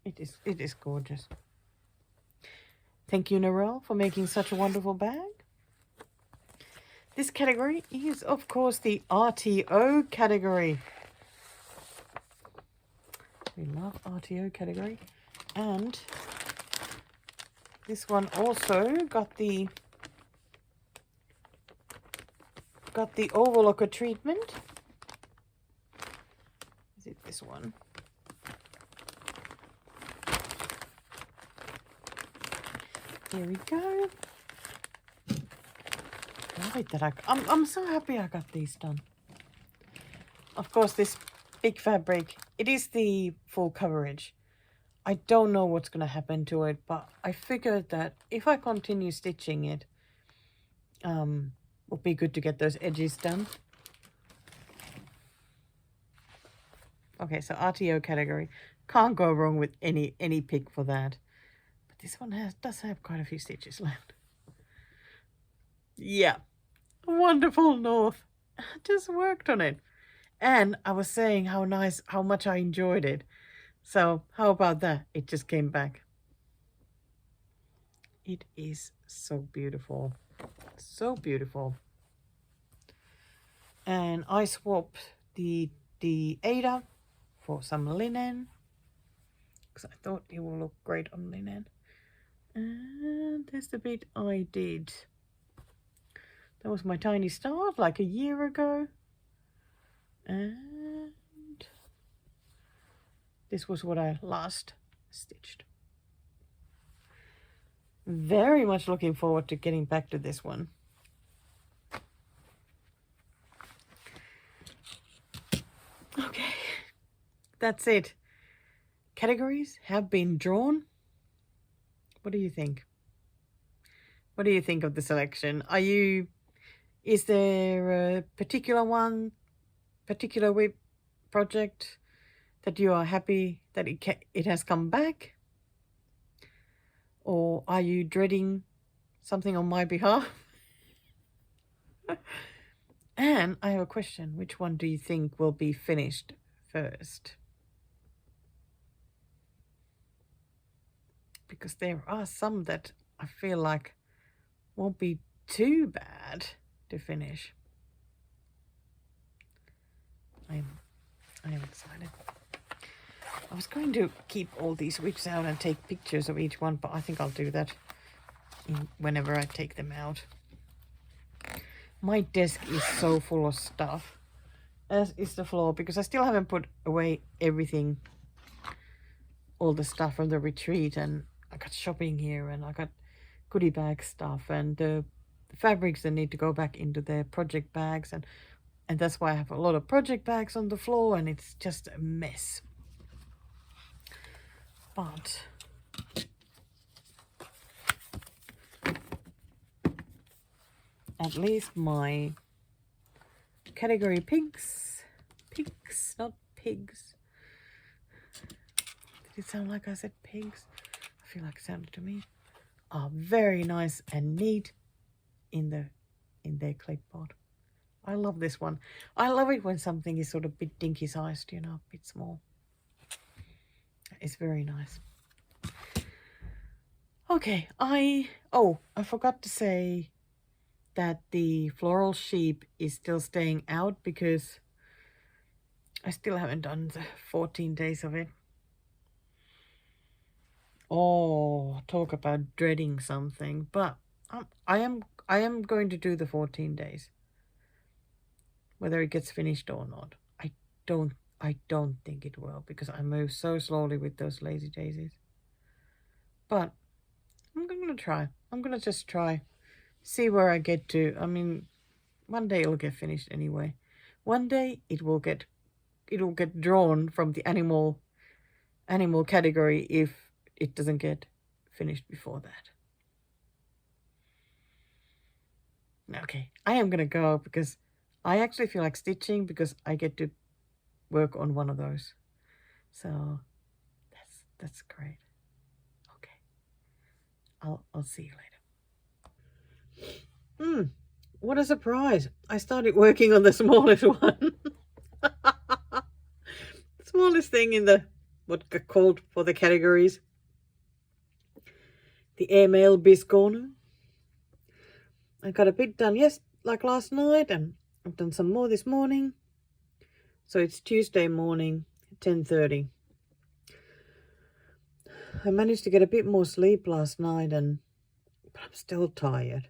It is gorgeous. Thank you, Narelle, for making such a wonderful bag. This category is, of course, the RTO category. We love RTO category. And this one also got the overlocker treatment. Is it this one? Here we go. Love it that I'm so happy I got these done. Of course, this big fabric, it is the full coverage. I don't know what's going to happen to it, but I figured that if I continue stitching it, would be good to get those edges done. Okay, so RTO category. Can't go wrong with any pick for that. But this one does have quite a few stitches left. Yeah, wonderful North. I just worked on it. And I was saying how much I enjoyed it. So how about that? It just came back. It is so beautiful. So beautiful. And I swapped the Ada for some linen because I thought it will look great on linen. And there's the bit I did. That was my tiny start like a year ago. And this was what I last stitched. Very much looking forward to getting back to this one. Okay, that's it. Categories have been drawn. What do you think? What do you think of the selection? Is there a particular WIP project that you are happy that it has come back? Or are you dreading something on my behalf? And I have a question. Which one do you think will be finished first? Because there are some that I feel like won't be too bad to finish. I am excited. I was going to keep all these WIPs out and take pictures of each one, but I think I'll do that whenever I take them out. My desk is so full of stuff, as is the floor, because I still haven't put away everything, all the stuff from the retreat, and I got shopping here, and I got goodie bag stuff, and the fabrics that need to go back into their project bags, and that's why I have a lot of project bags on the floor, and it's just a mess. But at least my category pigs, not pigs. Did it sound like I said pigs? I feel like it sounded to me. Are very nice and neat in their clipboard. I love this one. I love it when something is sort of a bit dinky sized, you know, a bit small. It's very nice. Okay, I forgot to say that the floral sheep is still staying out because I still haven't done the 14 days of it. Oh, talk about dreading something, but I am going to do the 14 days. Whether it gets finished or not. I don't think it will, because I move so slowly with those lazy daisies. But I'm gonna try. I'm gonna just try. See where I get to. I mean, one day it'll get finished anyway. One day it'll get drawn from the animal category if it doesn't get finished before that. Okay, I am gonna go because I actually feel like stitching because I get to work on one of those. So that's great. Okay. I'll see you later. What a surprise. I started working on the smallest one. The smallest thing in the what got called for the categories. The email biz corner. I got a bit done like last night, and I've done some more this morning. So it's Tuesday morning, 10:30. I managed to get a bit more sleep last night, but I'm still tired.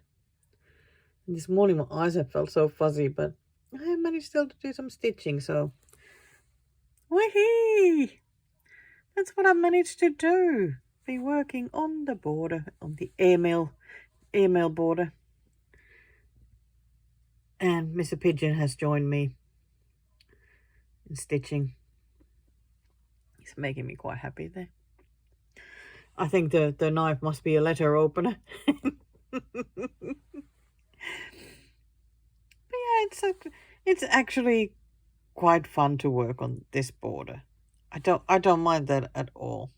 And this morning my eyes have felt so fuzzy, but I managed still to do some stitching, so whee! That's what I managed to do. Be working on the border, on the email border. And Mr. Pigeon has joined me in stitching. He's making me quite happy there. I think the knife must be a letter opener. But yeah, it's actually quite fun to work on this border. I don't mind that at all.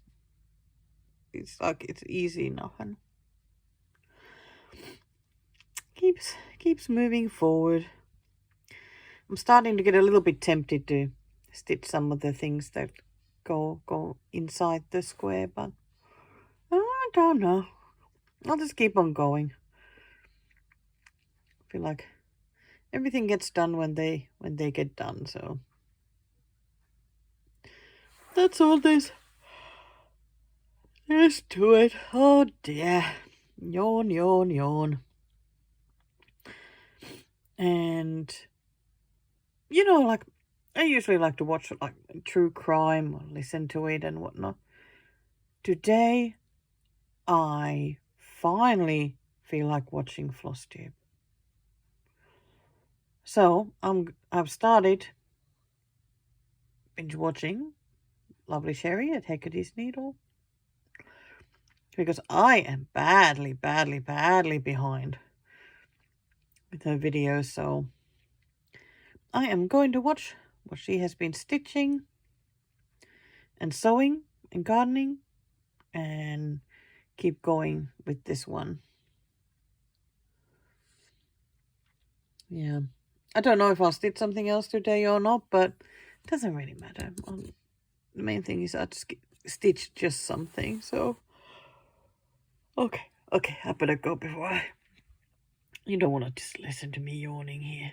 It's like it's easy enough and keeps moving forward. I'm starting to get a little bit tempted to stitch some of the things that go inside the square, but I don't know. I'll just keep on going. I feel like everything gets done when they get done. So that's all there's to it. Oh dear, yawn, yawn, yawn. And you know, like I usually like to watch like true crime or listen to it and whatnot. Today, I finally feel like watching Flosstube. So I've started binge watching Lovely Sherry at Hecate's Needle because I am badly behind with her videos. So I am going to watch what she has been stitching and sewing and gardening and keep going with this one. Yeah. I don't know if I'll stitch something else today or not, but it doesn't really matter. The main thing is I just stitch just something, so... Okay, I better go before You don't want to just listen to me yawning here.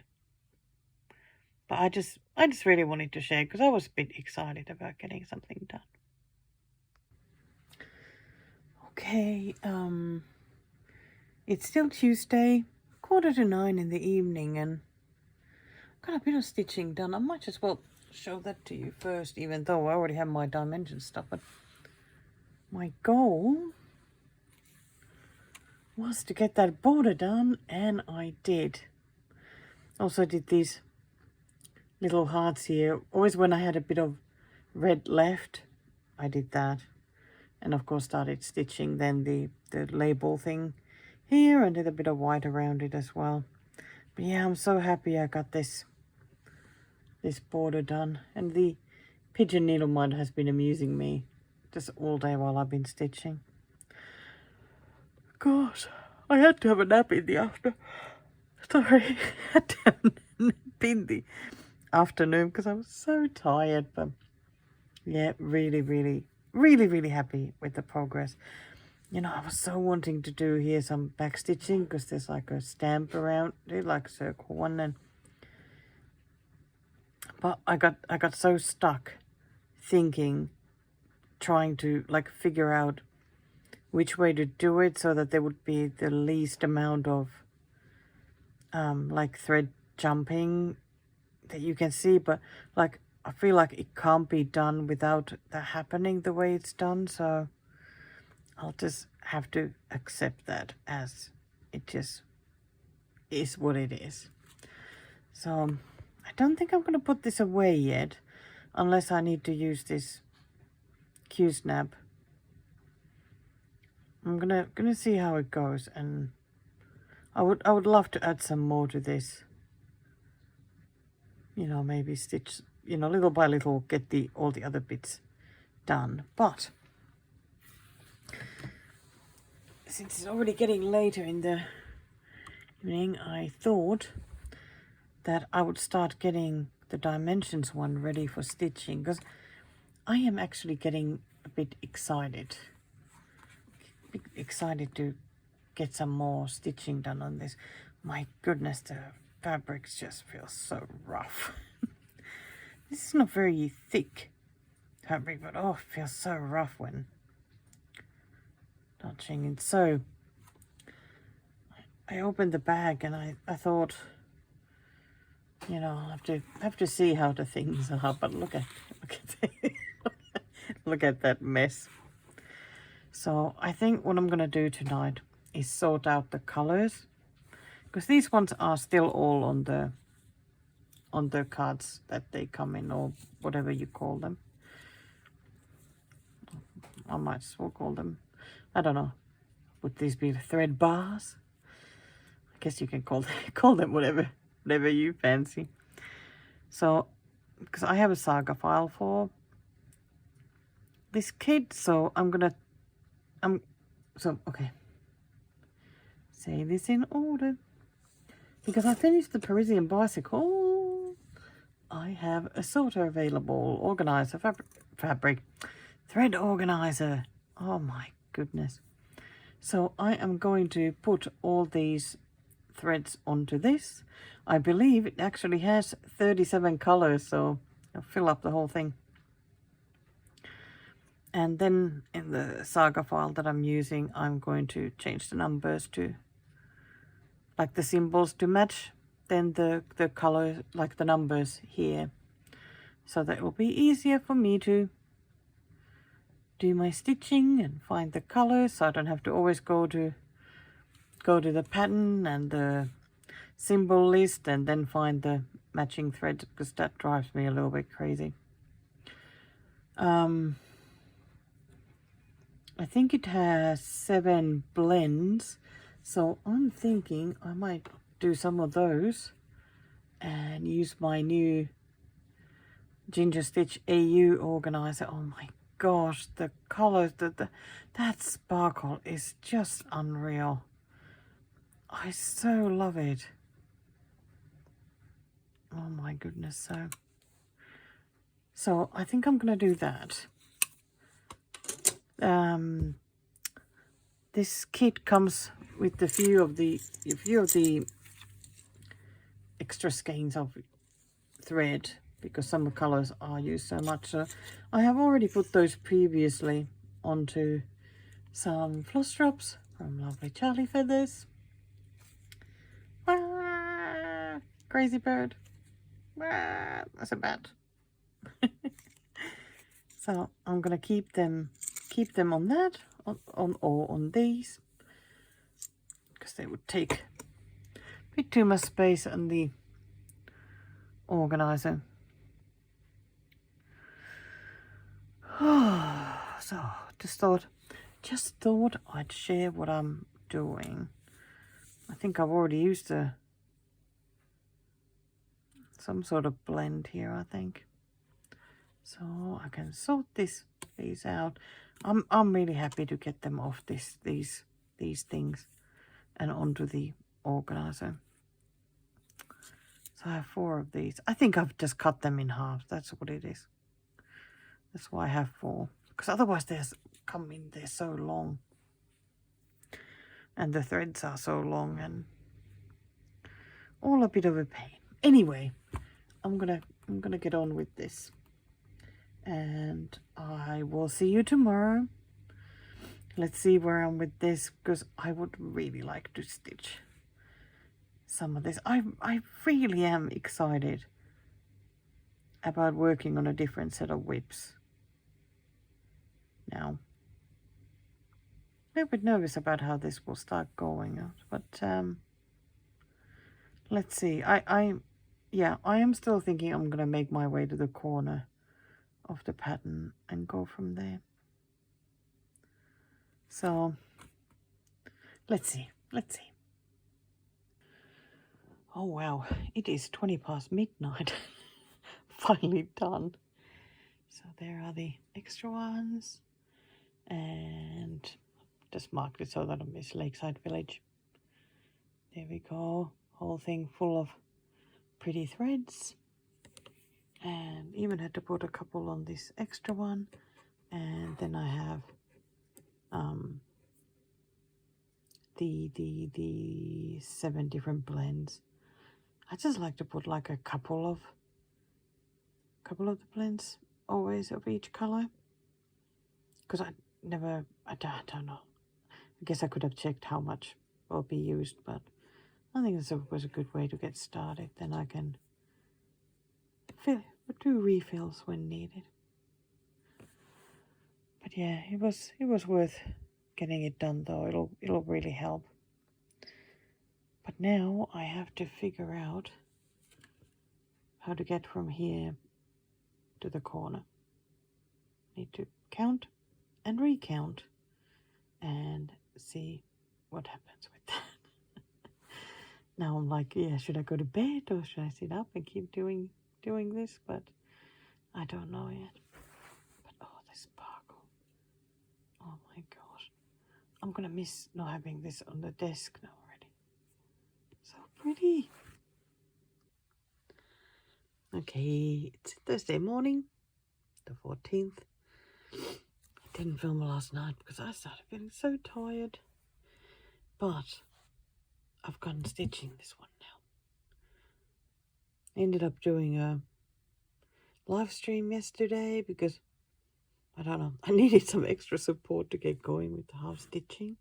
But I just really wanted to share because I was a bit excited about getting something done. Okay, it's still Tuesday, 9:15 in the evening, and got a bit of stitching done. I might as well show that to you first, even though I already have my dimension stuff. But my goal was to get that border done, and I did. Also did these little hearts here. Always when I had a bit of red left, I did that. And of course started stitching then the label thing here and did a bit of white around it as well. But yeah, I'm so happy I got this border done. And the pigeon needle mud has been amusing me just all day while I've been stitching. Gosh, I had to have a nap in the afternoon. Sorry, I had to have a nap in the afternoon because I was so tired. But yeah, really happy with the progress. You know, I was so wanting to do here some back stitching because there's like a stamp around it, like a circle one, but I got so stuck thinking, trying to like figure out which way to do it so that there would be the least amount of like thread jumping that you can see, but like I feel like it can't be done without that happening the way it's done, so I'll just have to accept that as it just is what it is. So I don't think I'm going to put this away yet unless I need to use this Q-snap. I'm gonna see how it goes, and I would love to add some more to this. You know, maybe stitch, you know, little by little, get all the other bits done. But since it's already getting later in the evening, I thought that I would start getting the dimensions one ready for stitching, because I am actually getting a bit excited to get some more stitching done on this. My goodness, the fabrics just feel so rough. This is not very thick fabric, but oh, it feels so rough when touching it. So I opened the bag and I thought, you know, I have to see how the things are. But look at look at that mess. So I think what I'm gonna do tonight is sort out the colors, because these ones are still all on the cards that they come in, or whatever you call them. I might as well call them, I don't know, would these be the thread bars? I guess you can call them whatever you fancy. So because I have a saga file for this kit, so okay, say this in order, because I finished the Parisian bicycle. I have a sorter available, organizer, fabric, thread organizer. Oh my goodness. So I am going to put all these threads onto this. I believe it actually has 37 colors, so I'll fill up the whole thing. And then in the saga file that I'm using, I'm going to change the numbers to, like the symbols to match then the color, like the numbers here, so that it will be easier for me to do my stitching and find the colors, so I don't have to always go to the pattern and the symbol list and then find the matching thread, because that drives me a little bit crazy. I think it has 7 blends, so I'm thinking I might do some of those and use my new Ginger Stitch AU organizer. Oh my gosh, the colors, that sparkle is just unreal. I so love it. Oh my goodness. So I think I'm gonna do that. This kit comes with a few of the extra skeins of thread, because some colors are used so much. So I have already put those previously onto some floss drops from lovely Charlie Feathers. Ah, crazy bird. Ah, that's a bat. So I'm gonna keep them on that, on these, because they would take a bit too much space on the organizer. So just thought I'd share what I'm doing. I think I've already used some sort of blend here, I think. So I can sort these out. I'm really happy to get them off these things and onto the organizer. So I have 4 of these. I think I've just cut them in half. That's what it is. That's why I have 4. Because otherwise they're so long. And the threads are so long and all a bit of a pain. Anyway, I'm gonna get on with this. And I will see you tomorrow. Let's see where I'm with this, because I would really like to stitch some of this. I really am excited about working on a different set of whips now. A little bit nervous about how this will start going out, but let's see. I am still thinking I'm gonna make my way to the corner of the pattern and go from there. So let's see. Oh wow, it is 20 past midnight. Finally done. So there are the extra ones, and just marked it so that I miss Lakeside Village. There we go, whole thing full of pretty threads, and even had to put a couple on this extra one. And then I have the 7 different blends. I just like to put like a couple of the blends always of each color, because I don't know. I guess I could have checked how much will be used, but I think this was a good way to get started. Then I can do refills when needed. But yeah, it was worth getting it done, though. It'll really help. But now I have to figure out how to get from here to the corner. Need to count and recount and see what happens with that. Now I'm like, yeah, should I go to bed or should I sit up and keep doing this? But I don't know yet. But oh, this sparkle. Oh my gosh. I'm gonna miss not having this on the desk now already. So pretty. Okay, it's Thursday morning, the 14th. I didn't film last night because I started feeling so tired. But I've gotten stitching this one now. Ended up doing a live stream yesterday because, I don't know, I needed some extra support to get going with the half stitching.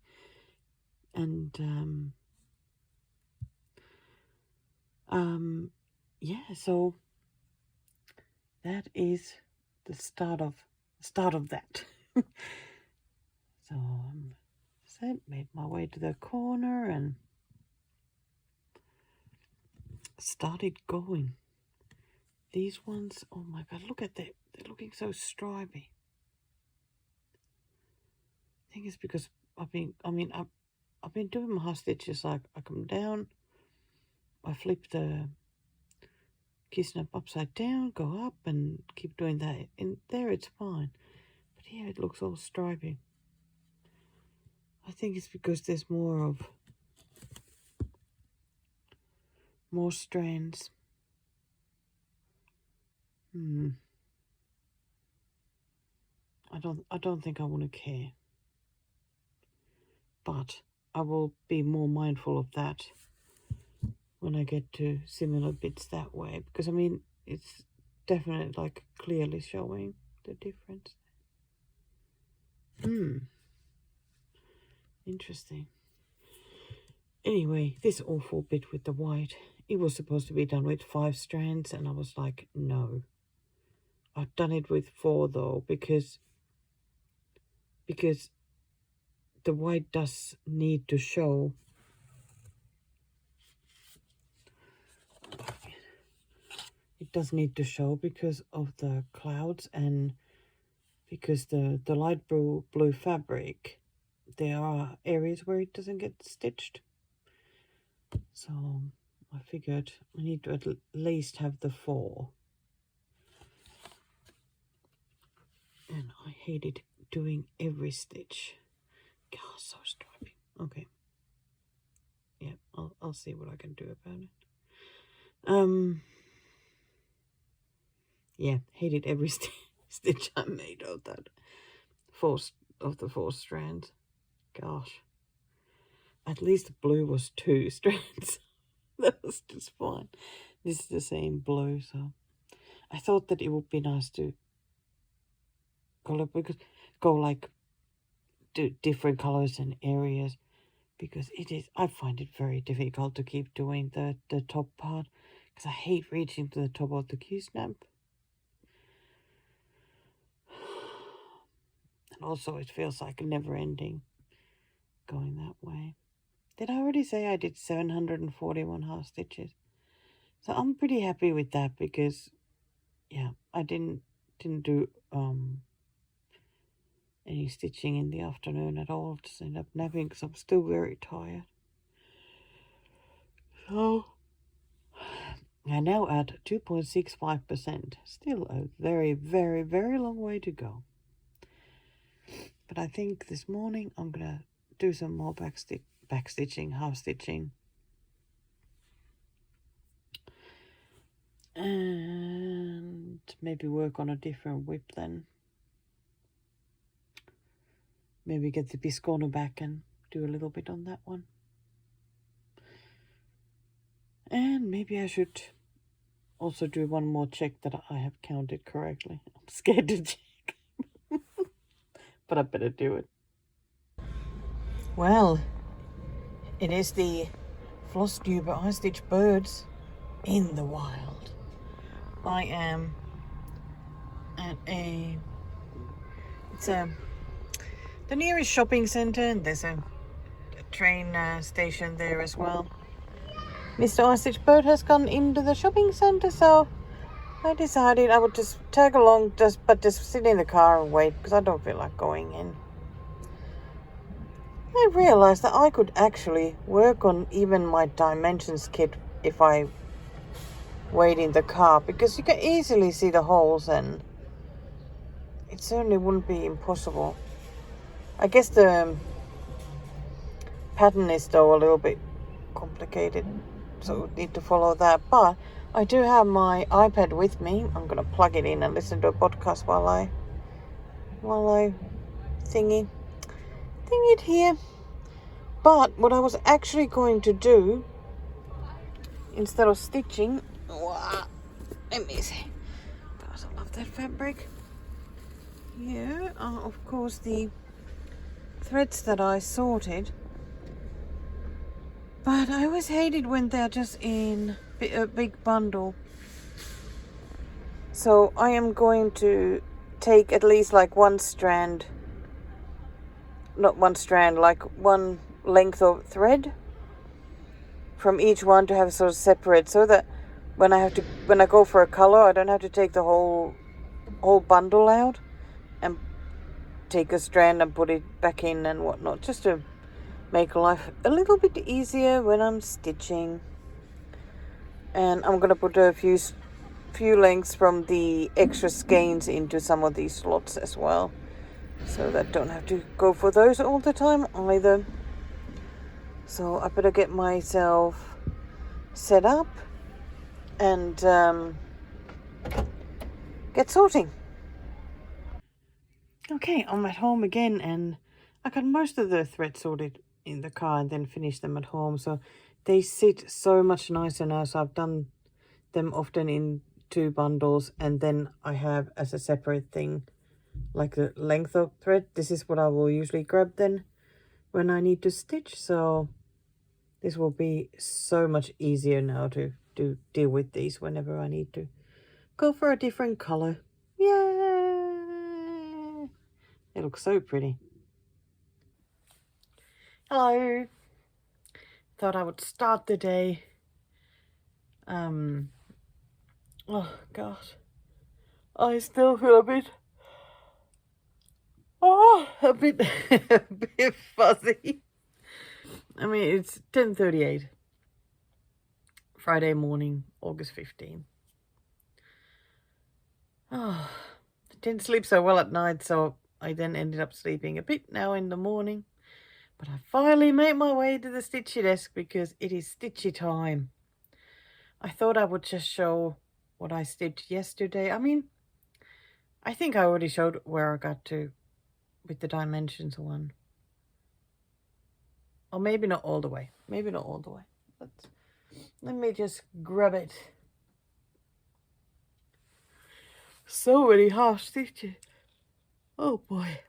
And yeah, so that is the start of that. So made my way to the corner and started going. These ones, oh my god, look at that. They're looking so stripy. I think it's because I've been doing my half stitches. Like I come down, I flip the key snap upside down, go up and keep doing that. And there it's fine. But here it looks all stripy. I think it's because there's more strands. I don't think I want to care. But I will be more mindful of that when I get to similar bits that way. Because I mean, it's definitely like clearly showing the difference. Interesting. Anyway, this awful bit with the white, it was supposed to be done with 5 strands, and I was like, no. I've done it with 4 though, because the white does need to show. It does need to show because of the clouds and because the light blue fabric, there are areas where it doesn't get stitched. So I figured I need to at least have the 4. And I hated doing every stitch. God, so stripy. Okay. Yeah, I'll see what I can do about it. Yeah, hated every stitch I made of that 4 strands. Gosh. At least the blue was 2 strands. That was just fine. This is the same blue, so I thought that it would be nice to go like do different colors and areas, because I find it very difficult to keep doing the top part because I hate reaching to the top of the Q-snap. And also it feels like never ending going that way. Did I already say I did 741 half stitches? So I'm pretty happy with that because, yeah, I didn't do any stitching in the afternoon at all. Just ended up napping because I'm still very tired. So I now at 2.65%. Still a very, very, very long way to go. But I think this morning I'm going to do some more back stitching, half stitching. And maybe work on a different whip then. Maybe get the biscorner back and do a little bit on that one. And maybe I should also do one more check that I have counted correctly. I'm scared to check. But I better do it. Well, it is the Flosstube eye-stitch birds in the wild. I am at the nearest shopping centre, and there's a train station there as well. Mr. Eye-stitch bird has gone into the shopping centre, so I decided I would just tag along, just sit in the car and wait because I don't feel like going in. I realized that I could actually work on even my dimensions kit if I wait in the car, because you can easily see the holes and it certainly wouldn't be impossible. I guess the pattern is though a little bit complicated, so we need to follow that. But I do have my iPad with me. I'm going to plug it in and listen to a podcast while I thing it here. But what I was actually going to do, instead of stitching, let me see, because I love that fabric. Here are of course the threads that I sorted, but I always hate it when they're just in a big bundle. So I am going to take at least like one strand, not one strand, like one length of thread from each one to have sort of separate, so that when I go for a color, I don't have to take the whole bundle out and take a strand and put it back in and whatnot, just to make life a little bit easier when I'm stitching. And I'm gonna put a few lengths from the extra skeins into some of these slots as well, so that I don't have to go for those all the time either. So I better get myself set up and get sorting. Okay, I'm at home again, and I got most of the threads sorted in the car and then finished them at home, so they sit so much nicer now. So I've done them often in 2 bundles, and then I have as a separate thing like the length of thread. This is what I will usually grab then when I need to stitch, so this will be so much easier now to deal with these whenever I need to go for a different color. Yay! It looks so pretty. Hello. Thought I would start the day. Oh God, I still feel a bit a bit fuzzy. I mean, it's 10:38, Friday morning, August 15th. Oh, I didn't sleep so well at night, so I then ended up sleeping a bit now in the morning. But I finally made my way to the stitchy desk because it is stitchy time. I thought I would just show what I stitched yesterday. I mean, I think I already showed where I got to with the dimensions one. Or maybe not all the way. Maybe not all the way. Let me just grab it. So many half stitches. Oh boy.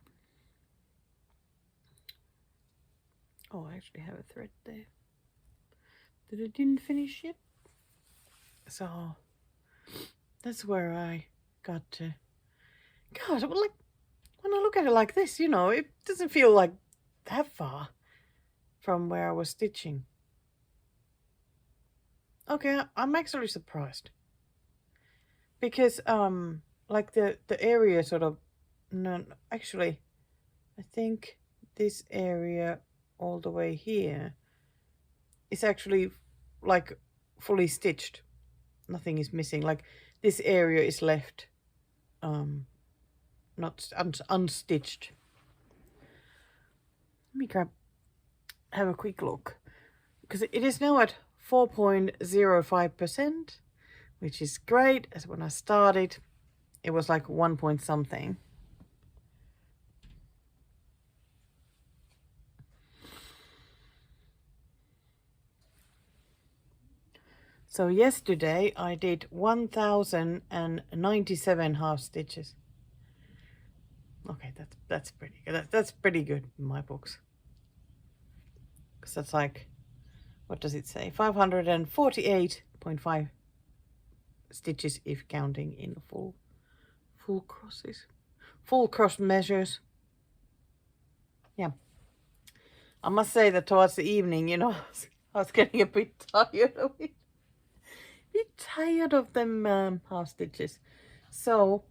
Oh, I actually have a thread there that I didn't finish yet. So that's where I got to. God, well, like when I look at it like this, you know, it doesn't feel like that far from where I was stitching. Okay, I'm actually surprised. Because like the area sort of, no, actually I think this area all the way here is actually like fully stitched. Nothing is missing. Like this area is left not unstitched. Let me have a quick look, because it is now at 4.05%, which is great. As when I started, it was like 1 point something. So yesterday I did 1,097 half stitches. Okay, that's pretty good. That's pretty good in my books. Because that's like, what does it say? 548.5 stitches if counting in full crosses, full cross measures. Yeah, I must say that towards the evening, you know, I was getting a bit tired of it. Them half stitches. So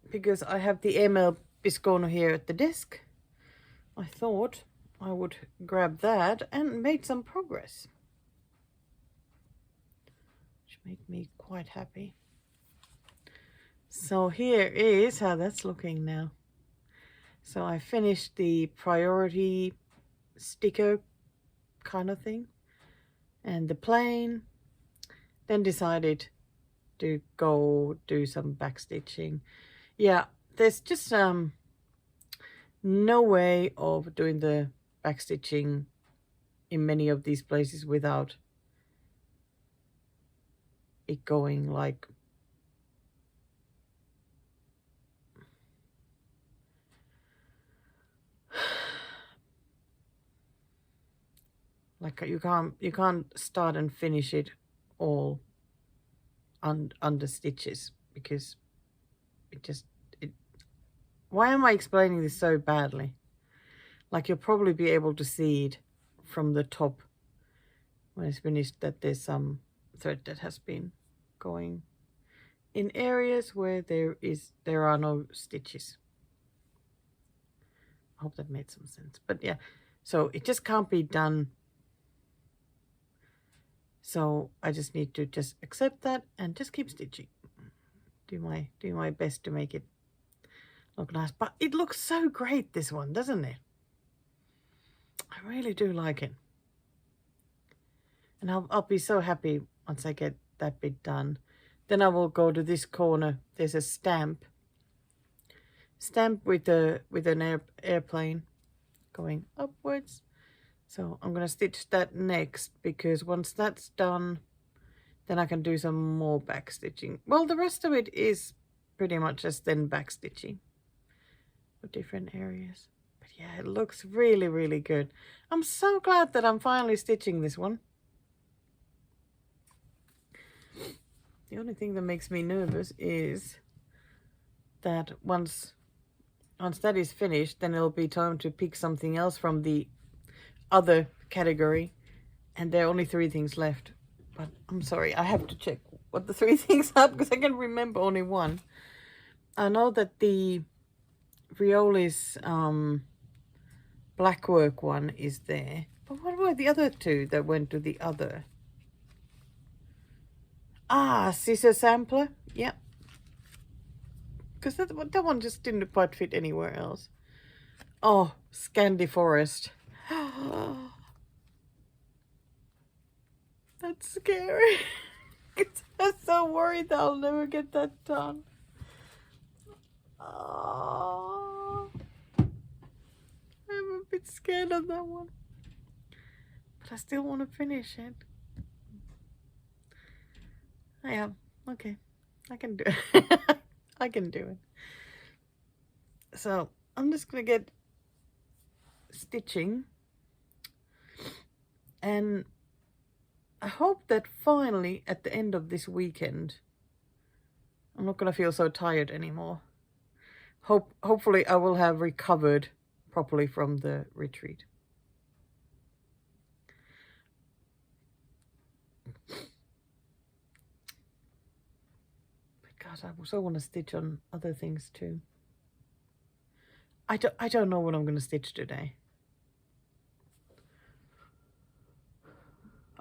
because I have the ML Biscono here at the desk, I thought I would grab that and made some progress, which made me quite happy. So here is how that's looking now. So I finished the priority sticker kind of thing and the plain, then decided to go do some back stitching. Yeah, there's just no way of doing the backstitching in many of these places without it going like you can't start and finish it all under stitches, because it why am I explaining this so badly? Like, you'll probably be able to see it from the top when it's finished that there's some thread that has been going in areas where there are no stitches. I hope that made some sense. But yeah, so it just can't be done. So I just need to just accept that and just keep stitching. Do my best to make it look nice. But it looks so great, this one, doesn't it? I really do like it. And I'll be so happy once I get that bit done. Then I will go to this corner. There's a stamp with an airplane going upwards. So I'm going to stitch that next, because once that's done, then I can do some more back stitching. Well, the rest of it is pretty much just then back stitching for different areas. But yeah, it looks really, really good. I'm so glad that I'm finally stitching this one. The only thing that makes me nervous is that once that is finished, then it'll be time to pick something else from the other category, and there are only 3 things left. But I'm sorry, I have to check what the 3 things are, because I can remember only one. I know that the Rioli's blackwork one is there, but what were the other 2 that went to the other? Scissor sampler, yeah, because that one just didn't quite fit anywhere else. Oh, Scandi Forest. That's scary. I'm so worried that I'll never get that done. Oh, I'm a bit scared of that one. But I still want to finish it. I am. Okay. I can do it. I can do it. So I'm just going to get stitching. And I hope that finally at the end of this weekend, I'm not going to feel so tired anymore. Hopefully I will have recovered properly from the retreat. But God, I also want to stitch on other things too. I don't know what I'm going to stitch today.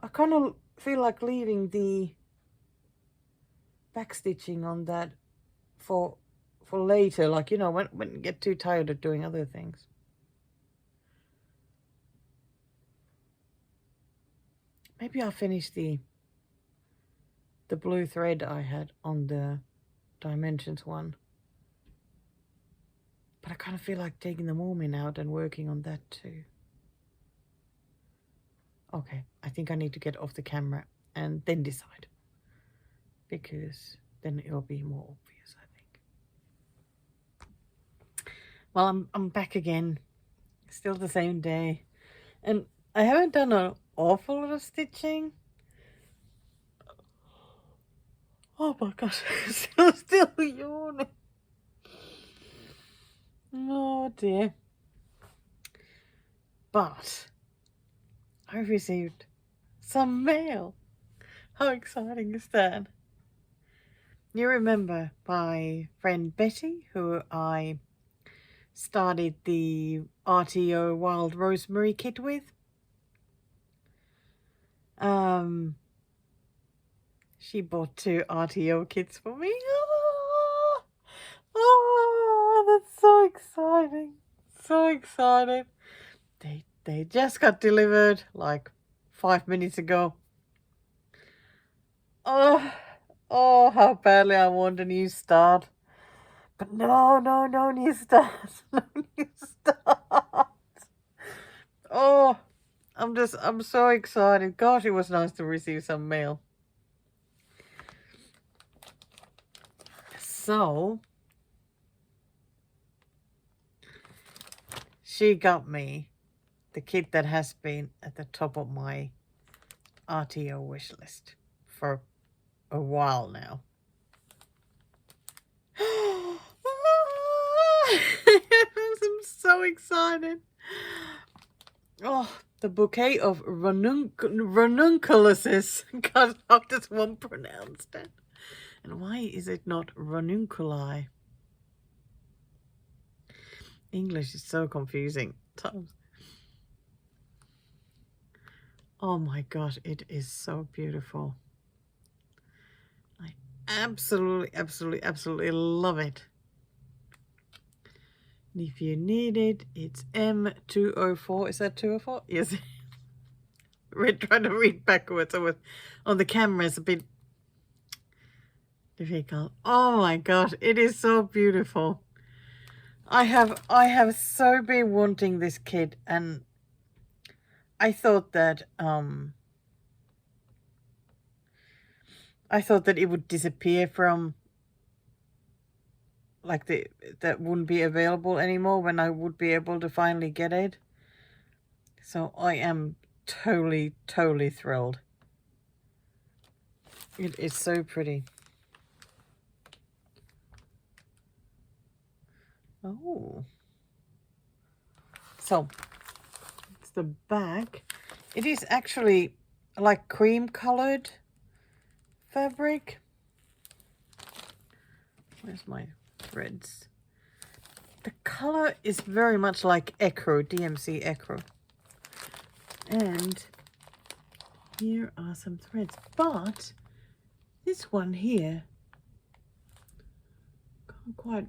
I kind of feel like leaving the back stitching on that for later, like, you know, when you get too tired of doing other things. Maybe I'll finish the blue thread I had on the dimensions one. But I kind of feel like taking the Moomin out and working on that too. Okay, I think I need to get off the camera and then decide, because then it'll be more obvious, I think. Well, I'm back again. Still the same day. And I haven't done an awful lot of stitching. Oh my gosh, still yawning. Oh dear. But I received some mail. How exciting is that? You remember my friend Betty, who I started the RTO Wild Rosemary kit with? She bought 2 RTO kits for me. Oh, that's so exciting. So excited. They just got delivered like 5 minutes ago. Oh, how badly I want a new start. But no new start. No new start. Oh, I'm so excited. Gosh, it was nice to receive some mail. So, she got me the kit that has been at the top of my RTO wish list for a while now. I'm so excited. Oh, the bouquet of ranunculuses. God, how does one pronounce that? And why is it not ranunculi? English is so confusing times. Oh my gosh, it is so beautiful. I absolutely love it. And if you need it, it's M204. Is that 204? Yes. We're trying to read backwards. So on the camera, it's a bit difficult. Oh my gosh, it is so beautiful. I have so been wanting this kit, and I thought that it would disappear from like that wouldn't be available anymore when I would be able to finally get it. So I am totally thrilled. It is so pretty. Oh. So it's the back. It is actually like cream colored fabric. Where's my threads? The color is very much like Ecru, DMC Ecru. And here are some threads. But this one here, can't quite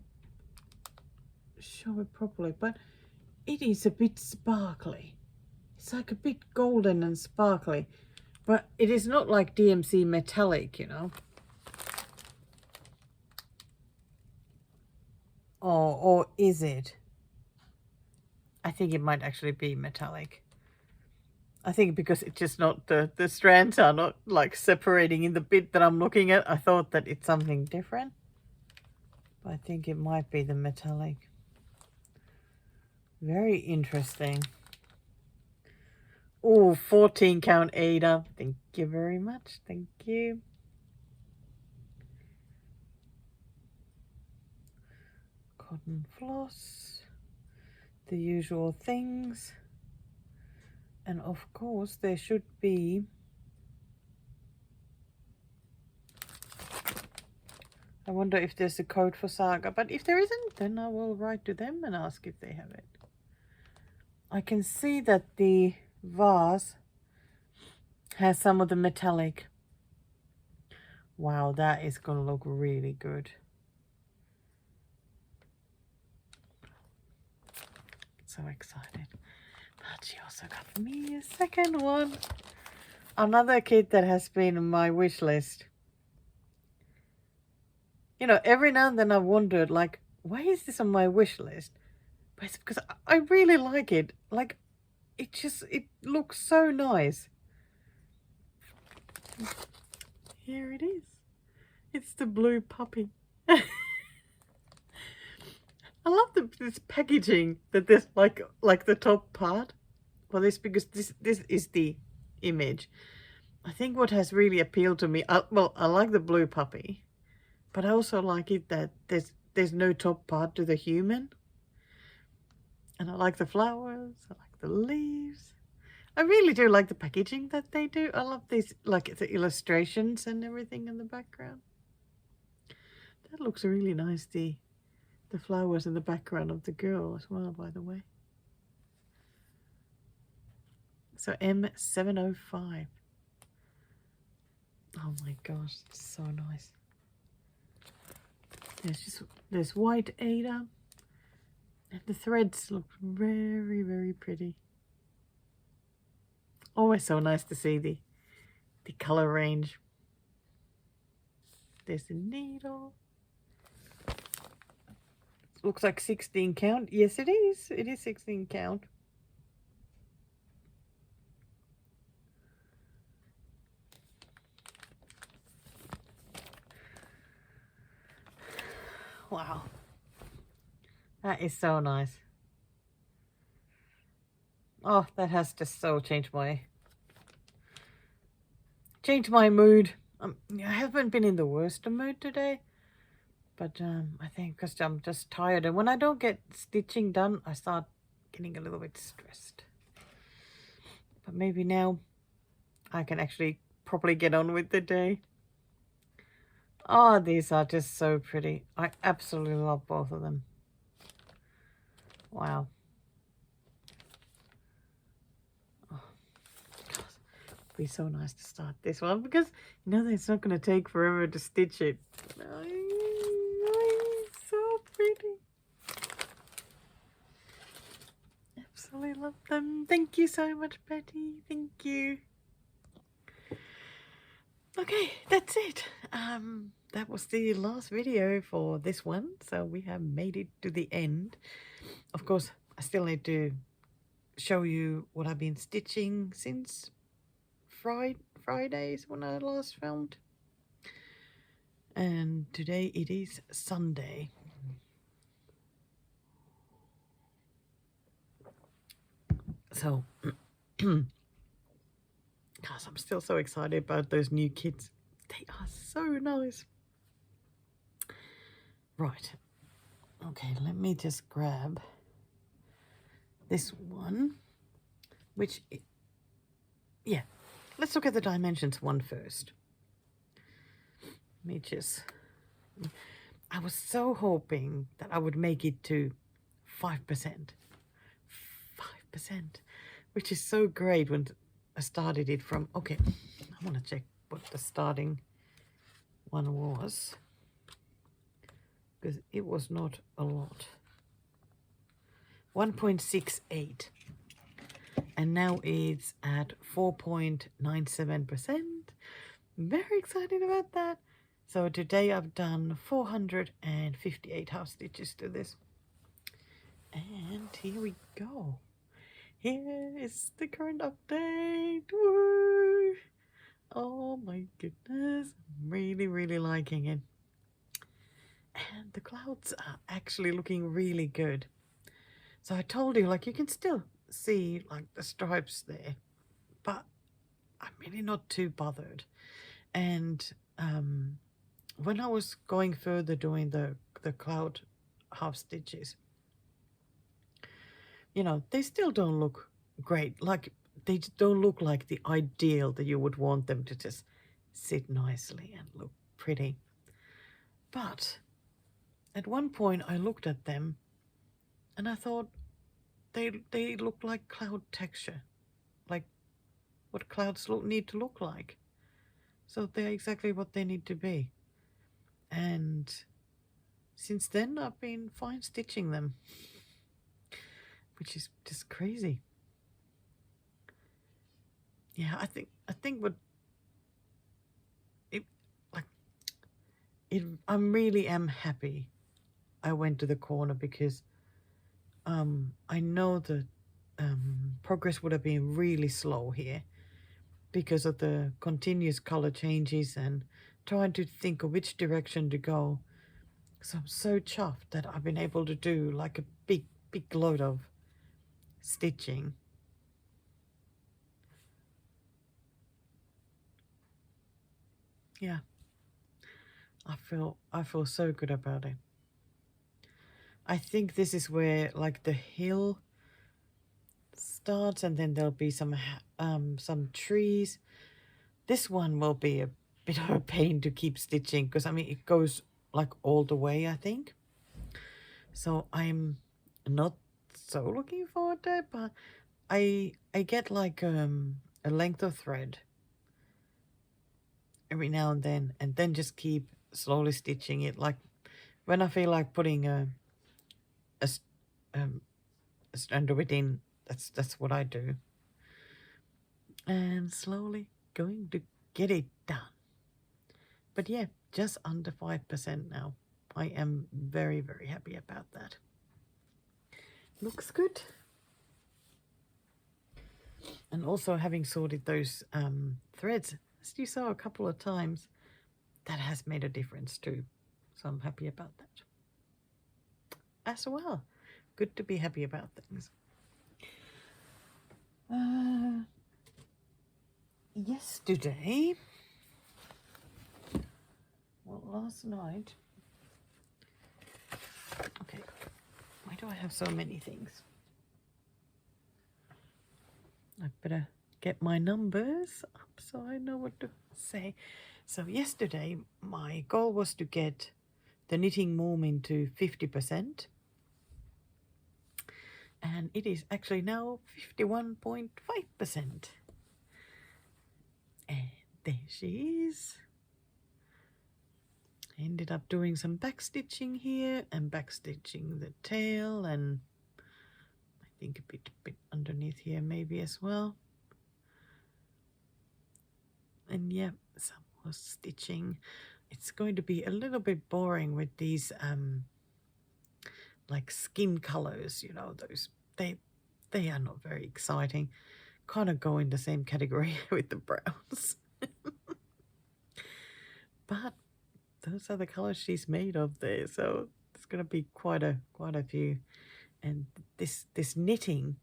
show it properly, but it is a bit sparkly. It's like a bit golden and sparkly, but it is not like DMC metallic, you know. Or is it? I think it might actually be metallic. I think because it's just not, the strands are not like separating in the bit that I'm looking at. I thought that it's something different. But I think it might be the metallic. Very interesting. Oh, 14 count Ada. Thank you very much. Thank you. Cotton floss. The usual things. And of course there should be I wonder if there's a code for Saga, but if there isn't, then I will write to them and ask if they have it. I can see that the vase has some of the metallic. Wow, that is gonna look really good. So excited. But she also got me a second one. Another kit that has been on my wish list. You know, every now and then I wondered, like, why is this on my wish list? But it's because I really like it. Like, it looks so nice. Here it is. It's the blue puppy. I love this packaging that there's like the top part for this, because this is the image. I think what has really appealed to me, well, I like the blue puppy, but I also like it that there's no top part to the human. And I like the flowers, I like the leaves. I really do like the packaging that they do. I love these, like the illustrations and everything in the background. That looks really nice, the flowers in the background of the girl as well, by the way. So M705. Oh my gosh, it's so nice. There's white Ada. And the threads look very pretty. Always so nice to see the color range. There's the needle. Looks like 16 count. Yes, it is. It is 16 count. Wow. That is so nice. Oh, that has just so changed my mood. I haven't been in the worst of mood today, but I think because I'm just tired, and when I don't get stitching done, I start getting a little bit stressed. But maybe now I can actually properly get on with the day. Oh, these are just so pretty. I absolutely love both of them. Wow. Oh, it'd be so nice to start this one because you know it's not going to take forever to stitch it. So pretty. Absolutely love them. Thank you so much, Betty. Thank you. Okay, that's it. That was the last video for this one, so we have made it to the end. Of course, I still need to show you what I've been stitching since Fridays when I last filmed. And today it is Sunday. So, gosh, I'm still so excited about those new kits. They are so nice. Right. Okay, let me just grab this one, which, yeah, let's look at the dimensions one first. Let me just, I was so hoping that I would make it to 5%. 5%, which is so great when I started it from, okay, I want to check what the starting one was, because it was not a lot. 1.68, and now it's at 4.97%. Very excited about that. So today I've done 458 half stitches to this. And here we go. Here is the current update. Woo! Oh my goodness. I'm really, really liking it. And the clouds are actually looking really good. So I told you, like, you can still see, like, the stripes there. But I'm really not too bothered. And when I was going further doing the cloud half stitches, you know, they still don't look great. Like, they don't look like the ideal that you would want them to just sit nicely and look pretty. But at one point I looked at them and I thought they look like cloud texture, like what clouds need to look like. So they're exactly what they need to be. And since then I've been fine stitching them, which is just crazy. Yeah, I think what it like it I really am happy I went to the corner, because I know that progress would have been really slow here because of the continuous color changes and trying to think of which direction to go. So I'm so chuffed that I've been able to do like a big load of stitching. Yeah, I feel so good about it. I think this is where like the hill starts, and then there'll be some trees. This one will be a bit of a pain to keep stitching, because I mean it goes like all the way, I think. So I'm not so looking forward to it, but I get like a length of thread every now and then just keep slowly stitching it. Like when I feel like putting a strand of it in, that's what I do. And slowly going to get it done. But yeah, just under 5% now. I am very, very happy about that. Looks good. And also having sorted those threads, as you saw a couple of times, that has made a difference too. So I'm happy about that. as well. Good to be happy about things. Yesterday, well, last night, okay, why do I have so many things? I better get my numbers up so I know what to say. So yesterday, my goal was to get the knitting movement to 50%. And it is actually now 51.5%. And there she is. I ended up doing some backstitching here and backstitching the tail, and I think a bit underneath here maybe as well. And yeah, some more stitching. It's going to be a little bit boring with these like skin colors, you know, those they are not very exciting. Kind of go in the same category with the browns. But those are the colors she's made of there, so it's going to be quite a few. And this knitting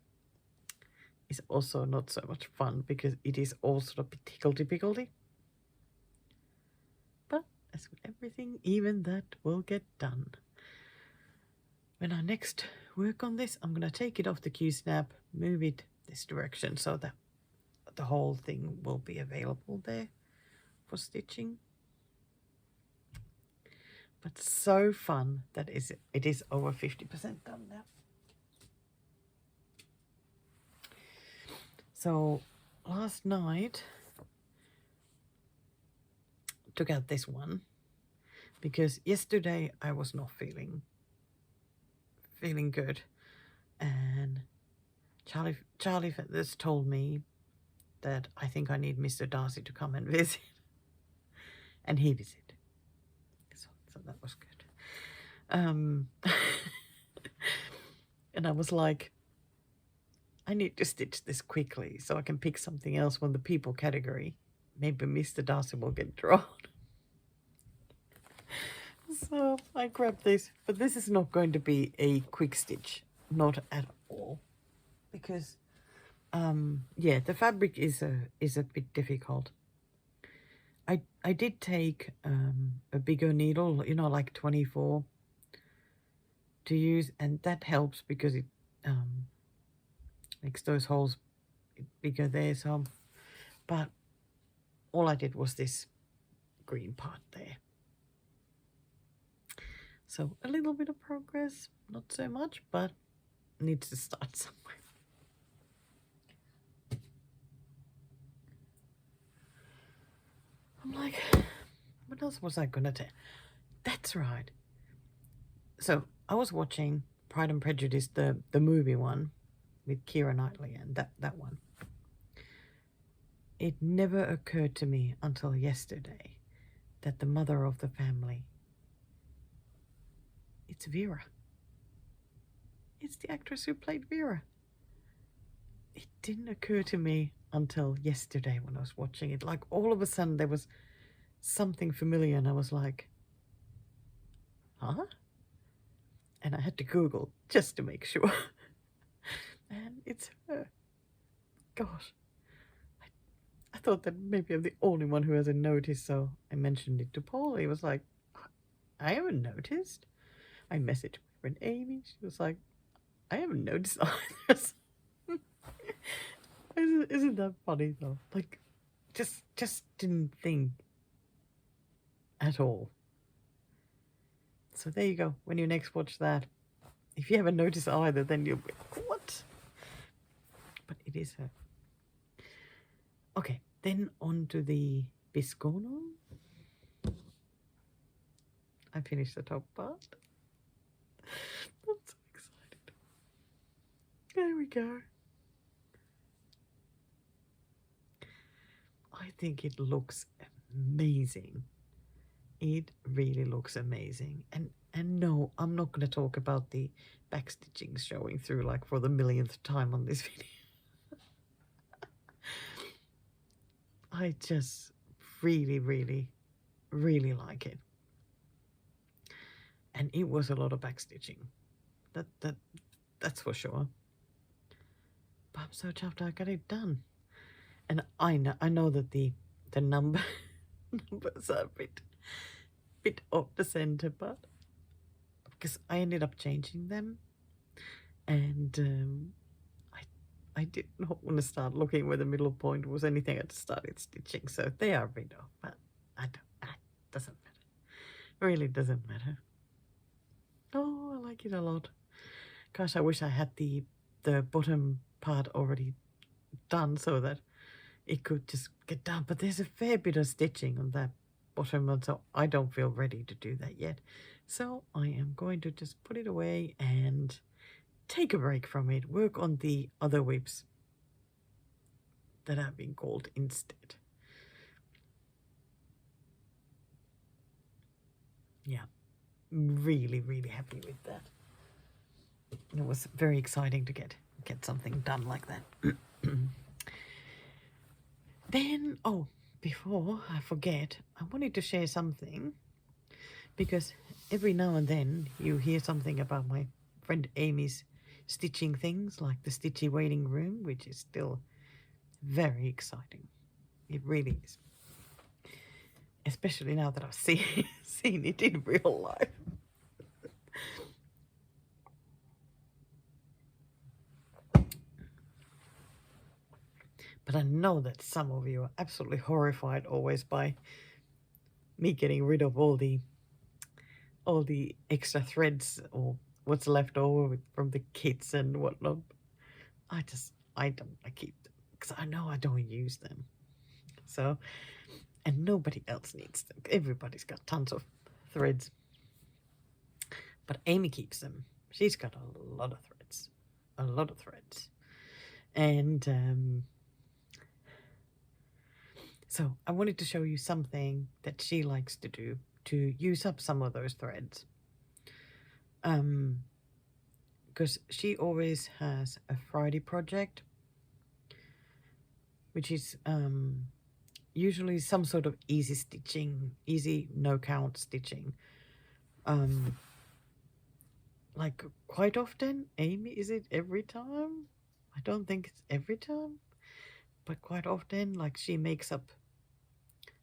is also not so much fun because it is all sort of higgledy-piggledy. But as with everything, even that will get done. When I next work on this, I'm going to take it off the Q-snap, move it this direction so that the whole thing will be available there for stitching. But so fun that it is over 50% done now. So last night took out this one because yesterday I was not feeling good, and Charlie Feathers told me that I think I need Mr. Darcy to come and visit, and he visited, so that was good. And I was like, I need to stitch this quickly so I can pick something else from the people category. Maybe Mr. Darcy will get drawn. So I grabbed this, but this is not going to be a quick stitch, not at all, because yeah, the fabric is a bit difficult. I did take a bigger needle, you know, like 24 to use, and that helps because it makes those holes bigger there. So, but all I did was this green part there. So a little bit of progress, not so much, but needs to start somewhere. I'm like, what else was I gonna tell? That's right. So I was watching Pride and Prejudice, the movie one with Keira Knightley, and that one. It never occurred to me until yesterday that the mother of the family, it's Vera. It's the actress who played Vera. It didn't occur to me until yesterday when I was watching it. Like all of a sudden there was something familiar and I was like, huh? And I had to Google just to make sure. And it's her. Gosh. I thought that maybe I'm the only one who hasn't noticed, so I mentioned it to Paul. He was like, I haven't noticed. I messaged my friend Amy. She was like, I haven't noticed either. Isn't that funny though? Like, just didn't think at all. So there you go. When you next watch that, if you haven't noticed either, then you'll be like, what? But it is her. Okay, then on to the Biscono. I finished the top part. I'm so excited. There we go. I think it looks amazing. It really looks amazing. And no, I'm not going to talk about the backstitching showing through like for the millionth time on this video. I just really, really, really like it. And it was a lot of backstitching. that's for sure. But I'm so chuffed I got it done. And I know that the numbers are a bit off the center, but because I ended up changing them, and I did not want to start looking where the middle point was anything. I just started stitching, so they are a bit off, but doesn't matter. Really doesn't matter. Oh, I like it a lot. Gosh, I wish I had the bottom part already done so that it could just get done. But there's a fair bit of stitching on that bottom one, so I don't feel ready to do that yet. So I am going to just put it away and take a break from it, work on the other whips that have been called instead. Yeah, really, really happy with that. It was very exciting to get something done like that. Then, oh, before I forget, I wanted to share something because every now and then you hear something about my friend Amy's stitching things like the Stitchy Waiting Room, which is still very exciting. It really is. Especially now that I've seen it in real life. But I know that some of you are absolutely horrified always by me getting rid of all the extra threads or what's left over from the kits and whatnot. I don't want to keep them because I know I don't use them. So, and nobody else needs them. Everybody's got tons of threads. But Amy keeps them. She's got a lot of threads. A lot of threads. And so I wanted to show you something that she likes to do to use up some of those threads. Because she always has a Friday project, which is usually some sort of easy stitching, easy no count stitching. Like quite often, Amy, is it every time? I don't think it's every time, but quite often, like she makes up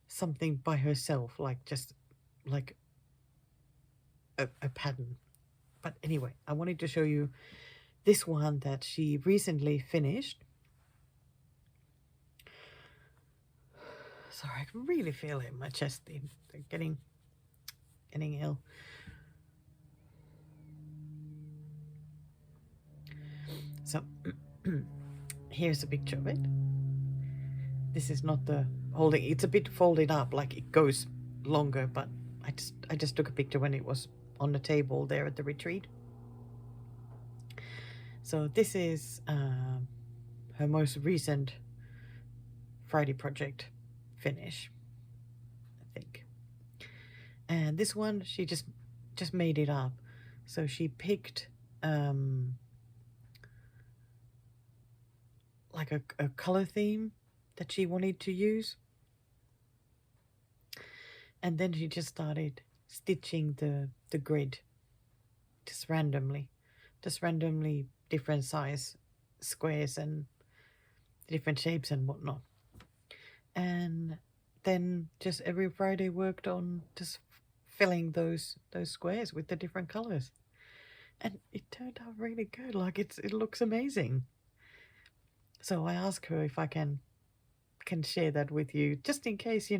something by herself, like just like a pattern. But anyway, I wanted to show you this one that she recently finished. Sorry, I can really feel it in my chest. They're getting ill. So here's a picture of it. This is not the holding. It's a bit folded up, like it goes longer, but I just took a picture when it was on the table there at the retreat. So this is her most recent Friday project finish, I think. And this one, she just made it up. So she picked like a color theme that she wanted to use. And then she just started stitching the grid just randomly different size squares and different shapes and whatnot. And then just every Friday worked on just filling those squares with the different colors. And it turned out really good. Like it looks amazing. So I asked her if I can share that with you, just in case,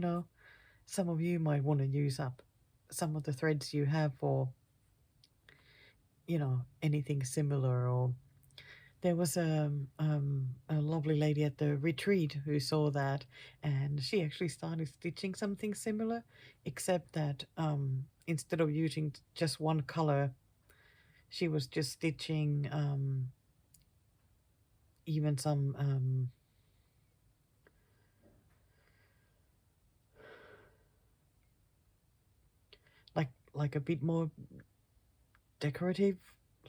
some of you might want to use up some of the threads you have for, anything similar. Or there was a lovely lady at the retreat who saw that, and she actually started stitching something similar, except that instead of using just one color, she was just stitching even some like a bit more decorative,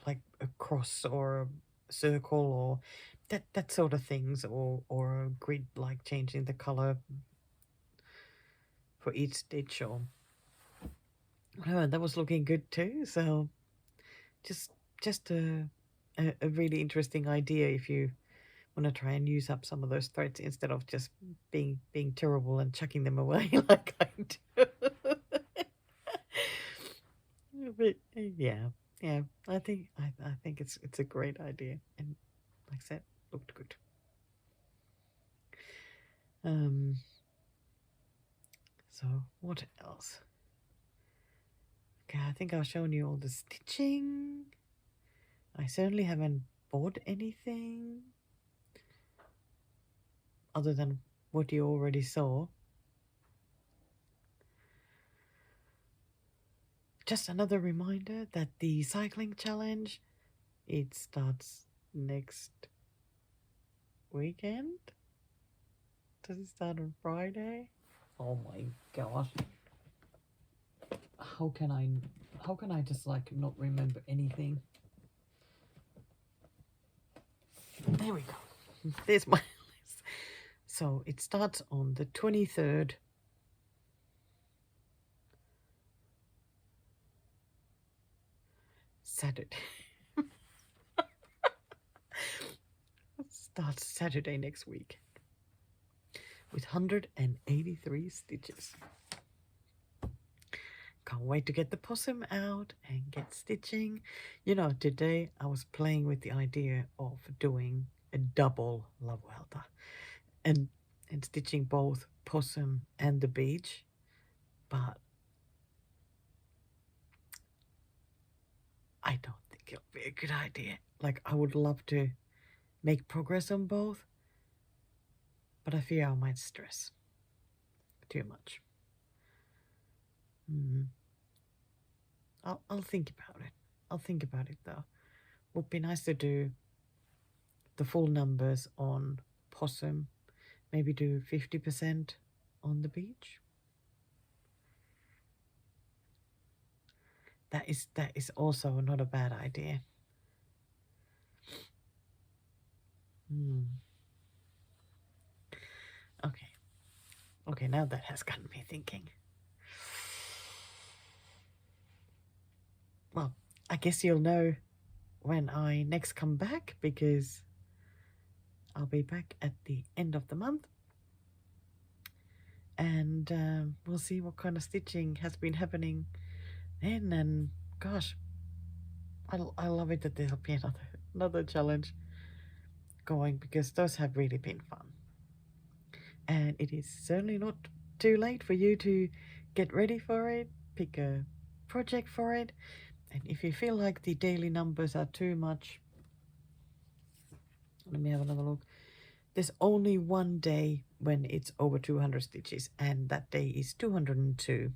like a cross or a circle or that sort of things, or a grid, like changing the color for each stitch or whatever. That was looking good too. So just just a really interesting idea if you want to try and use up some of those threads instead of just being terrible and chucking them away like I do. But yeah, I think it's a great idea, and like I said, looked good. So what else? Okay, I think I've shown you all the stitching. I certainly haven't bought anything other than what you already saw. Just another reminder that the cycling challenge, it starts next weekend. Does it start on Friday? Oh my gosh. How can I just like not remember anything? There we go. There's my list. So it starts on the 23rd. Saturday. Starts Saturday next week with 183 stitches. Can't wait to get the possum out and get stitching. You know, today I was playing with the idea of doing a double love welter and stitching both possum and the beach, but I don't think it'll be a good idea. Like, I would love to make progress on both, but I fear I might stress too much. I'll think about it. I'll think about it though. Would be nice to do the full numbers on possum, maybe do 50% on the beach. That is also not a bad idea. Okay, now that has gotten me thinking. Well, I guess you'll know when I next come back, because I'll be back at the end of the month, and we'll see what kind of stitching has been happening then. And gosh, I love it that there'll be another challenge going, because those have really been fun. And it is certainly not too late for you to get ready for it, pick a project for it. And if you feel like the daily numbers are too much, let me have another look. There's only one day when it's over 200 stitches, and that day is 202.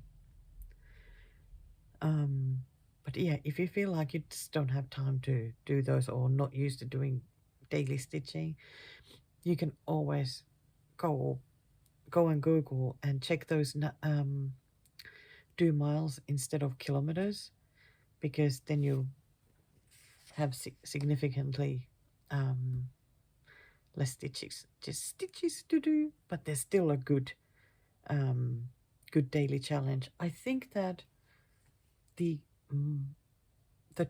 But yeah, if you feel like you just don't have time to do those, or not used to doing daily stitching, you can always go and Google and check those do miles instead of kilometers, because then you have significantly less stitches to do, but there's still a good daily challenge. I think that the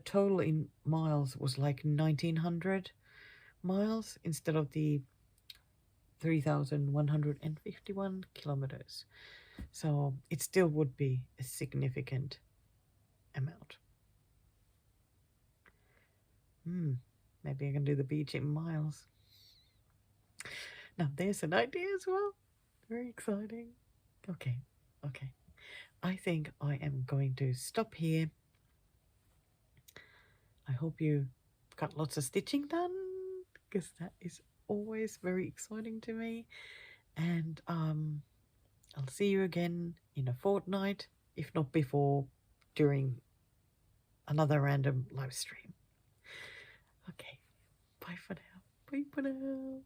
total in miles was like 1900 miles instead of the 3,151 kilometers. So it still would be a significant amount. Maybe I can do the beach in miles. Now there's an idea as well. Very exciting. Okay. I think I am going to stop here. I hope you got lots of stitching done, because that is always very exciting to me. And I'll see you again in a fortnight, if not before, during another random live stream. Okay, bye for now. Bye for now.